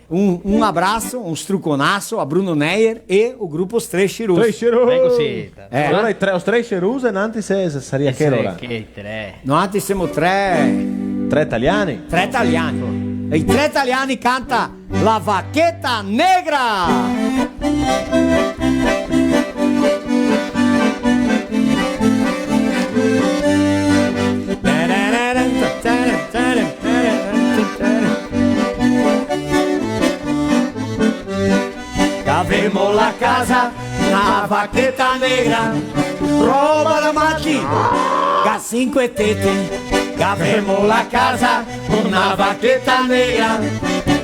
Un abbraccio, un struconasso a Bruno Neyer e il gruppo Três Chirus. Três Chirus! Bem cosita. Allora os Três Chirus e nanti saria che ora? Che tre. Noi altri siamo tre italiani? Tre italiani. E i tre italiani canta La Vacchetta Negra. Avemo la casa, una vacchetta negra, roba da matti, ca 5 tette. Avemo la casa, una vacchetta negra,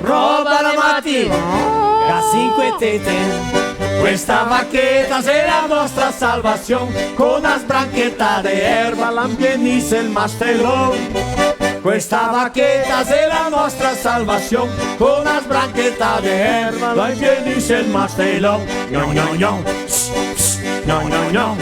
roba da matti, ca 5 tette. Questa vacchetta será nostra salvación, con las branchetas de erba l'ampienisse il mastelón. Questa vacchetta será nostra salvación, con las branchetas de erba l'ampienisse il mastelón. Gnon, gnon, gnon, gnon, gnon, gnon.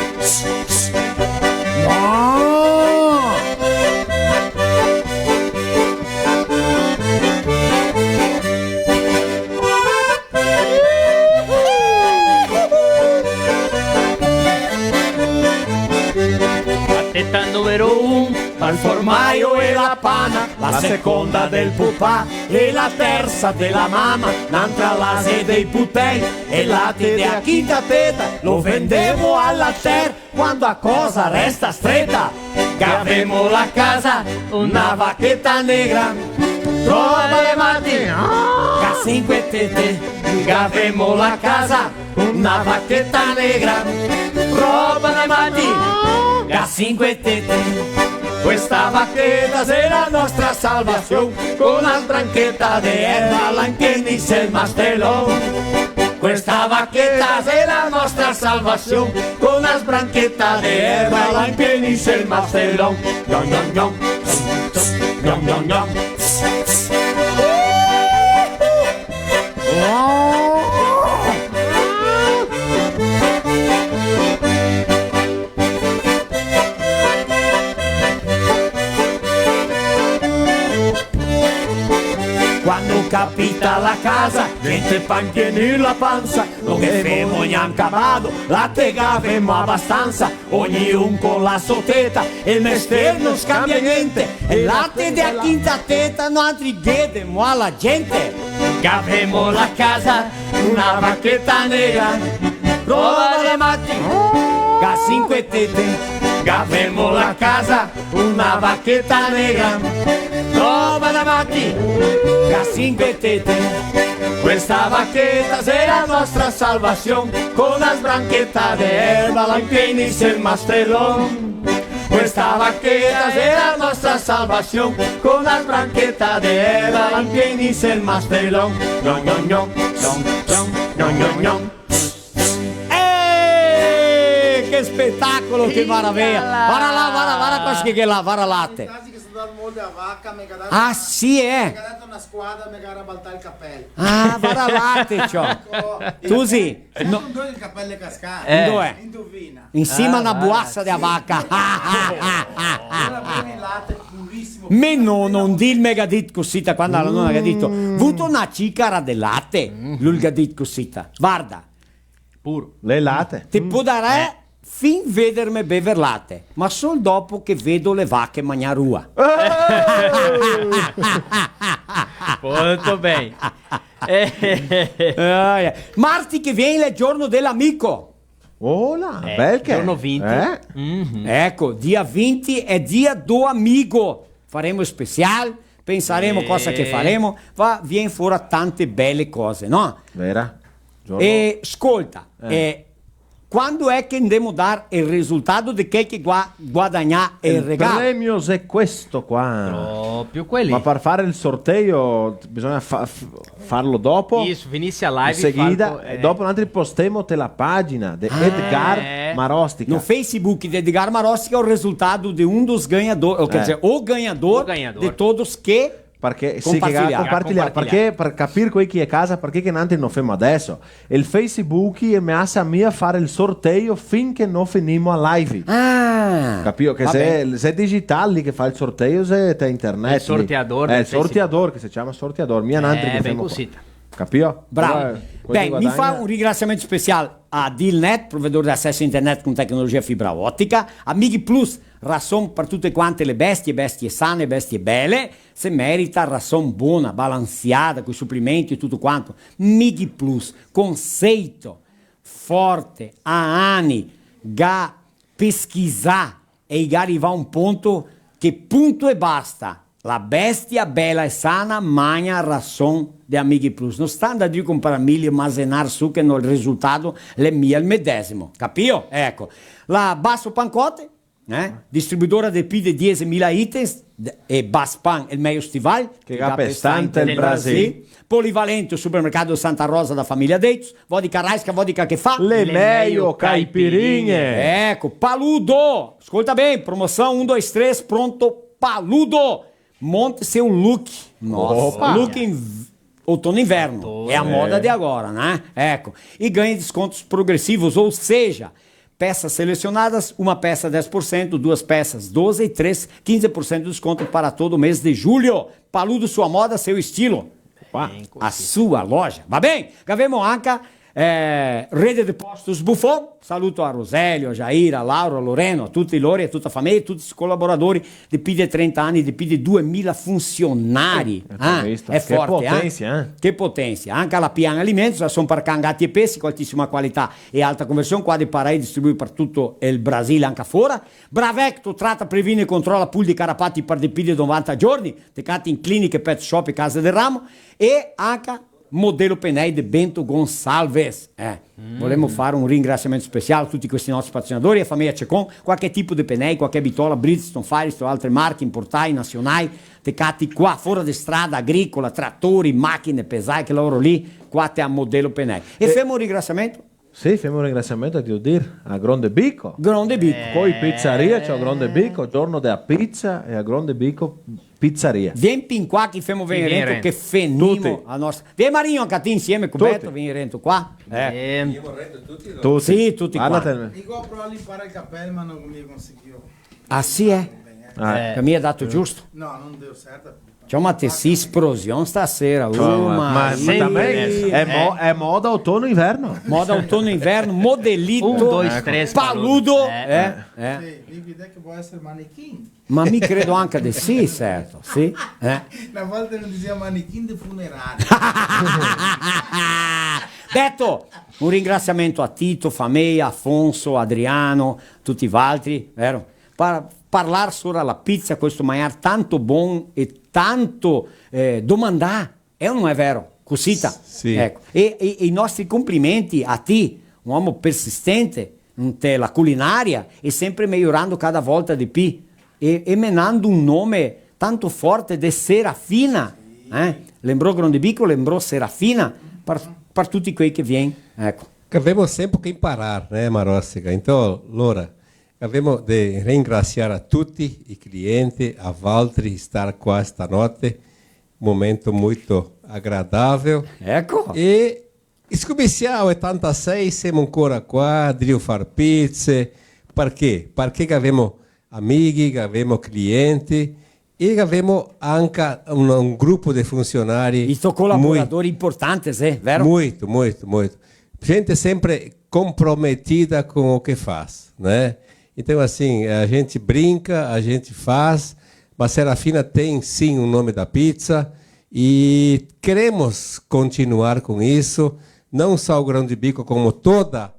Vacchetta numero 1, al formaio e la pana, la seconda del pupà e la terza della mamma, l'altra l'ase dei putelli e latte di acchita teta, lo vendevo alla terra quando a cosa resta stretta. Che avemo la casa, una vacchetta negra, roba le matti, ca 5 tette. Che avemo la casa, una vacchetta negra, roba le matti, ca 5 tette. Questa vacchetta será nostra salvación, con las branchetas de erba l'ampienisse il mastelón. Questa vaqueta è la nostra salvazione, con las branchetas de erba la impienisse il mastelón. Gnon, gnon, gnon. Gnon, gnon, gnon. Quando capita la casa, gente pantiene la panza, non che femo neanche amado, latte che avemo abbastanza, ognuno con la sua teta, e il mestiere non scambia niente, e il latte di a quinta teta non altri chiediamo alla gente, che avemo la casa, una vaqueta nera, roba de matti, che ha 5 tete, che avemo la casa, una vaqueta nera, roba da matti, che ha 5 tete. Questa vaqueta è la nostra salvazione, con las branchetas de erba la impienisse il mastelón. Questa vaqueta è la nostra salvazione, con las branchetas de erba la impienisse il mastelón. Gnon, gnon, gnon, gnon, gnon, gnon, gnon, gnon. Che spettacolo, che maraviglia! Guarda là, guarda questo che là, guarda latte. Ah sì, una squadra mi gara a baltare il cappello. Ah, guarda latte, ciò. Tu sì. No. Non il cappello cascato. Dove? Indovina. Insieme a una buassa di vacca. Me non dir mega dit cosita quando la nonna ha detto, avuto una cicara del latte, lui ha detto cosita. Guarda. Puro. Le latte. Ti può dare fin vedermi bever latte, ma solo dopo che vedo le vacche mangiare rua. Molto bene. Marti che viene il giorno dell'amico. Oh là, bel che giorno 20. Mm-hmm. Ecco, dia 20 è dia do amigo. Faremo special, penseremo cosa che faremo, viene fuori tante belle cose, no? Vera? Giorno... E ascolta, quando è che andiamo a dare il risultato di che guadagna il regalo? Il premio è questo qua. Proprio quelli. Ma per fare il sorteio bisogna farlo dopo. Isso, finisce a live. In seguida, e dopo noi postiamo la pagina di Edgar Marostica. No Facebook di Edgar Marostica è il risultato di un dos ganhadores, quer dizer, o ganhador de todos che perché sì, che compartilhare. Perché per capire qui chi è casa, perché che nanti non facciamo adesso. Il Facebook mi ha a me a fare il sorteio finché non finimo a live. Capito? Che se digitale che fa il sorteio, se te internet. Il sorteador. Il sorteador che si chiama sorteador. Mia nanti che ben cosita. Capito? Bravo. Beh, mi fa un ringraziamento speciale a Dealnet, provedore di accesso a internet con tecnologia fibra ottica, a Migi Plus, rason per tutte quante le bestie sane, bestie belle, se merita rason buona, balanziata, con i supplementi e tutto quanto. Migi Plus, conceito forte, a anni, ga pesquisar e ga arrivare a un punto che punto e basta. La bestia bella e sana mangia rason di Amighi Plus. Non sta andando a comprare mille masenar su che il risultato è mia il medesimo. Capio? Ecco. La Basso Pancote, distribuidora di più di 10.000 items, e Baspan, il meglio stival, che ha pestante il Brasile. Polivalente, supermercato Santa Rosa da famiglia Deitz, vodka Raisca, vodka che fa? Le meglio caipirinhe. Ecco, Paludo. Ascolta bene, promoção 1, 2, 3, pronto, Paludo. Monte seu look. Nossa, look outono e inverno. É a moda de agora, né? Ecco. E ganhe descontos progressivos, ou seja, peças selecionadas, uma peça 10%, duas peças 12% e 3, 15% de desconto para todo o mês de julho. Paludo, sua moda, seu estilo. A sua loja. Va bem? Gavemo anche Rede de Postos Buffon. Saluto a Roselio, a Jair, a Laura, a Loreno, a tutti loro e a tutta la famiglia, a tutti i collaboratori di più di 30 anni, di più di 2000 funzionari. È forte, Che potenzia. Anche alla Pian Alimentos, sono per cangati e pesci, con altissima qualità e alta conversione, qua di parai distribuiti per tutto il Brasile, anche fuori. Bravecto tratta, previne e controlla pool di carapati per di più di 90 giorni, decati in cliniche, pet shop e case del ramo, e anche Modelo Penei di Bento Gonçalves. Vogliamo fare un ringraziamento speciale a tutti questi nostri patrocinatori, a famiglia Cecon, qualche tipo di Penei, qualche bitola, Bridgestone, Firestone, altre marche importate, nazionali, teccati qua, fuori di strada, agricola, trattori, macchine pesate che lavorano lì, qua te a Modelo Penei. E facciamo un ringraziamento? Sì, facciamo un ringraziamento a dire a Grande Bico. Grande Bico. Poi pizzeria, c'è a Grande Bico, giorno della pizza e a Grande Bico pizzeria. Vieni fin qua che facciamo venire che fenimo a nostra. Vieni Marino anche a te insieme con Beto, vieni Rento qua. Tutti. Sì, tutti qua. Dico però lì fare il cappello ma non mi conseguiu. Ah sì, che mi ha dato giusto. No, non devo certo. C'è una tessi esplosione stasera. Ma também è moda outono-inverno. Moda outono-inverno, modellito. 1, 2, 3. Paludo. Sì, l'idea che può essere manequin. Ma mi credo anche di sì, certo. Sì. Una volta non diceva manequin di funerale. Detto, un ringraziamento a Tito, Famei, Afonso, Adriano, tutti gli altri, vero? Parlare solo alla pizza, questo mangiare tanto buono e tanto domandare, è o non è vero? Cosita. Sì. Ecco. E i nostri complimenti a te, un uomo persistente, la culinaria e sempre migliorando cada volta di più e menando un nome tanto forte di Serafina. Lembrò Grande Bico, lembrò Serafina per tutti quelli che viene. Ecco. Abbiamo sempre che imparare, né, Marossica? Então, allora, abbiamo di ringraziare a tutti i clienti, a Valtteri, stare qua stanotte, un momento molto agradável. Ecco. E scominciamo 86, siamo ancora qua, devo fare pizze. Perché? Perché abbiamo amici, abbiamo clienti e abbiamo anche un gruppo di funzionari. I tuoi collaboratori importanti, vero? Molto. Gente sempre comprometida com o que faz, né? Então, assim, a gente brinca, a gente faz, mas Serafina tem sim o nome da pizza e queremos continuar com isso, não só o Grande Bico, como toda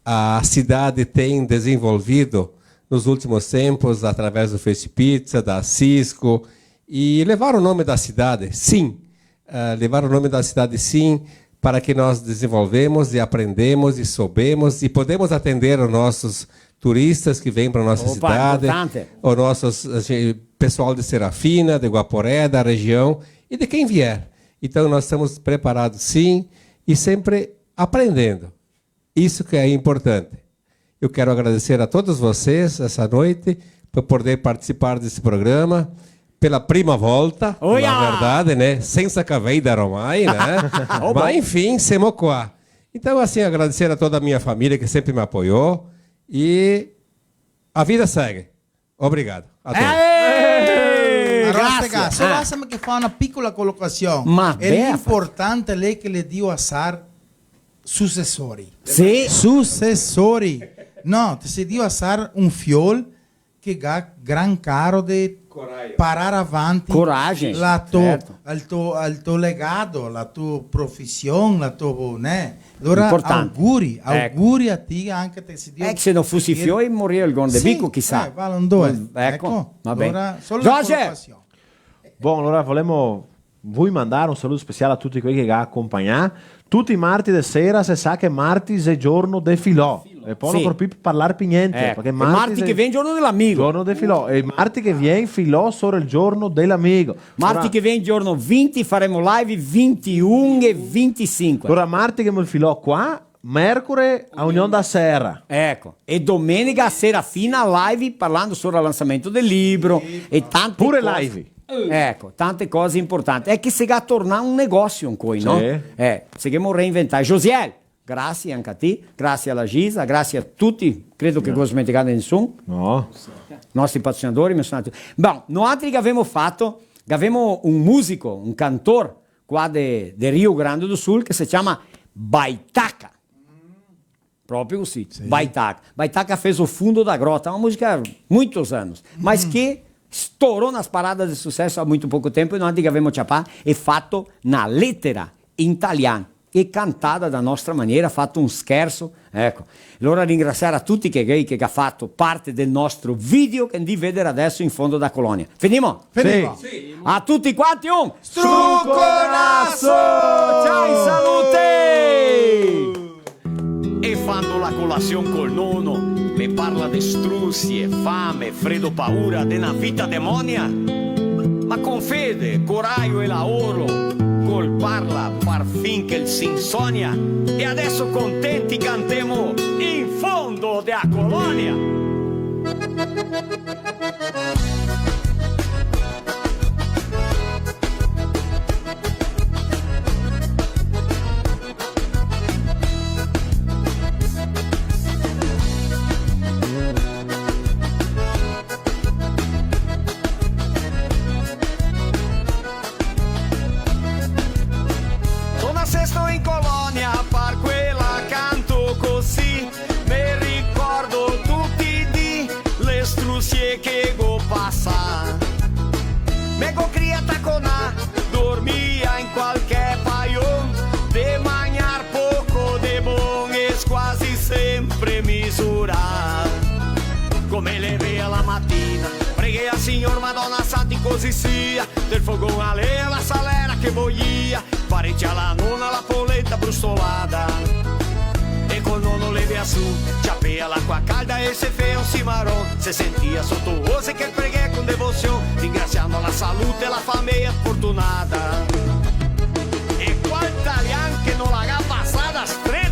a cidade tem desenvolvido nos últimos tempos, através do Face Pizza, da Cisco, e levar o nome da cidade, sim, levar o nome da cidade, sim, para que nós desenvolvemos e aprendemos e soubemos e podemos atender os nossos turistas que vêm para a nossa cidade, o nosso pessoal de Serafina, de Guaporé, da região e de quem vier. Então nós estamos preparados sim e sempre aprendendo. Isso que é importante. Eu quero agradecer a todos vocês essa noite por poder participar desse programa. Pela prima volta, na verdade, né? Senza caveira ormai, né? Mas enfim, siamo qua. Então, assim, agradecer a toda a minha família que sempre me apoiou e a vida segue. Obrigado a todos. Grazie. Solo lasciami che fa una piccola collocazione. È importante lei che le dio a Sar successori. Sì. Successori. No, se dio a Sar un fiol che ha gran caro di parare avanti coragem il tuo legato, la tua professione, la tua allora auguri a te anche te se Dio se non fossi fioi morire il Grande Bico chissà ecco va bene Giorgio allora volevamo voi mandare un saluto speciale a tutti quelli che accompagnano tutti i martedì sera si sa che martedì è giorno de filò e poi non proprio parlare più niente perché martedì che viene giorno dell'amico giorno de filò e martedì che viene filò solo il giorno dell'amico martedì che viene giorno 20 faremo live 21 e 25 allora martedì che il filò qua mercoledì a Unione da Serra ecco e domenica a Serafina live parlando sul lançamento del libro e tante pure cose. Live ecco, tante cose importanti. È che si va a tornare un negozio in cui, no? Seguiamo a reinventare. Josiel, grazie anche a te, grazie alla Gisa, grazie a tutti. Credo che non dimenticate nessuno. No. Nostri patrocinatori, Bon, noi altri che abbiamo fatto, che abbiamo un musico, un cantore qua di Rio Grande do Sul che si chiama Baitaca. Proprio così, Baitaca. Baitaca fez o fundo da grota, uma música há muitos anos, mas que estourou nas paradas de sucesso há muito pouco tempo e nós abbiamo ciapà e fatto una lettera in italiano e cantata da nostra maniera, fatto un scherzo, ecco. Allora ringraziare a tutti che ha fatto parte del nostro video che di vedere adesso in fondo da Colonia. Finimo? Finimo. A tutti quanti un strucconasso! Ciao! discussione col nono, le parla di struzie, fame, freddo, paura, de una vita demonia. Ma con fede, coraggio e lavoro, col parla par fin che il si insonia. E adesso contenti cantemo in fondo della colonia. Che go passa Mego criata con a dormia in qualche paio de mangiar poco de bon es quasi sempre misura come le vea la mattina preghe al Signor Madonna Santi così sia del fogone a lei la salera che boia pareggia la nonna la polenta brustolata e col nonno le via su ciapea l'acqua calda e se fe un cimarrón se sentia sotto ose che preghe con devozione ringraziando la salute e la famiglia fortunata e qual italiano che non l'ha passata stretta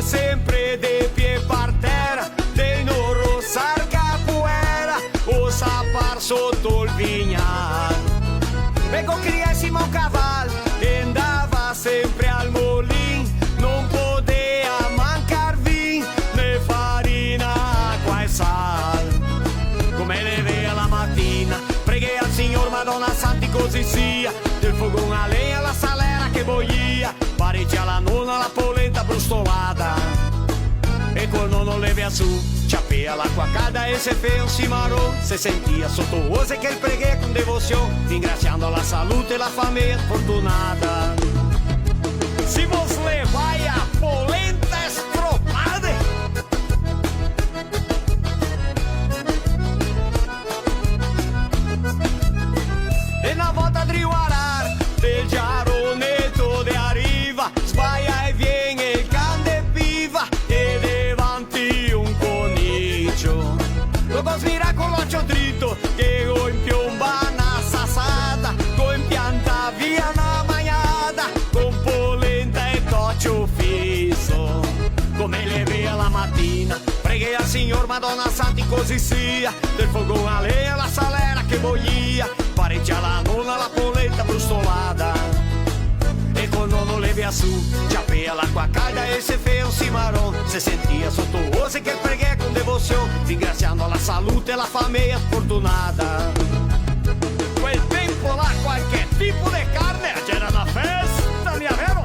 sempre de pie par terra dei non rossar capoeira o sapar sotto il vignar vengo criessimo un cavallo e andava sempre al molin non poteva mancar vin né farina acqua e sal come le vea la mattina preghe al Signor Madonna Santi così sia del fogone a legna la salera che boia pareggia la nonna la polenta brustolata e col nonno le via su ciapea l'acqua calda e se fe un cimarrón se sentia sotto ose che il preghe con devozione ringraziando la salute e la famiglia fortunata se vos levai a polenta estropada e na volta di guardar del giaronetto de arriva sbaia e viene il cane viva e davanti un conicio lo svira con l'occhio dritto che go in piomba una sassata go in pianta via una magnata con polenta e toccio fisso come le vea la mattina preghe al Signor Madonna Santi così sia del fogone a legna la salera che boia pareggia la nonna la polenta brustolata e col nonno le via su ciapea l'acqua calda e se fe un cimarrón se sentia sotto ose che preghe con devozione ringraziando la salute e la famiglia fortunata quel tempo là qualche tipo di carne c'era una festa mia vero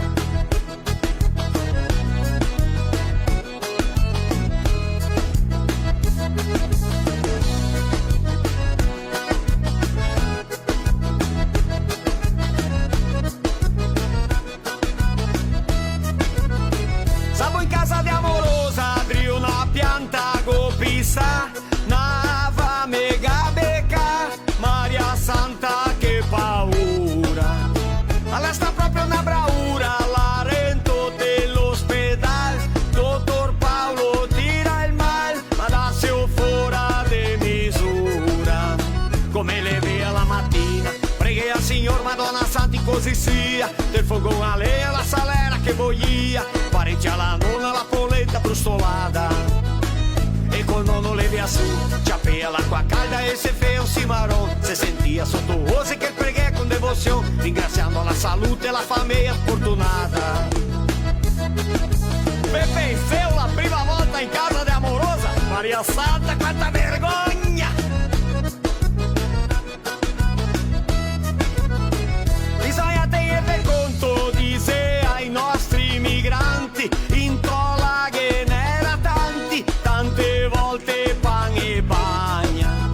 Stavo in casa di amorosa, dri una pianta go pisa, nava mega beca, Maria Santa che paura. Alla sta proprio una bravura, la rento dell'ospedal, dottor Paolo tira il mal, ma da se fora de misura. Come le vea la mattina, preghe al Signor Madonna Santi così sia, del fogone a legna la salera che boia, pareggia la nonna la polenta brustolata e col nonno le via su ciapea l'acqua calda e se fe un cimarrón se sentia sotto ose che preghe con devozione ringraziando la salute e la famiglia fortunata Pepe feu la prima volta in casa di amorosa Maria Santa quanta vergogna bisogna tenere conto di sé ai nostri migranti in tola che n'era tanti tante volte pan e bagna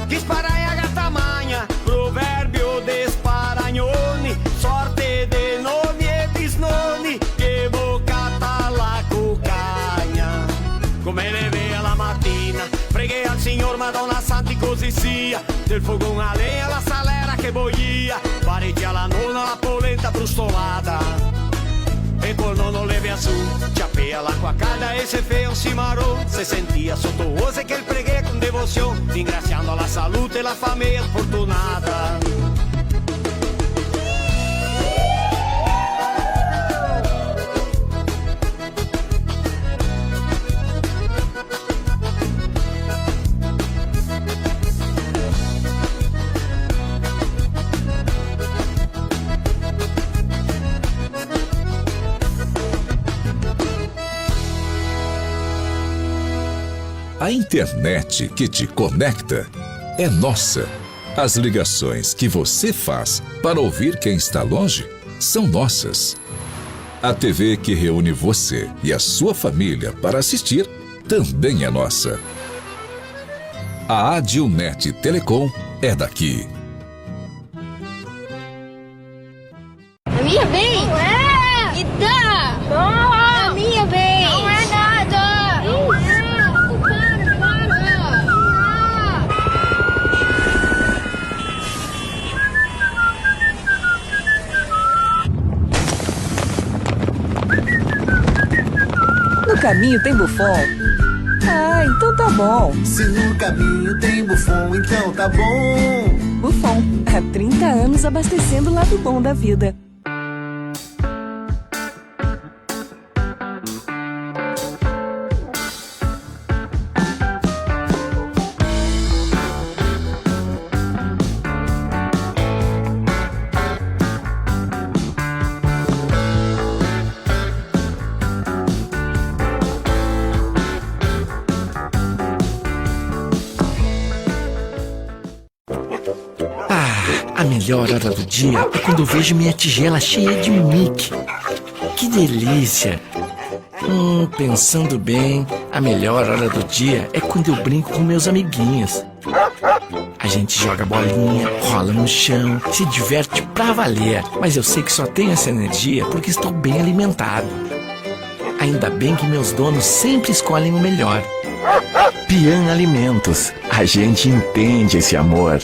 chi spara a gatta magna proverbio de sparagnoni sorte del no così sia. Del fogone a lenha la salera che boia, parecchia la nonna la polenta brustolata. E col nonno le via su, ciapea l'acqua calda e se feia un cimarrone. Se sentia sotto ose che il preghe con devozione, ringraziando la salute e la famiglia fortunata. A internet que te conecta é nossa. As ligações que você faz para ouvir quem está longe são nossas. A TV que reúne você e a sua família para assistir também é nossa. A Adilnet Telecom é daqui. A minha vez? Não é! Me dá! Não! A minha vez! Não é nada! No caminho tem Buffon? Ah, então tá bom. Se no caminho tem Buffon, então tá bom. Buffon, há 30 anos abastecendo o lado bom da vida. A melhor hora do dia é quando eu vejo minha tigela cheia de Mickey. Que delícia! Pensando bem, a melhor hora do dia é quando eu brinco com meus amiguinhos. A gente joga bolinha, rola no chão, se diverte pra valer. Mas eu sei que só tenho essa energia porque estou bem alimentado. Ainda bem que meus donos sempre escolhem o melhor. Pian Alimentos. A gente entende esse amor.